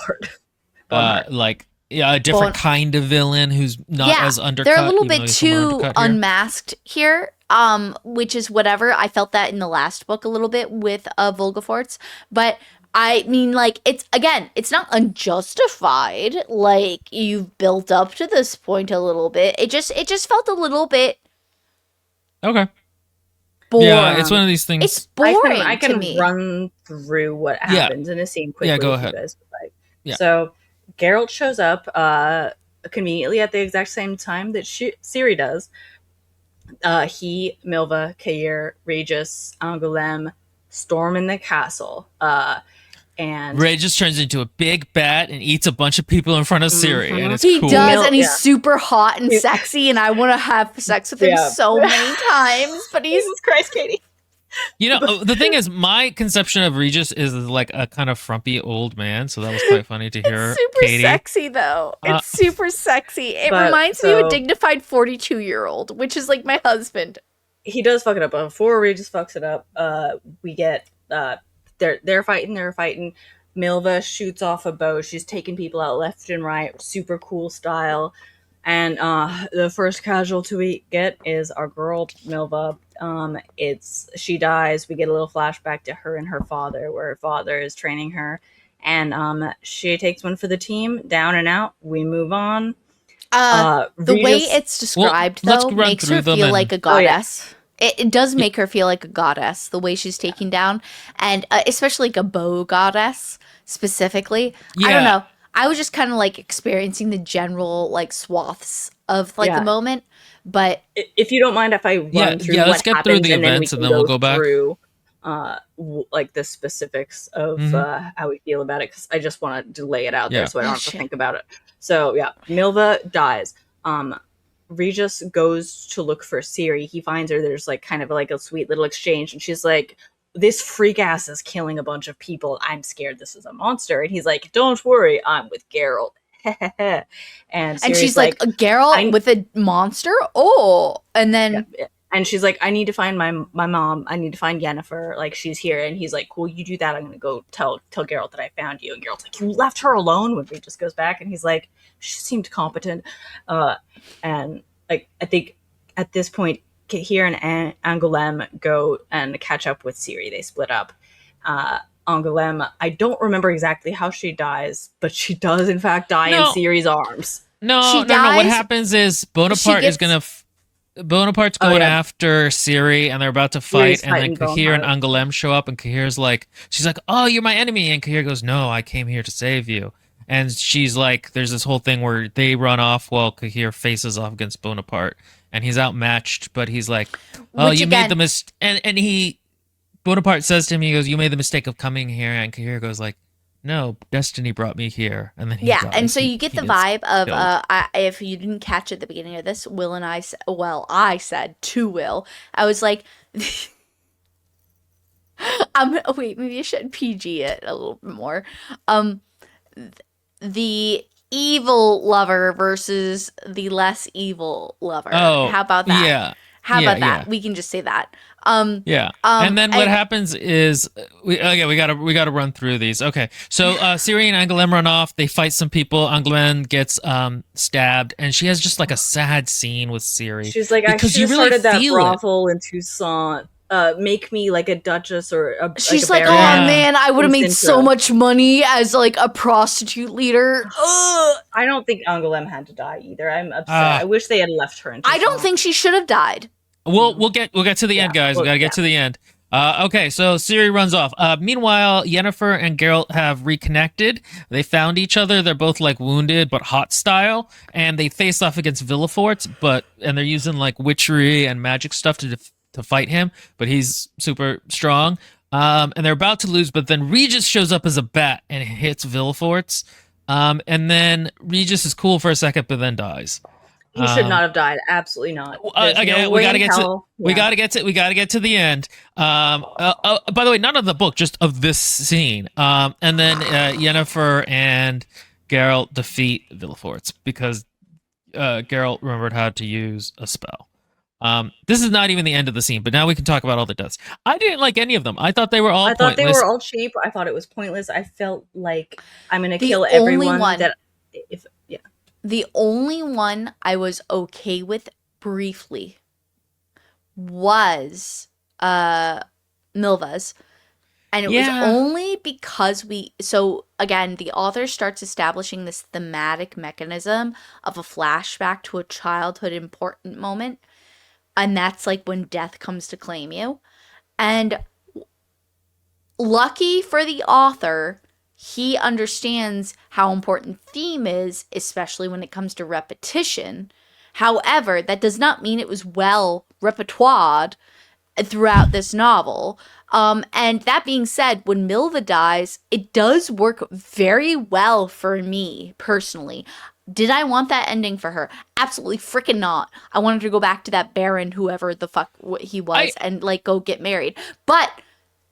a different kind of villain who's not as undercut. They're a little even though bit he's more too undercut here. unmasked here, which is whatever. I felt that in the last book a little bit with Volgaforts, but I mean, like, it's not unjustified. Like, you've built up to this point a little bit. It just felt a little bit Okay. boring. Yeah, it's one of these things. It's boring I can to me. run through what Yeah. happens in a scene quickly. Yeah, go if ahead. You guys would like. Yeah. So Geralt shows up conveniently at the exact same time that Ciri does. He, Milva, Kair, Regis, Angoulême storm in the castle. And Ray just turns into a big bat and eats a bunch of people in front of Siri, and it's He cool. does, and he's Yeah. super hot and sexy, and I want to have sex with him Yeah. so many times. But he's Jesus Christ, Katie. You know, the thing is, my conception of Regis is like a kind of frumpy old man, so that was quite funny to hear. super Katie. sexy, though. It's super sexy. It but, reminds me of a so- dignified 42-year-old, which is like my husband. He does fuck it up. Before Regis fucks it up, we get they're fighting. Milva shoots off a bow. She's taking people out left and right, super cool style. And the first casualty we get is our girl Milva. She dies. We get a little flashback to her and her father, where her father is training her, and she takes one for the team. Down and out. We move on. The way it's described, let's though, run makes her through them feel and- like a goddess. It does make her feel like a goddess, the way she's taken down, and especially like a bow goddess specifically. I don't Yeah. know. I was just kind of like experiencing the general like swaths of like Yeah. the moment, but If you don't mind, if I run through let's what get through happens, the and then we events can and then we'll go back. through like the specifics of how we feel about it, because I just want to lay it out Yeah. there so I don't Oh, have to shit. think about it. So yeah, Milva dies. Regis goes to look for Ciri. He finds her. There's like kind of like a sweet little exchange, and she's like, "This freak ass is killing a bunch of people. I'm scared this is a monster." And he's like, "Don't worry, I'm with Geralt." And Ciri's she's like, a Geralt with a monster. Oh, and then and she's like, "I need to find my mom. I need to find Yennefer. Like, she's here." And he's like, "Cool, you do that. I'm gonna go tell Geralt that I found you." And Geralt's like, "You left her alone?" When Regis goes back, and he's like, "She seemed competent." And like, I think at this point, Cahir and Angoulême go and catch up with Ciri. They split up. Angoulême, I don't remember exactly how she dies, but she does in fact die in No. Ciri's arms. No. She What dies- happens is Bonaparte is gets- gonna. Bonaparte's Oh, going yeah. after Ciri, and they're about to Ciri's fight, and then fighting Cahir and Bonaparte. Angoulême show up, and Cahir's like, she's like, "Oh, you're my enemy," and Cahir goes, "No, I came here to save you." And she's like, there's this whole thing where they run off while Cahir faces off against Bonaparte, and he's outmatched, but he's like, "Oh, Which you again- made the mistake," and he Bonaparte says to him, he goes, "You made the mistake of coming here," and Cahir goes like, "No, destiny brought me here," and then he yeah, dies. and so He- you get he the gets vibe of killed. if you didn't catch at the beginning of this, Will and I I said to Will, I was like, wait, maybe I should PG it a little bit more. The evil lover versus the less evil lover. Oh, How about that? Yeah, How yeah, about that? yeah. We can just say that. Yeah, and then what happens is we gotta run through these. Okay, so Ciri and Angoulême run off. They fight some people. Angoulême gets stabbed, and she has just like a sad scene with Ciri. She's like, "I because should you have really started that feel it. brothel in Toussaint. Make me like a duchess or a She's like, like, a oh baron." Yeah. man, I would have made Sintra. so much money as like a prostitute leader. Ugh. I don't think Angoulême had to die either. I'm upset. Ah. I wish they had left her in I don't Toussaint. think she should have died. We'll get to the end, guys. We well, gotta get to the end. Okay, so Ciri runs off. Meanwhile, Yennefer and Geralt have reconnected. They found each other. They're both like wounded, but hot style, and they face off against Villefort. And they're using like witchery and magic stuff to fight him. But he's super strong. And they're about to lose, but then Regis shows up as a bat and hits Villefort. And then Regis is cool for a second, but then dies. He should not have died. Absolutely not. There's Okay, no we way gotta in get to hell- we yeah. gotta get to the end. By the way, none of the book, just of this scene. And then Yennefer and Geralt defeat Villefort because Geralt remembered how to use a spell. This is not even the end of the scene, but now we can talk about all the deaths. I didn't like any of them. I thought they were all I thought they pointless. were all cheap. I thought it was pointless. I felt like I'm gonna The kill only everyone one- that if yeah. The only one I was okay with briefly was Milva's. And it Yeah. was only because so again, the author starts establishing this thematic mechanism of a flashback to a childhood important moment. And that's like when death comes to claim you. And lucky for the author, he understands how important theme is, especially when it comes to repetition. However, that does not mean it was well repertoired throughout this novel. And that being said, when Milva dies, it does work very well for me personally. Did I want that ending for her? Absolutely freaking not. I wanted to go back to that Baron, whoever the fuck he was, and like go get married. But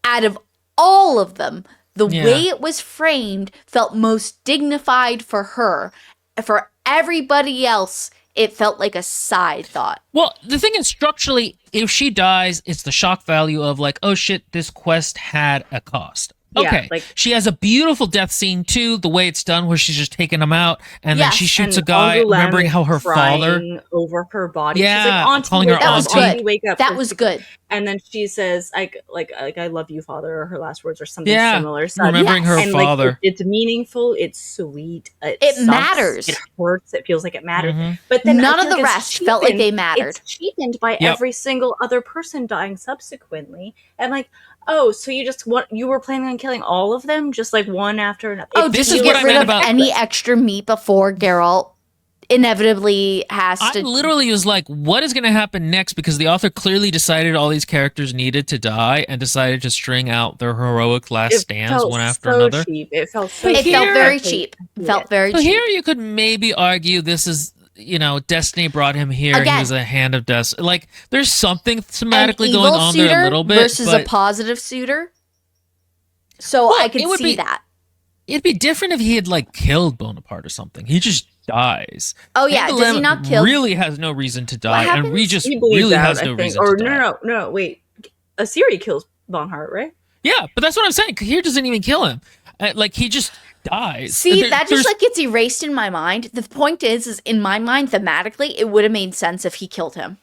out of all of them, the Yeah. way it was framed felt most dignified for her. For everybody else, it felt like a side thought. Well, the thing is, structurally, if she dies, it's the shock value of like, oh shit, this quest had a cost. Okay, like she has a beautiful death scene too. The way it's done, where she's just taking him out, and then Yes, she shoots a and guy, Angoulême remembering how her father. crying over her body. Yeah, She's like, Auntie, calling her wake That up, was auntie. good. Auntie, wake up. That was good. And then she says, like I love you, father, or her last words, or something Yeah, similar. So, remembering her and father. like it's meaningful, it's sweet, It sucks, matters. it hurts, it feels like it matters. Mhm. But then I None of feel the like it's rest felt like they mattered. It's cheapened by Yep. every single other person dying subsequently, and like, oh, so you were planning on killing all of them, just like one after another. Oh, This just to is what get I rid meant of about- any extra meat before Geralt inevitably has I to. literally was like, what is going to happen next? Because the author clearly decided all these characters needed to die and decided to string out their heroic last It stands felt one after so another. cheap. It felt so. But It cheap. felt here- very I cheap. hate Felt it. very So cheap. here you could maybe argue this is, Destiny brought him here. He Again. was a hand of death. Like, there's something An thematically evil going on suitor there a little bit. versus but a positive suitor. So Well, I could it would see be- that. it'd be different if he had, like, killed Bonaparte or something. He just dies. Oh yeah, does he Angoulême not kill? really has no reason to die, and happens? Regis He bleeds really out, has I no think. reason Or to die. no, wait. Asiri kills Bonhart, right? Yeah, but that's what I'm saying. Here doesn't even kill him. Like, he just dies. See, There- that just there's- like gets erased in my mind. The point is in my mind, thematically, it would have made sense if he killed him.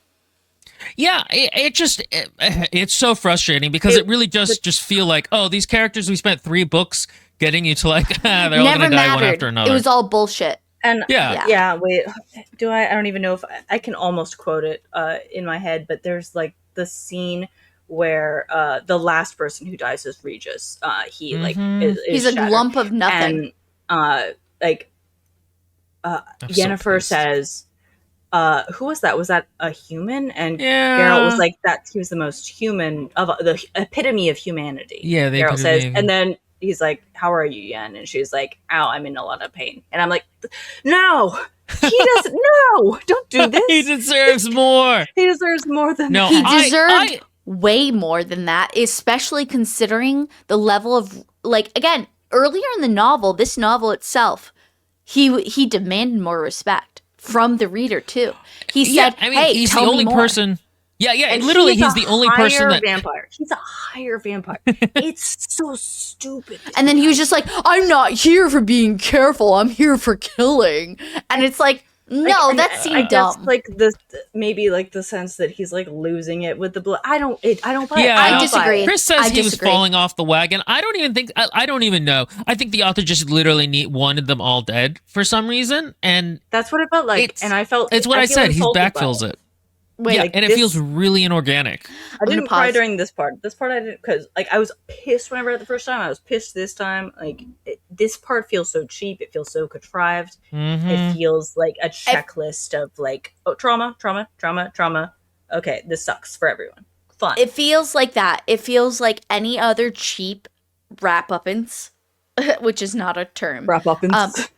Yeah, it's so frustrating because it really does just feel like, oh, these characters we spent 3 books getting you to like, they're all Never gonna die one mattered. after another. It was all bullshit. And Yeah. yeah. Wait, do I? I don't even know if I can almost quote it in my head, but there's like the scene where the last person who dies is Regis. He like Mhm. is He's a shattered. lump of nothing. And like I'm so Yennefer pissed. says, who was that? Was that a human? And Yeah. Geralt was like that. He was the most human of the epitome of humanity. Yeah, the Geralt says, epitome of- and then he's like, "How are you, Yen?" And she's like, "Ow, I'm in a lot of pain." And I'm like, "No, he doesn't. No, don't do this. he deserves more. He deserves more than No, He that." deserved way more than that, especially considering the level of like again earlier in the novel, this novel itself, he demanded more respect from the reader too. He said, "Hey, he's tell the only me more." person. Yeah, And literally, he's a the only person higher that. vampire. He's a higher vampire. It's so stupid. And then he was just like, "I'm not here for being careful. I'm here for killing." And it's like, no, Like, that I seemed guess, dumb. like the maybe like the sense that he's like losing it with the blood. I don't buy it. Yeah, I don't buy disagree. it. Chris says I he was disagree. falling off the wagon. I don't even think. I don't even know. I think the author just literally wanted them all dead for some reason, and That's what it felt like, It's- and I felt it's what I feel said. He insulted by backfills it. Wait, Yeah, like, and it this- feels really inorganic. I didn't gonna cry pause. during this part. This part I didn't because like I was pissed when I read it the first time. I was pissed this time. Like this part feels so cheap. It feels so contrived. Mhm. It feels like a checklist of like trauma. Okay, this sucks for everyone. Fun. It feels like that. It feels like any other cheap wrap-uppins, which is not a term. Wrap up and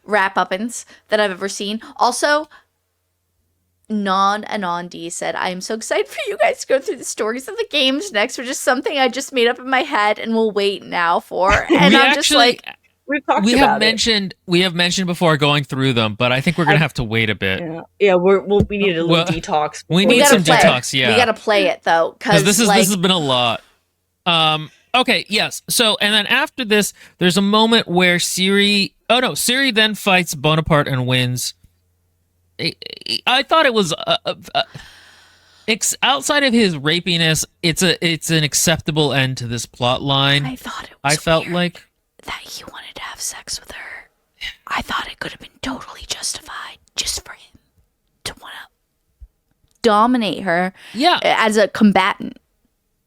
Wrap-uppins that I've ever seen. Also, Non-Anandi said, "I am so excited for you guys to go through the stories of the games next, which is something I just made up in my head and will wait now for." And we I'm just like, We've talked we about have mentioned before going through them, but I think we're gonna have to wait a bit. it. Yeah, we need a little Well, detox. we before need gotta some play. detox. Yeah, we gotta play it though, because because this has been a lot. Okay, yes. So, and then after this, there's a moment where Ciri then fights Bonaparte and wins. I thought it was outside of his rapiness, it's an acceptable end to this plot line. I thought it was I felt weird like that he wanted to have sex with her. I thought it could have been totally justified just for him to want to dominate her yeah. as a combatant.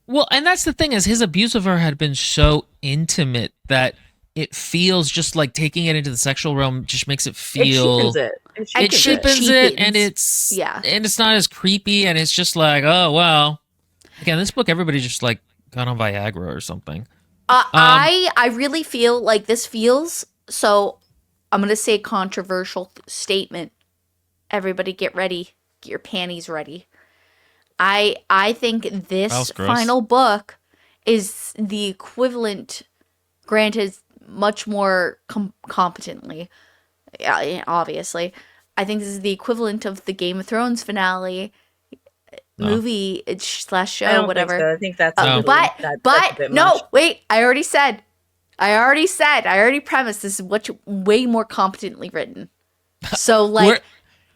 Well, and that's the thing is his abuse of her had been so intimate that it feels just like taking it into the sexual realm just makes it It feel cheapens it. it cheapens it, and it's Yeah. and it's not as creepy, and it's just like, oh well. Again, this book everybody's just like gone on Viagra or something. I really feel like this feels so. I'm gonna say a controversial statement. Everybody, get ready. Get your panties ready. I think That was this gross. final book is the equivalent, granted, much more competently. Yeah, obviously, I think this is the equivalent of the Game of Thrones finale movie / I show, don't whatever. Think so. I think that's No. a little, But that's a bit much. no, wait, I already said I already premised this is way more competently written. So like,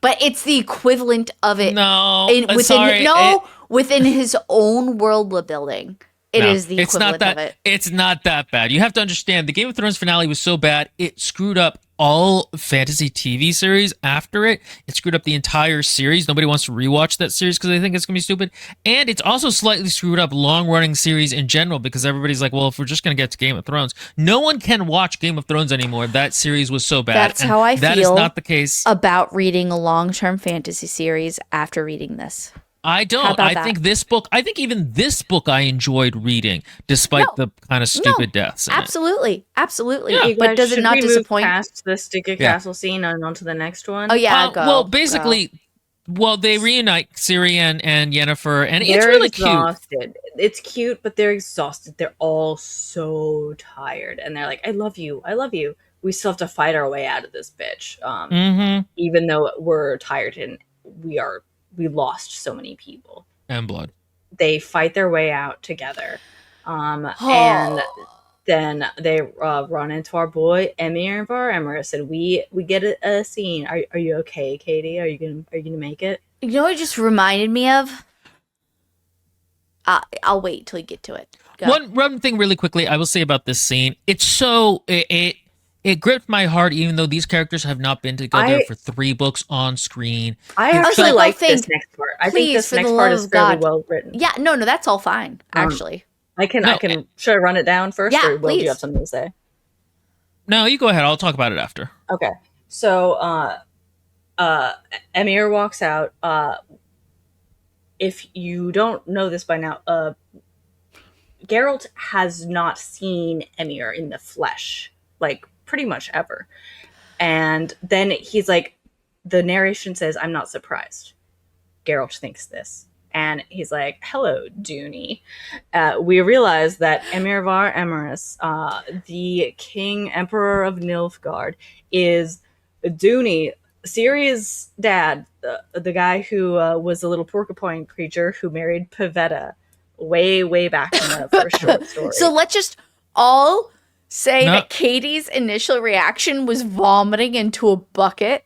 but it's the equivalent of it. No, Within within his own world building. It is the equivalent of it. It's not that bad. You have to understand, the Game of Thrones finale was so bad, it screwed up all fantasy TV series after it. It screwed up the entire series. Nobody wants to rewatch that series because they think it's going to be stupid. And it's also slightly screwed up long-running series in general because everybody's like, well, if we're just going to get to Game of Thrones, no one can watch Game of Thrones anymore. That series was so bad. That's how I That feel is not the case. about reading a long-term fantasy series after reading this. I don't. I think even this book I enjoyed reading, despite the kind of stupid deaths. Absolutely. Absolutely. Yeah. But does it not disappoint? Move past the Stick Castle scene and onto the next one? Oh, yeah, go. Well, basically, they reunite Ciri and Yennefer, and They're it's really exhausted. It's cute, but they're exhausted. They're all so tired. And they're like, I love you. I love you. We still have to fight our way out of this bitch. Even though we're tired and we lost so many people. And blood. They fight their way out together. And then they run into our boy Emir Var Emrys, and we get a scene. Are you okay, Katie? Are you gonna make it? You know what it just reminded me of? I'll wait till you get to it. Go. One thing really quickly I will say about this scene. It's so... It gripped my heart, even though these characters have not been together for 3 books on screen. I actually like this next part. I think this next part is fairly well written. Yeah, no, that's all fine, actually. I can. Should I run it down first? Yeah, or will please. you have something to say? No, you go ahead. I'll talk about it after. Okay. So, Emir walks out. If you don't know this by now, Geralt has not seen Emir in the flesh, like, pretty much ever. And then he's like, the narration says, I'm not surprised. Geralt thinks this. And he's like, hello, Dooney. We realize that Emir Var Emrys, the King Emperor of Nilfgaard, is Dooney, Ciri's dad, the guy who was a little porcupine creature who married Pavetta way back in the first short story. So let's just all say that Katie's initial reaction was vomiting into a bucket.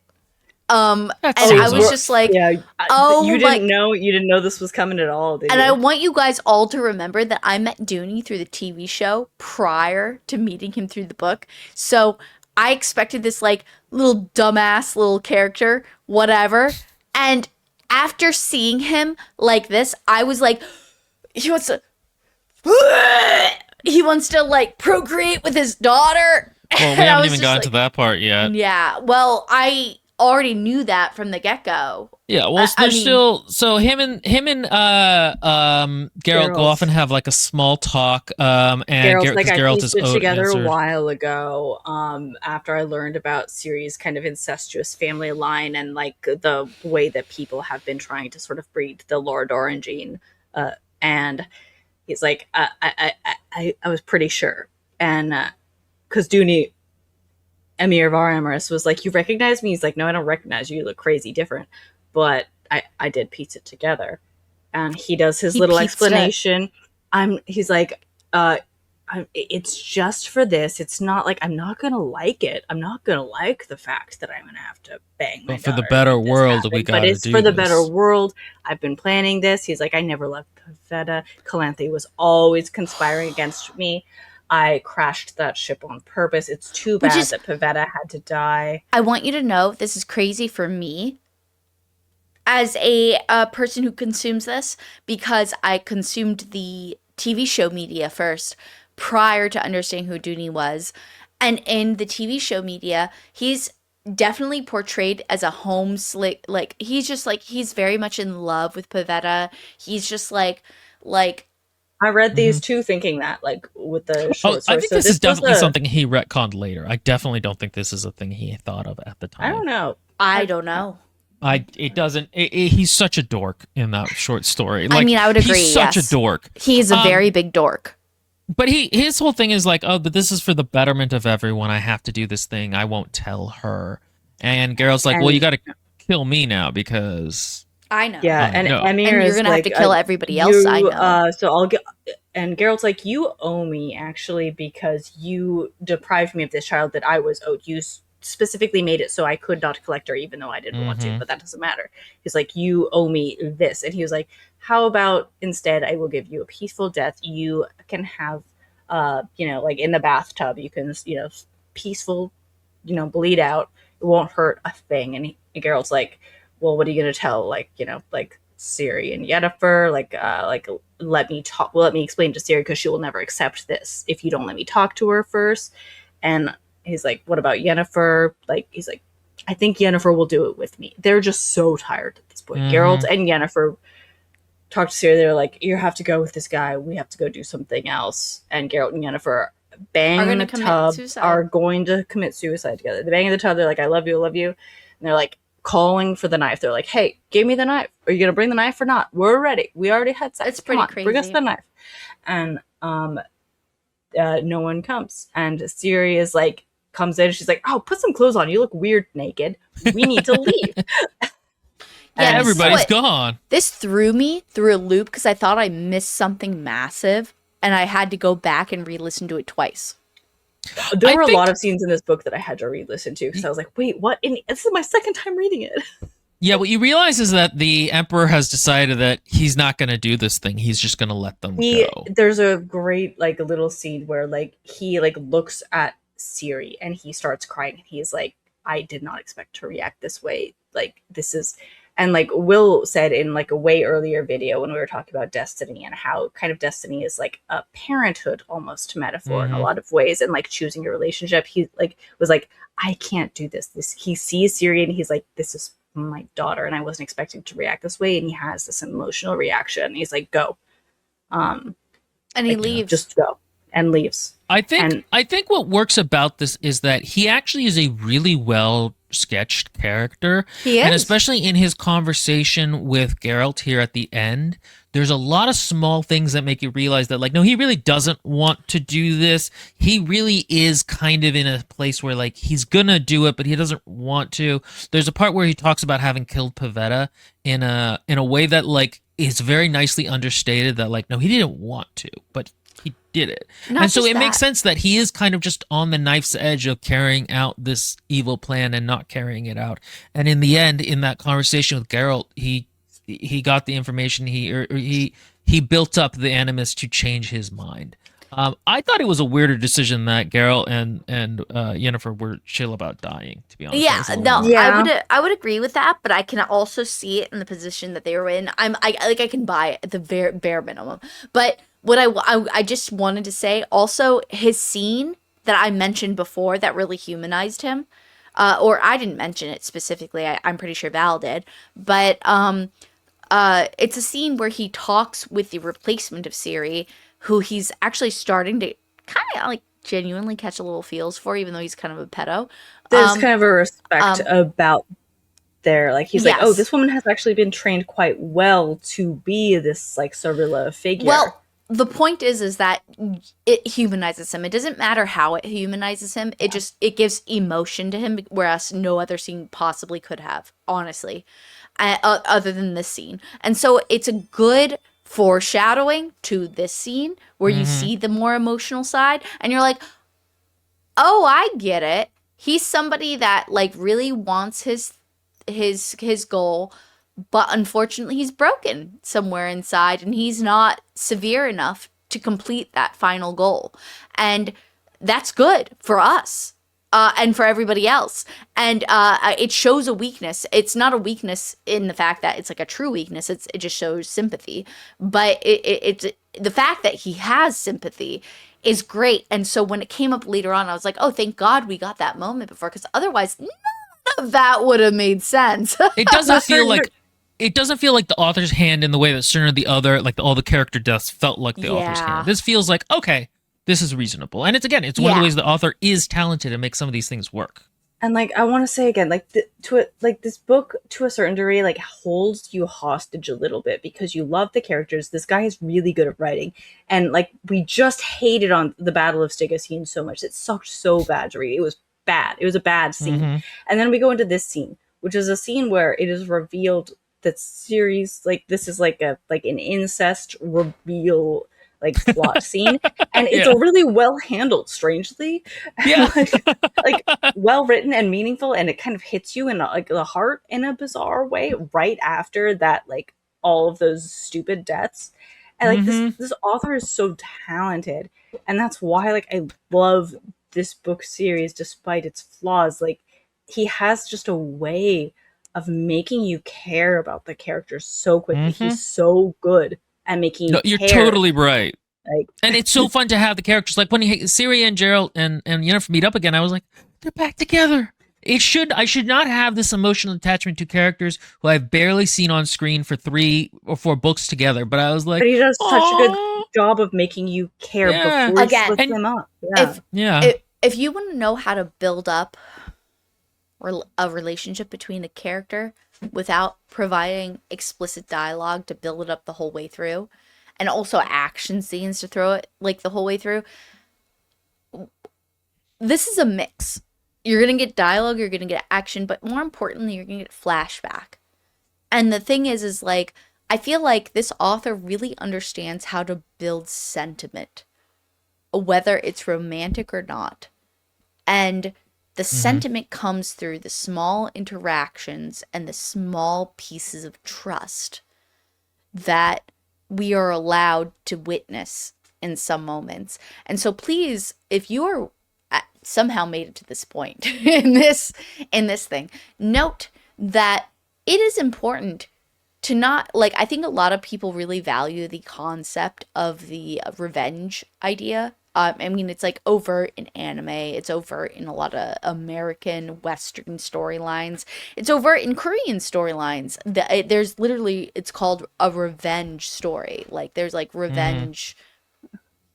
And I was just like, yeah, you didn't know this was coming at all, did you? And I want you guys all to remember that I met Dooney through the TV show prior to meeting him through the book. So I expected this like little dumbass little character, whatever. And after seeing him like this, I was like, he wants to like procreate with his daughter. Well, we haven't even gotten to that part yet. Yeah. Well, I already knew that from the get-go. Yeah, well, so him and Geralt go off and have like a small talk. And Geralt is together a while ago. After I learned about Ciri's kind of incestuous family line and like the way that people have been trying to sort of breed the Lorador gene, and he's like, I was pretty sure, and because Dooney. Emir Var Emrys was like, you recognize me? He's like, no, I don't recognize you. You look crazy different. But I did piece it together. And he does his little explanation. He's like, it's just for this. It's not like, I'm not going to like it. I'm not going to like the fact that I'm going to have to bang my But for the better world, we got to do this. But it's for the better world. I've been planning this. He's like, I never loved Pavetta. Calanthe was always conspiring against me. I crashed that ship on purpose. It's too bad that Pavetta had to die. I want you to know this is crazy for me as a person who consumes this, because I consumed the TV show media first prior to understanding who Dooney was. And in the TV show media, he's definitely portrayed as a home slick. Like, he's just like, he's very much in love with Pavetta. He's just like I read these too, thinking that, like, with the short story. I think this is definitely something he retconned later. I definitely don't think this is a thing he thought of at the time. I don't know. I don't know. He's such a dork in that short story. Like, I mean, I would agree. He's such a dork. He's a very big dork. But his whole thing is like, oh, but this is for the betterment of everyone. I have to do this thing. I won't tell her. And Geralt's like, well, you got to kill me now because... I know. Yeah, and Emir and you're is gonna like, have to kill everybody else. I know. So and Geralt's like, you owe me actually because you deprived me of this child that I was owed. You specifically made it so I could not collect her, even though I didn't want to. Mm-hmm. But that doesn't matter. He's like, you owe me this, and he was like, how about instead I will give you a peaceful death. You can have, like in the bathtub, you can, peaceful, bleed out. It won't hurt a thing. And Geralt's like, well, what are you gonna tell, like Ciri and Yennefer, let me talk. Well, let me explain to Ciri because she will never accept this if you don't let me talk to her first. And he's like, what about Yennefer? Like, he's like, I think Yennefer will do it with me. They're just so tired at this point. Geralt and Yennefer talk to Ciri. They're like, you have to go with this guy. We have to go do something else. And Geralt and Yennefer bang in the tub, are going to commit suicide together. They bang in the tub. They're like, I love you, I love you. And they're like, calling for the knife. They're like, hey, give me the knife. Are you gonna bring the knife or not? We're ready. We already had sex. It's pretty crazy. Bring us the knife. And no one comes. And Ciri is like, comes in. She's like, oh, put some clothes on. You look weird naked. We need to leave. Yeah, everybody's gone. This threw me through a loop because I thought I missed something massive, and I had to go back and re-listen to it twice. There were a lot of scenes in this book that I had to re-listen to because I was like, wait, what? This is my second time reading it. Yeah, what you realize is that the Emperor has decided that he's not going to do this thing. He's just going to let them go. There's a great little scene where he looks at Ciri and he starts crying. And he's like, I did not expect to react this way. This is... And Will said in a way earlier video when we were talking about destiny and how kind of destiny is like a parenthood almost metaphor in a lot of ways, and choosing your relationship. He was like, I can't do this. He sees Ciri and he's like, this is my daughter, and I wasn't expecting to react this way. And he has this emotional reaction. He's like, go, and he leaves. Just go, and leaves. I think what works about this is that he actually is a really well sketched character. He is. And especially in his conversation with Geralt here at the end, there's a lot of small things that make you realize that no, he really doesn't want to do this. He really is kind of in a place where he's gonna do it, but he doesn't want to. There's a part where he talks about having killed Pavetta in a way that is very nicely understated that no, he didn't want to, but he did it. And so it makes sense that he is kind of just on the knife's edge of carrying out this evil plan and not carrying it out. And in the end, in that conversation with Geralt, he got the information. He built up the animus to change his mind. I thought it was a weirder decision that Geralt and Yennefer were chill about dying, to be honest. Yeah, no, yeah. I would agree with that, but I can also see it in the position that they were in. I can buy it at the bare minimum. But what I just wanted to say, also, his scene that I mentioned before that really humanized him, or I didn't mention it specifically, I'm pretty sure Val did, but it's a scene where he talks with the replacement of Ciri, who he's actually starting to kind of genuinely catch a little feels for, even though he's kind of a pedo. There's kind of a respect about there. He's like, oh, this woman has actually been trained quite well to be this Cirilla figure. Well, the point is that it humanizes him. It doesn't matter how it humanizes him. It gives emotion to him, whereas no other scene possibly could have, honestly, other than this scene. And so it's a good foreshadowing to this scene where you see the more emotional side, and you're like, oh, I get it. He's somebody that really wants his goal, but unfortunately he's broken somewhere inside and he's not severe enough to complete that final goal. And that's good for us. And for everybody else. And it shows a weakness. It's not a weakness in the fact that it's a true weakness. It just shows sympathy. But it's the fact that he has sympathy is great. And so when it came up later on, I was like, oh, thank God we got that moment before, because otherwise none of that would have made sense. It doesn't feel like... It doesn't feel like the author's hand in the way that certain of the other, all the character deaths felt like the author's hand. This feels like, okay, this is reasonable. And it's one of the ways the author is talented and makes some of these things work. And I want to say again, this book to a certain degree holds you hostage a little bit because you love the characters. This guy is really good at writing, and we just hated on the Battle of Stygesene so much. It sucked so bad to read. It was bad. It was a bad scene. And then we go into this scene, which is a scene where it is revealed that Ciri's this is an incest reveal like plot scene, and it's Yeah. a really well handled, strangely, Yeah. like well written and meaningful, and it kind of hits you in like the heart in a bizarre way right after that, like all of those stupid deaths. And like this author is so talented, and that's why like I love this book series despite its flaws. Like he has just a way of making you care about the characters so quickly. He's so good at making you No, you're care. totally right. Like, And it's so fun to have the characters. Like when Ciri and Geralt and Yennefer meet up again, I was like, they're back together. I should not have this emotional attachment to characters who I've barely seen on screen for 3 or 4 books together. But I was like, but he does such a good "Aw." job of making you care Yeah. before he Again, splits and- them up. Yeah. Yeah. If you want to know how to build up a relationship between a character without providing explicit dialogue to build it up the whole way through, and also action scenes to throw it like the whole way through, this is a mix. You're gonna get dialogue, you're gonna get action, but more importantly, you're gonna get flashback. And the thing is like, I feel like this author really understands how to build sentiment, whether it's romantic or not. And the sentiment comes through the small interactions and the small pieces of trust that we are allowed to witness in some moments. And so please, if you are somehow made it to this point in this thing, note that it is important to not, like, I think a lot of people really value the concept of the revenge idea. I mean, it's like overt in anime. It's overt in a lot of American Western storylines. It's overt in Korean storylines. There's literally, it's called a revenge story. Like, there's like revenge.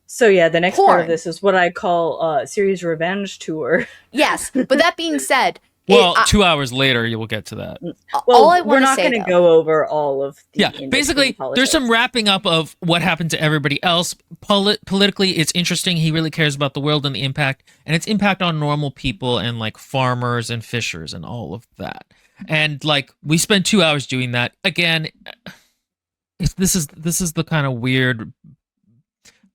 So yeah, the next part Porn. of this is what I call series revenge tour. Yes, but that being said, Well, 2 hours later, you will get to that. Well, all I we're want to not say, going to though, go over all of the Yeah, in-between basically, politics. there's some wrapping up of what happened to everybody else. Politically, it's interesting. He really cares about the world and the impact, and its impact on normal people and like farmers and fishers and all of that. And like we spent 2 hours doing that. Again, this is the kind of weird.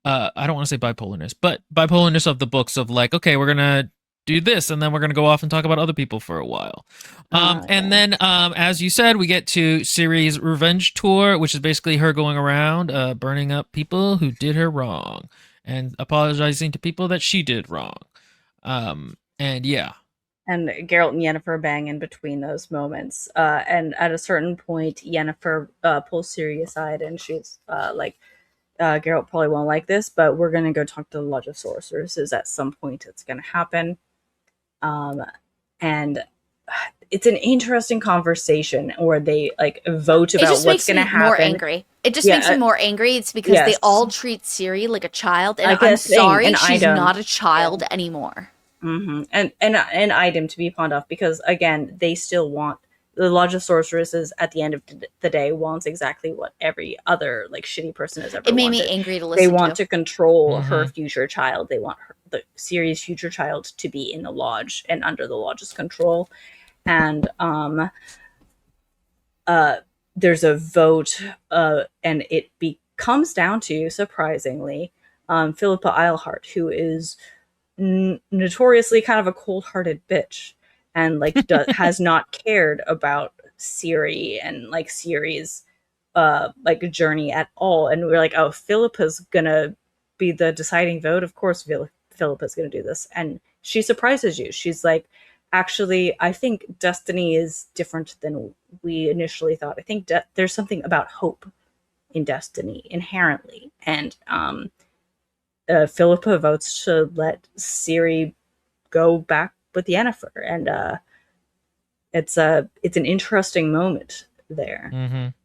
I don't want to say bipolarness, but bipolarness of the books of like, okay, we're gonna do this, and then we're gonna go off and talk about other people for a while. And then, as you said, we get to Ciri's revenge tour, which is basically her going around, burning up people who did her wrong, and apologizing to people that she did wrong. And yeah, and Geralt and Yennefer bang in between those moments. And at a certain point, Yennefer pulls Ciri aside, and she's like, Geralt probably won't like this, but we're gonna go talk to the Lodge of Sorceresses at some point. It's gonna happen. And it's an interesting conversation where they like vote it about just what's makes me going to happen. more angry. It just Yeah, makes me more angry. It's because they yes. all treat Ciri like a child, and Like a I'm thing, sorry, an she's item. not a child anymore. And an item to be pawned off, because again, they still want the Lodge of Sorceresses at the end of the day wants exactly what every other like shitty person has ever It made wanted. me angry to listen They want to control Mhm. her future child. They want the Ciri's future child to be in the lodge and under the lodge's control. And there's a vote, and it comes down to, surprisingly, Philippa Eilhart, who is notoriously kind of a cold-hearted bitch, and like has not cared about Ciri and like Ciri's like journey at all. And we're like, oh, Philippa's gonna be the deciding vote. Of course, Philippa's gonna do this, and she surprises you. She's like, actually, I think destiny is different than we initially thought. I think there's something about hope in destiny inherently, and Philippa votes to let Ciri go back with Yennefer, and it's an interesting moment there.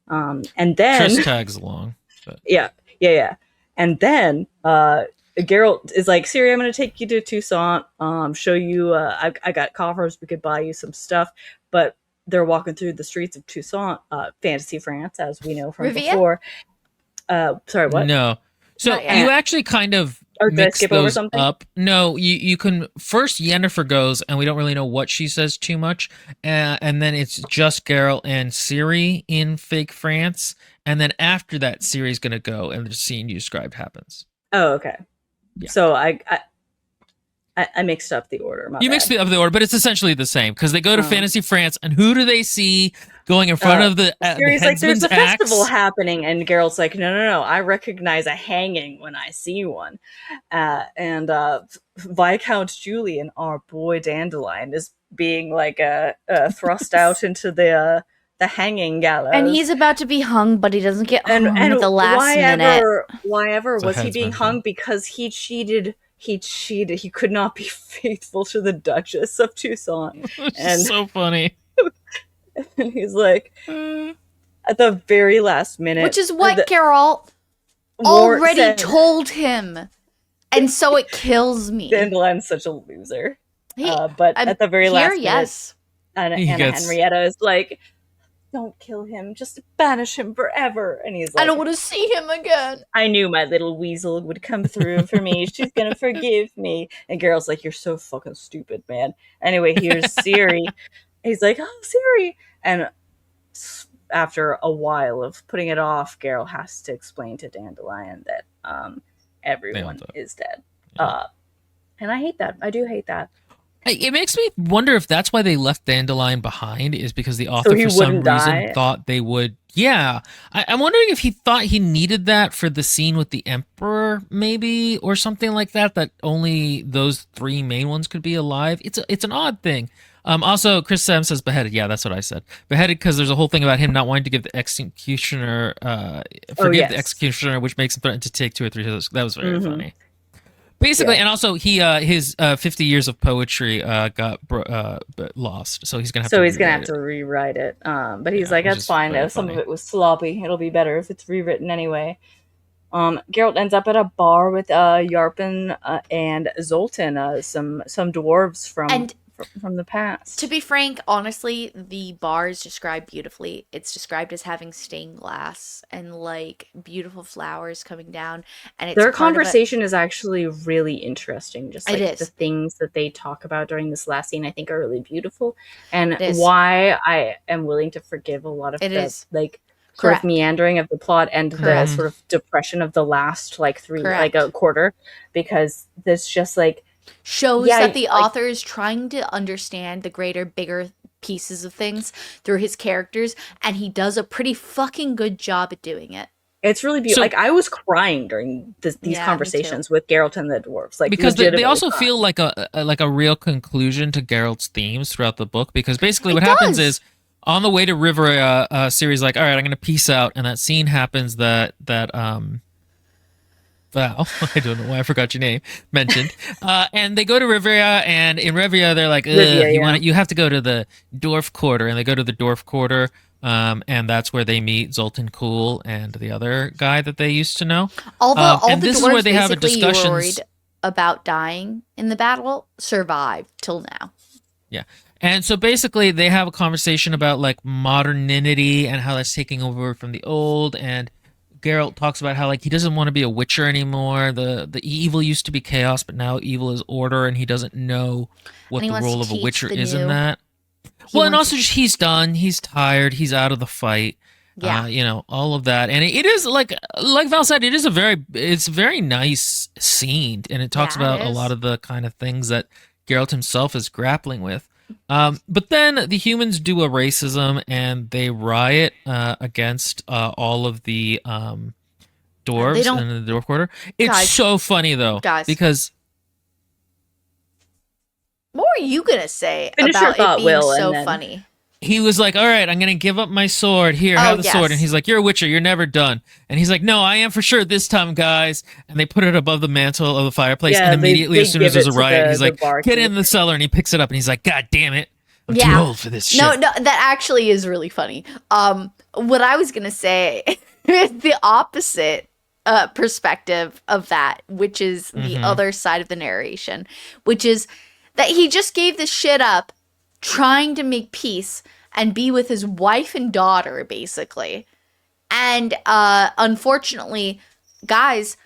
And then Triss tags along. But. yeah. And then Geralt is like, Ciri, I'm going to take you to Toussaint, show you, I got coffers, we could buy you some stuff. But they're walking through the streets of Toussaint, fantasy France, as we know from Rivia? before. Sorry, what? No. So Not yet. you actually kind of Or did I mix skip over those something? up. No, you can first Yennefer goes, and we don't really know what she says too much, and then it's just Geralt and Ciri in fake France, and then after that, Ciri's gonna go, and the scene you described happens. Oh, okay. Yeah. So I mixed up the order. You mixed up the order, but it's essentially the same because they go to Fantasy France, and who do they see going in front of the Ciri's like, there's headsman's a festival axe? happening, and Geralt's like, no, I recognize a hanging when I see one. And Viscount Julian, our boy Dandelion, is being like thrust out into the hanging gallows. And he's about to be hung, but he doesn't get hung and at the last minute. why ever It's a was he being headsman hung? thing. Because he cheated. He cheated. He could not be faithful to the Duchess of Tucson. Which And- is so funny. And he's like, at the very last minute, Which is what the- Geralt Mort already said, told him. And so it kills me. Dandelion's such a loser. He- But I'm at the very here, last minute, yes. Anna He gets- Henrietta is like, don't kill him, just banish him forever. And he's like, I don't want to see him again. I knew my little weasel would come through for me. She's gonna forgive me. And Geralt's like, you're so fucking stupid, man. Anyway, here's Ciri. He's like, oh, Ciri. And after a while of putting it off, Geralt has to explain to Dandelion that everyone died. is dead. Yeah. And I hate that. I do hate that. It makes me wonder if that's why they left Dandelion behind, is because the author, So he for some wouldn't reason, die? thought they would. Yeah. I'm wondering if he thought he needed that for the scene with the Emperor, maybe, or something like that, that only those three main ones could be alive. It's an odd thing. Also, Chris Sam says beheaded. Yeah, that's what I said. Beheaded because there's a whole thing about him not wanting to give the executioner, forgive the yes. Mm-hmm. executioner, which makes him threaten to take 2 or 3 hits. That was very funny. Basically, and also he his 50 years of poetry got lost, so he's gonna have So to. he's gonna rewrite have to rewrite it. But he's Yeah, like, which that's is fine. very Some of funny. it was sloppy. It'll be better if it's rewritten anyway. Geralt ends up at a bar with Yarpen and Zoltan, some dwarves from the past. To be frank, honestly, the bar is described beautifully. It's described as having stained glass and like beautiful flowers coming down. And it's Their part of conversation is actually really interesting. Just It like is. the things that they talk about during this last scene, I think are really beautiful, and It is. why I am willing to forgive a lot of It the is. like sort Correct. of meandering of the plot and the Correct. sort of depression of the last like Correct. a quarter, because this just like shows Yeah, that the like- author is trying to understand the greater, bigger pieces of things through his characters, and he does a pretty fucking good job at doing it. it's really beautiful. So- Like I was crying during these Yeah, me too. conversations with Geralt and the dwarves, like because they legitimately also crying. feel like a real conclusion to Geralt's themes throughout the book. Because basically, It what happens does. is on the way to Rivia, Ciri's like, "All right, I'm going to peace out," and that scene happens that Val, I don't know why I forgot your name, mentioned. And they go to Rivia, and in Rivia, they're like, Rivia, yeah. you have to go to the Dwarf Quarter. And they go to the Dwarf Quarter, and that's where they meet Zoltan Kuhl and the other guy that they used to know. Although all and the this is dwarves where they have a basically you were discussions- worried about dying in the battle survived till now. Yeah. And so basically they have a conversation about like modernity and how that's taking over from the old, and Geralt talks about how like he doesn't want to be a witcher anymore. The evil used to be chaos, but now evil is order, and he doesn't know what And he the wants to role of a teach witcher the is in new. that. He Well, and wants also just he's done, he's tired, he's out of the fight. Yeah. All of that, and it is like Val said, it's a very nice scene, and it talks Yeah, it about a is. lot of the kind of things that Geralt himself is grappling with. But then the humans do a racism, and they riot against all of the dwarves don't- in the dwarf quarter. It's Guys. so funny though, Guys. because What were you gonna say Finish your about thought, it being Will, and so then- funny? he was like, "All right, I'm gonna give up my sword. Here, Oh, have the sword." yes. And he's like, "You're a witcher. You're never done." And he's like, "No, I am for sure this time, guys." And they put it above the mantle of the fireplace, Yeah, and they- immediately, they as soon as give there's a it to riot, the- he's the like, "Get barkeep. in the cellar!" And he picks it up, and he's like, "God damn it, I'm too Yeah. old for this shit." No, that actually is really funny. What I was gonna say is the opposite perspective of that, which is the Mhm. other side of the narration, which is that he just gave this shit up, trying to make peace and be with his wife and daughter, basically. And unfortunately, guys,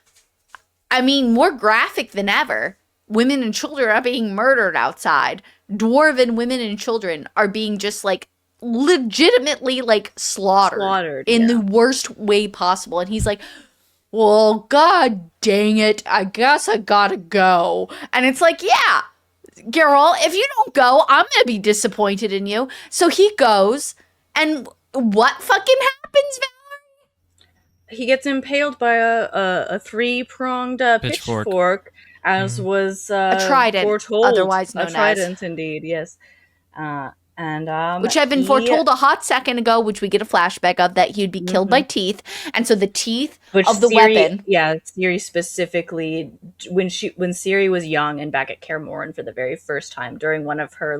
I mean, more graphic than ever. Women and children are being murdered outside. Dwarven women and children are being just like legitimately like slaughtered in yeah. the worst way possible. And he's like, well, god dang it, I guess I gotta go. And it's like, yeah, Geralt, if you don't go, I'm gonna be disappointed in you. So he goes, and what fucking happens, He gets impaled by a three-pronged pitchfork, as was a trident, foretold. otherwise known a trident, indeed, yes. Which had been foretold a hot second ago, which we get a flashback of, that he'd be killed by teeth. And so the teeth of the weapon. Yeah, Ciri specifically, when Ciri was young and back at Kaer Morhen for the very first time, during one of her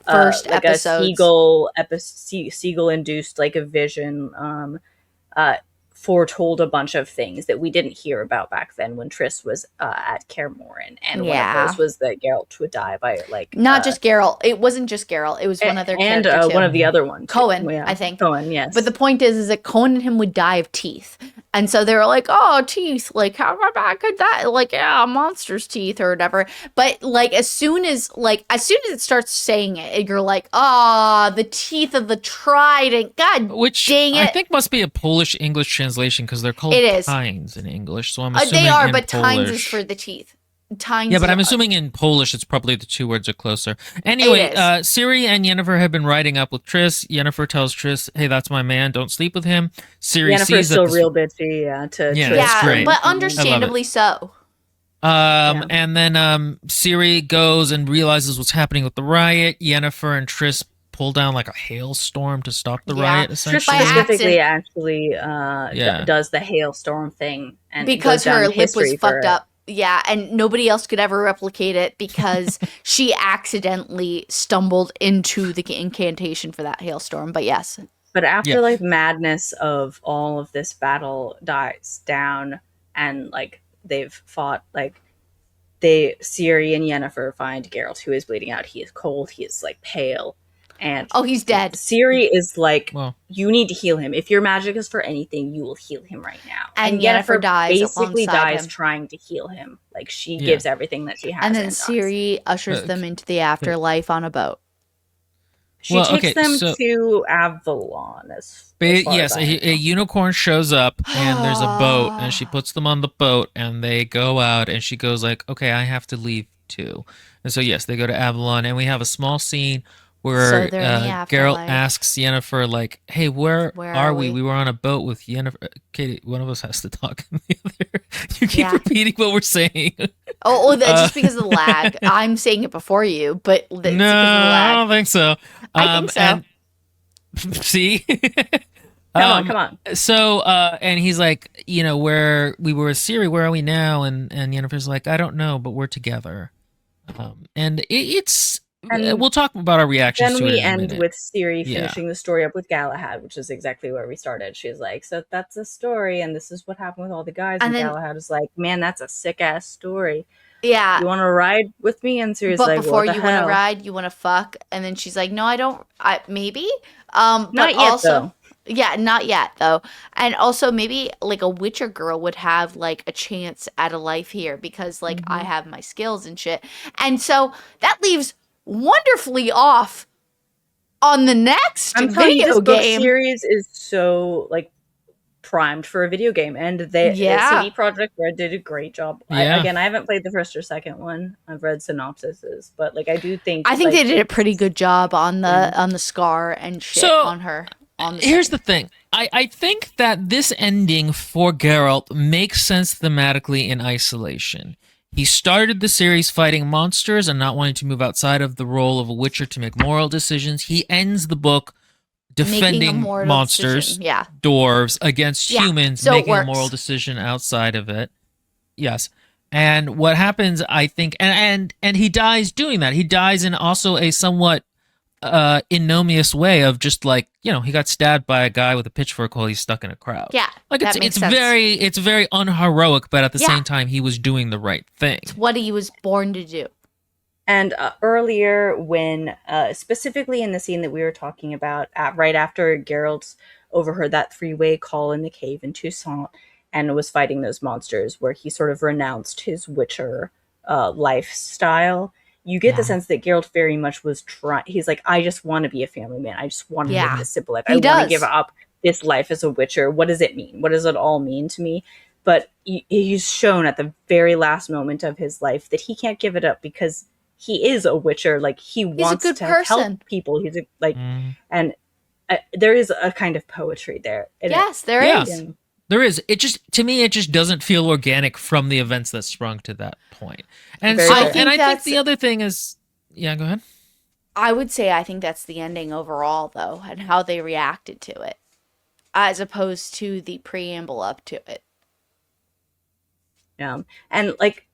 first like episodes. a seagull induced like a vision, foretold a bunch of things that we didn't hear about back then when Triss was at Kaer Morhen, and one of those was that Geralt would die by not just Geralt. It wasn't just Geralt. It was one other character and too. one of the other ones, Cohen, yeah. I think. Cohen, yes. But the point is that Cohen and him would die of teeth, and so they were like, "Oh, teeth! Like, how bad could that? Like, yeah, monster's teeth or whatever." But like, as soon as it starts saying it, you're like, "Ah, the teeth of the trident! God, which dang it!" I think must be a Polish English translation because they're called It is. tines in English. So I'm assuming they are, in but Polish. tines is for the teeth. Tines. Yeah, but I'm assuming in Polish it's probably the two words are closer. Anyway, Ciri and Yennefer have been riding up with Triss. Yennefer tells Triss, "Hey, that's my man. Don't sleep with him." Ciri Yennefer's sees still that real bitchy, to Yeah, Triss. that's great. but understandably so. And then Ciri goes and realizes what's happening with the riot. Yennefer and Triss pull down like a hailstorm to stop the riot. Triss Essentially, specifically actually does the hailstorm thing, and because her lip was fucked up. Yeah, and nobody else could ever replicate it because she accidentally stumbled into the incantation for that hailstorm. But yes. But after like madness of all of this battle dies down, and like they've fought, like Ciri and Yennefer find Geralt, who is bleeding out. He is cold. He is like pale. And he's dead. Ciri is like, you need to heal him. If your magic is for anything, you will heal him right now. And Yennefer basically dies him. trying to heal him. Like she gives everything that she has. And then Ciri ushers them into the afterlife on a boat. She takes them to Avalon. Yes, a unicorn shows up and there's a boat, and she puts them on the boat, and they go out, and she goes like, "Okay, I have to leave too." And so yes, they go to Avalon, and we have a small scene where Geralt asks Yennefer, like, "Hey, where are we? We were on a boat with Yennefer." Katie, one of us has to talk. The other, you keep repeating what we're saying. That's just because of the lag. I'm saying it before you, but it's because of the lag. I don't think so. I think so. And, see? Come on. So, and he's like, where we were with Ciri, where are we now? And Yennefer's like, I don't know, but we're together. And it's... And we'll talk about our reactions to it. Then we end with Ciri finishing the story up with Galahad, which is exactly where we started. She's like, so that's a story, and this is what happened with all the guys. And Galahad is like, man, that's a sick-ass story. Yeah. You want to ride with me? And Ciri's like, before what the you hell? Want to ride, you want to fuck? And then she's like, no, I don't. Maybe? Not but yet, also, though. Yeah, not yet, though. And also, maybe, like, a Witcher girl would have, like, a chance at a life here because, like, I have my skills and shit. And so that leaves wonderfully off on the next video game. Book series is so like primed for a video game, and CD Projekt Red did a great job. I haven't played the first or second one. I've read synopsises, but like I think they did a pretty good job on the scar and shit on her. Here's the thing. I think that this ending for Geralt makes sense thematically in isolation. He started the series fighting monsters and not wanting to move outside of the role of a Witcher to make moral decisions. He ends the book defending monsters, dwarves, against humans, making a moral decision outside of it. Yes. And what happens, I think, and he dies doing that. He dies in also a somewhat ignominious way of just like, he got stabbed by a guy with a pitchfork while he's stuck in a crowd. Yeah, like it's very unheroic, but at the same time he was doing the right thing. It's what he was born to do. And earlier, when specifically in the scene that we were talking about, right after Geralt overheard that three-way call in the cave in Toussaint and was fighting those monsters, where he sort of renounced his Witcher lifestyle, you get the Yeah. sense that Geralt very much was trying. He's like, I just want to be a family man. I just want to Yeah. live this simple life. He I want does. to give up this life as a Witcher. What does it mean? What does it all mean to me? But he's shown at the very last moment of his life that he can't give it up because he is a Witcher. Like, he wants good to person. help people. He's a, like, Mm. and there is a kind of poetry there. in it. Yes, there Yeah. is. Yeah. There is. It just, to me, it just doesn't feel organic from the events that sprung to that point. And Very so, fair. I think and I think that's- the other thing is, yeah, go ahead. I would say I think that's the ending overall, though, and how they reacted to it, as opposed to the preamble up to it. And like,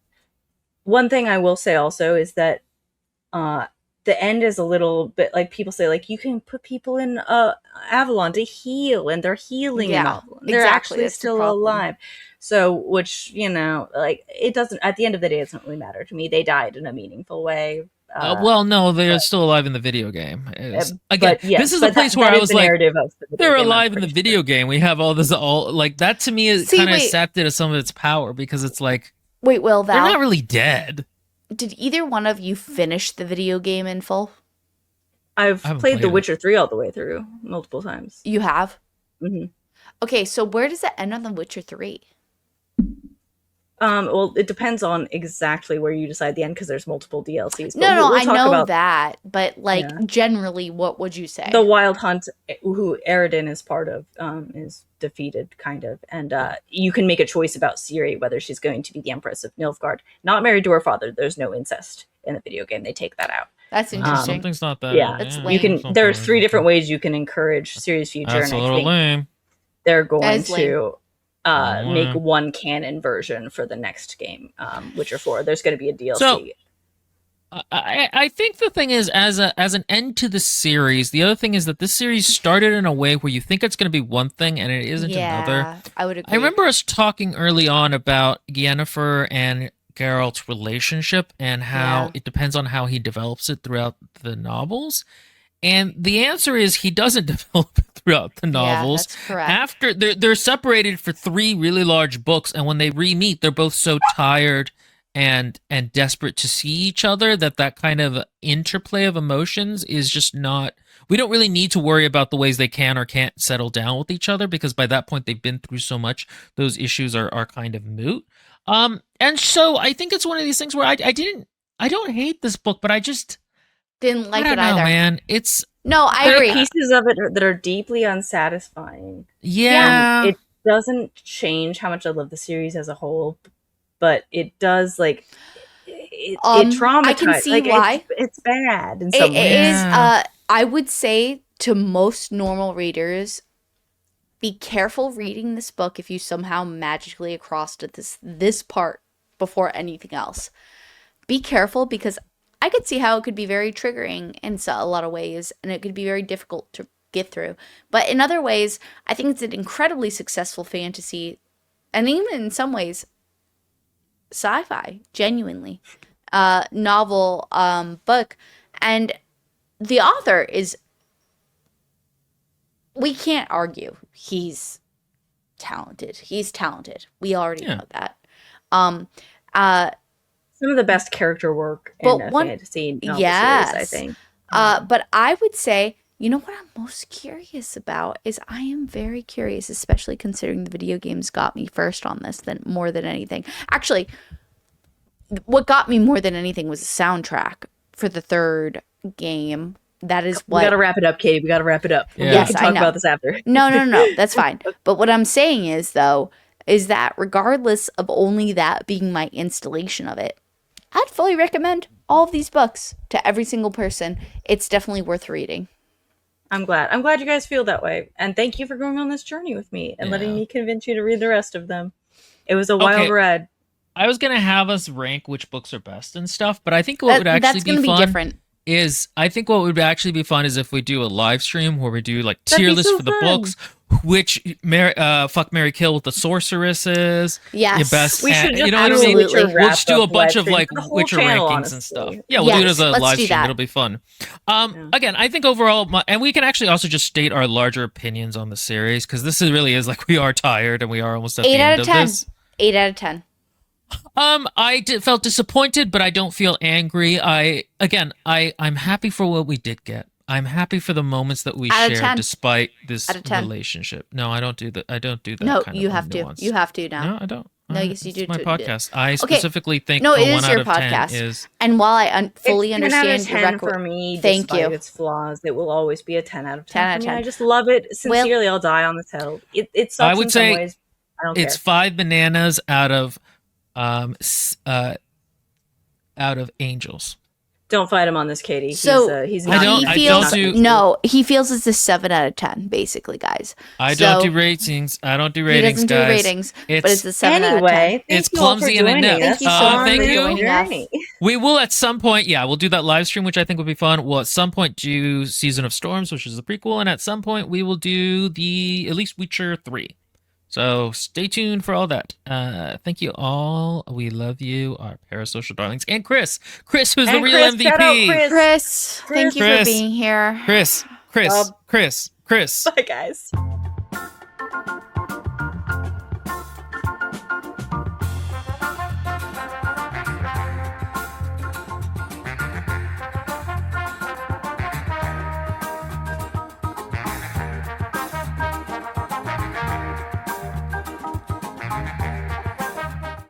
one thing I will say also is that the end is a little bit like, people say, like, you can put people in Avalon to heal, and they're healing in Yeah, Avalon. They're exactly, actually that's the still problem. alive. So, which, you know, like, it doesn't, at the end of the day, it doesn't really matter to me. They died in a meaningful way. Well, no, they're still alive in the video game. Again, but yes, this is the but place where that I is was the like, narrative of the video they're game, I'm alive in the pretty video sure. game. We have all this, all like that. To me, is See, kind of wait. sapped it of some of its power because it's like Wait, Will, they're Val, not really dead. did either one of you finish the video game in full? I've I haven't played The played it. Witcher 3 all the way through multiple times. You have? hmm Okay, so where does it end on The Witcher 3? Well, it depends on exactly where you decide the end, because there's multiple DLCs. But No, we'll I talk know about that, but like Yeah. generally, what would you say? the Wild Hunt, who Eridan is part of, is defeated, kind of, and you can make a choice about Ciri, whether she's going to be the Empress of Nilfgaard, not married to her father. There's no incest in the video game; they take that out. That's interesting. Something's not that. Yeah. That's You lame. can. There's 3 different ways you can encourage Ciri's future, That's and a I little think lame. they're That going is lame. to Oh, make yeah. one canon version for the next game, Witcher 4. There's going to be a DLC. So, I think the thing is, as an end to the series, the other thing is that this series started in a way where you think it's going to be one thing and it isn't another. Yeah, I would agree. I remember us talking early on about Yennefer and Geralt's relationship and how Yeah. it depends on how he develops it throughout the novels. And the answer is he doesn't develop it throughout the novels. Yeah, that's correct. After they're separated for 3 really large books, and when they re-meet, they're both so tired and desperate to see each other that kind of interplay of emotions is just not. We don't really need to worry about the ways they can or can't settle down with each other, because by that point they've been through so much, those issues are kind of moot. And so I think it's one of these things where I don't hate this book, but I just Didn't like I it don't know, either. man. It's No, I There agree. are pieces of it that are deeply unsatisfying. yeah. It doesn't change how much I love the series as a whole, but it does, like, it traumatizes. I can see like, why. it's bad in It, some it ways. is. Yeah. I would say to most normal readers, be careful reading this book if you somehow magically across to this part before anything else. Be careful, because I could see how it could be very triggering in a lot of ways, and it could be very difficult to get through. But in other ways, I think it's an incredibly successful fantasy, and even in some ways, sci-fi, genuinely, novel, book. And the author is, we can't argue, he's talented. He's talented. We already Yeah. know that. Some of the best character work But in a one- fantasy novel Yes. series, I think. But I would say, you know what I'm most curious about is, I am very curious, especially considering the video games got me first on this more than anything. Actually, what got me more than anything was the soundtrack for the 3rd game. That is We what. got to wrap it up, Katie. We got to wrap it up. Yeah. We Yes, can I talk know. about this after. No, that's fine. But what I'm saying is, though, is that regardless of only that being my installation of it, I'd fully recommend all of these books to every single person. It's definitely worth reading. I'm glad. I'm glad you guys feel that way. And thank you for going on this journey with me and letting Yeah. me convince you to read the rest of them. It was a wild Okay. ride. I was gonna have us rank which books are best and stuff, but I think what would actually That's going to be fun different. is what would actually be fun is if we do a live stream where we do like That'd tier be lists so for the fun. books, which fuck Mary Kill with the sorceresses, Yes. your best, We should you just know what I do a mean? Absolutely. Witcher We'll just do a wrap-up bunch live of stream like for the whole Witcher channel, rankings honestly. and stuff. Yeah, we'll do it Yes, as a let's live do stream. that. It'll be fun. Yeah. Again, I think overall, and we can actually also just state our larger opinions on the series, because really is like we are tired and we are almost at 8 the out end of of 10. this. 8 out of 10. Felt disappointed, but I don't feel angry. I'm happy for what we did get. I'm happy for the moments that we Out of shared 10. despite this Out of 10. relationship. No, I don't do that. I don't do that No, kind you of have to. nuance. You have to now. No, I don't. No, yes, you It's do my too. podcast. I specifically think No, the it is 1 out your of 10 podcast. is. And while I fully It's 10 out of understand your 10 record, for me. Thank Despite you. its flaws, it will always be a 10 out of 10, 10 out of for me. 10. I just love it. Sincerely, I'll die on this hill. It sucks I would in some say ways. I don't It's care. 5 bananas out of angels. Don't fight him on this, Katie. So he's I not. don't- he I feels don't do- no. He feels it's a 7 out of 10, basically, guys. I So- don't do ratings. I don't do He ratings, doesn't do guys. ratings, but it's a 7 out of 10. Anyway, thank It's you all for clumsy and joining inept. us Thank you so on much thank for this you. joining us. journey. We will at some point, we'll do that live stream, which I think would be fun. We'll at some point do Season of Storms, which is the prequel, and at some point we will do at least Witcher 3. So stay tuned for all that. Thank you all. We love you, our parasocial darlings. And Chris, who's the And real Chris, shout out MVP. Chris. Chris, thank you for Chris. being here. Chris. Bob. Chris. Bye, guys.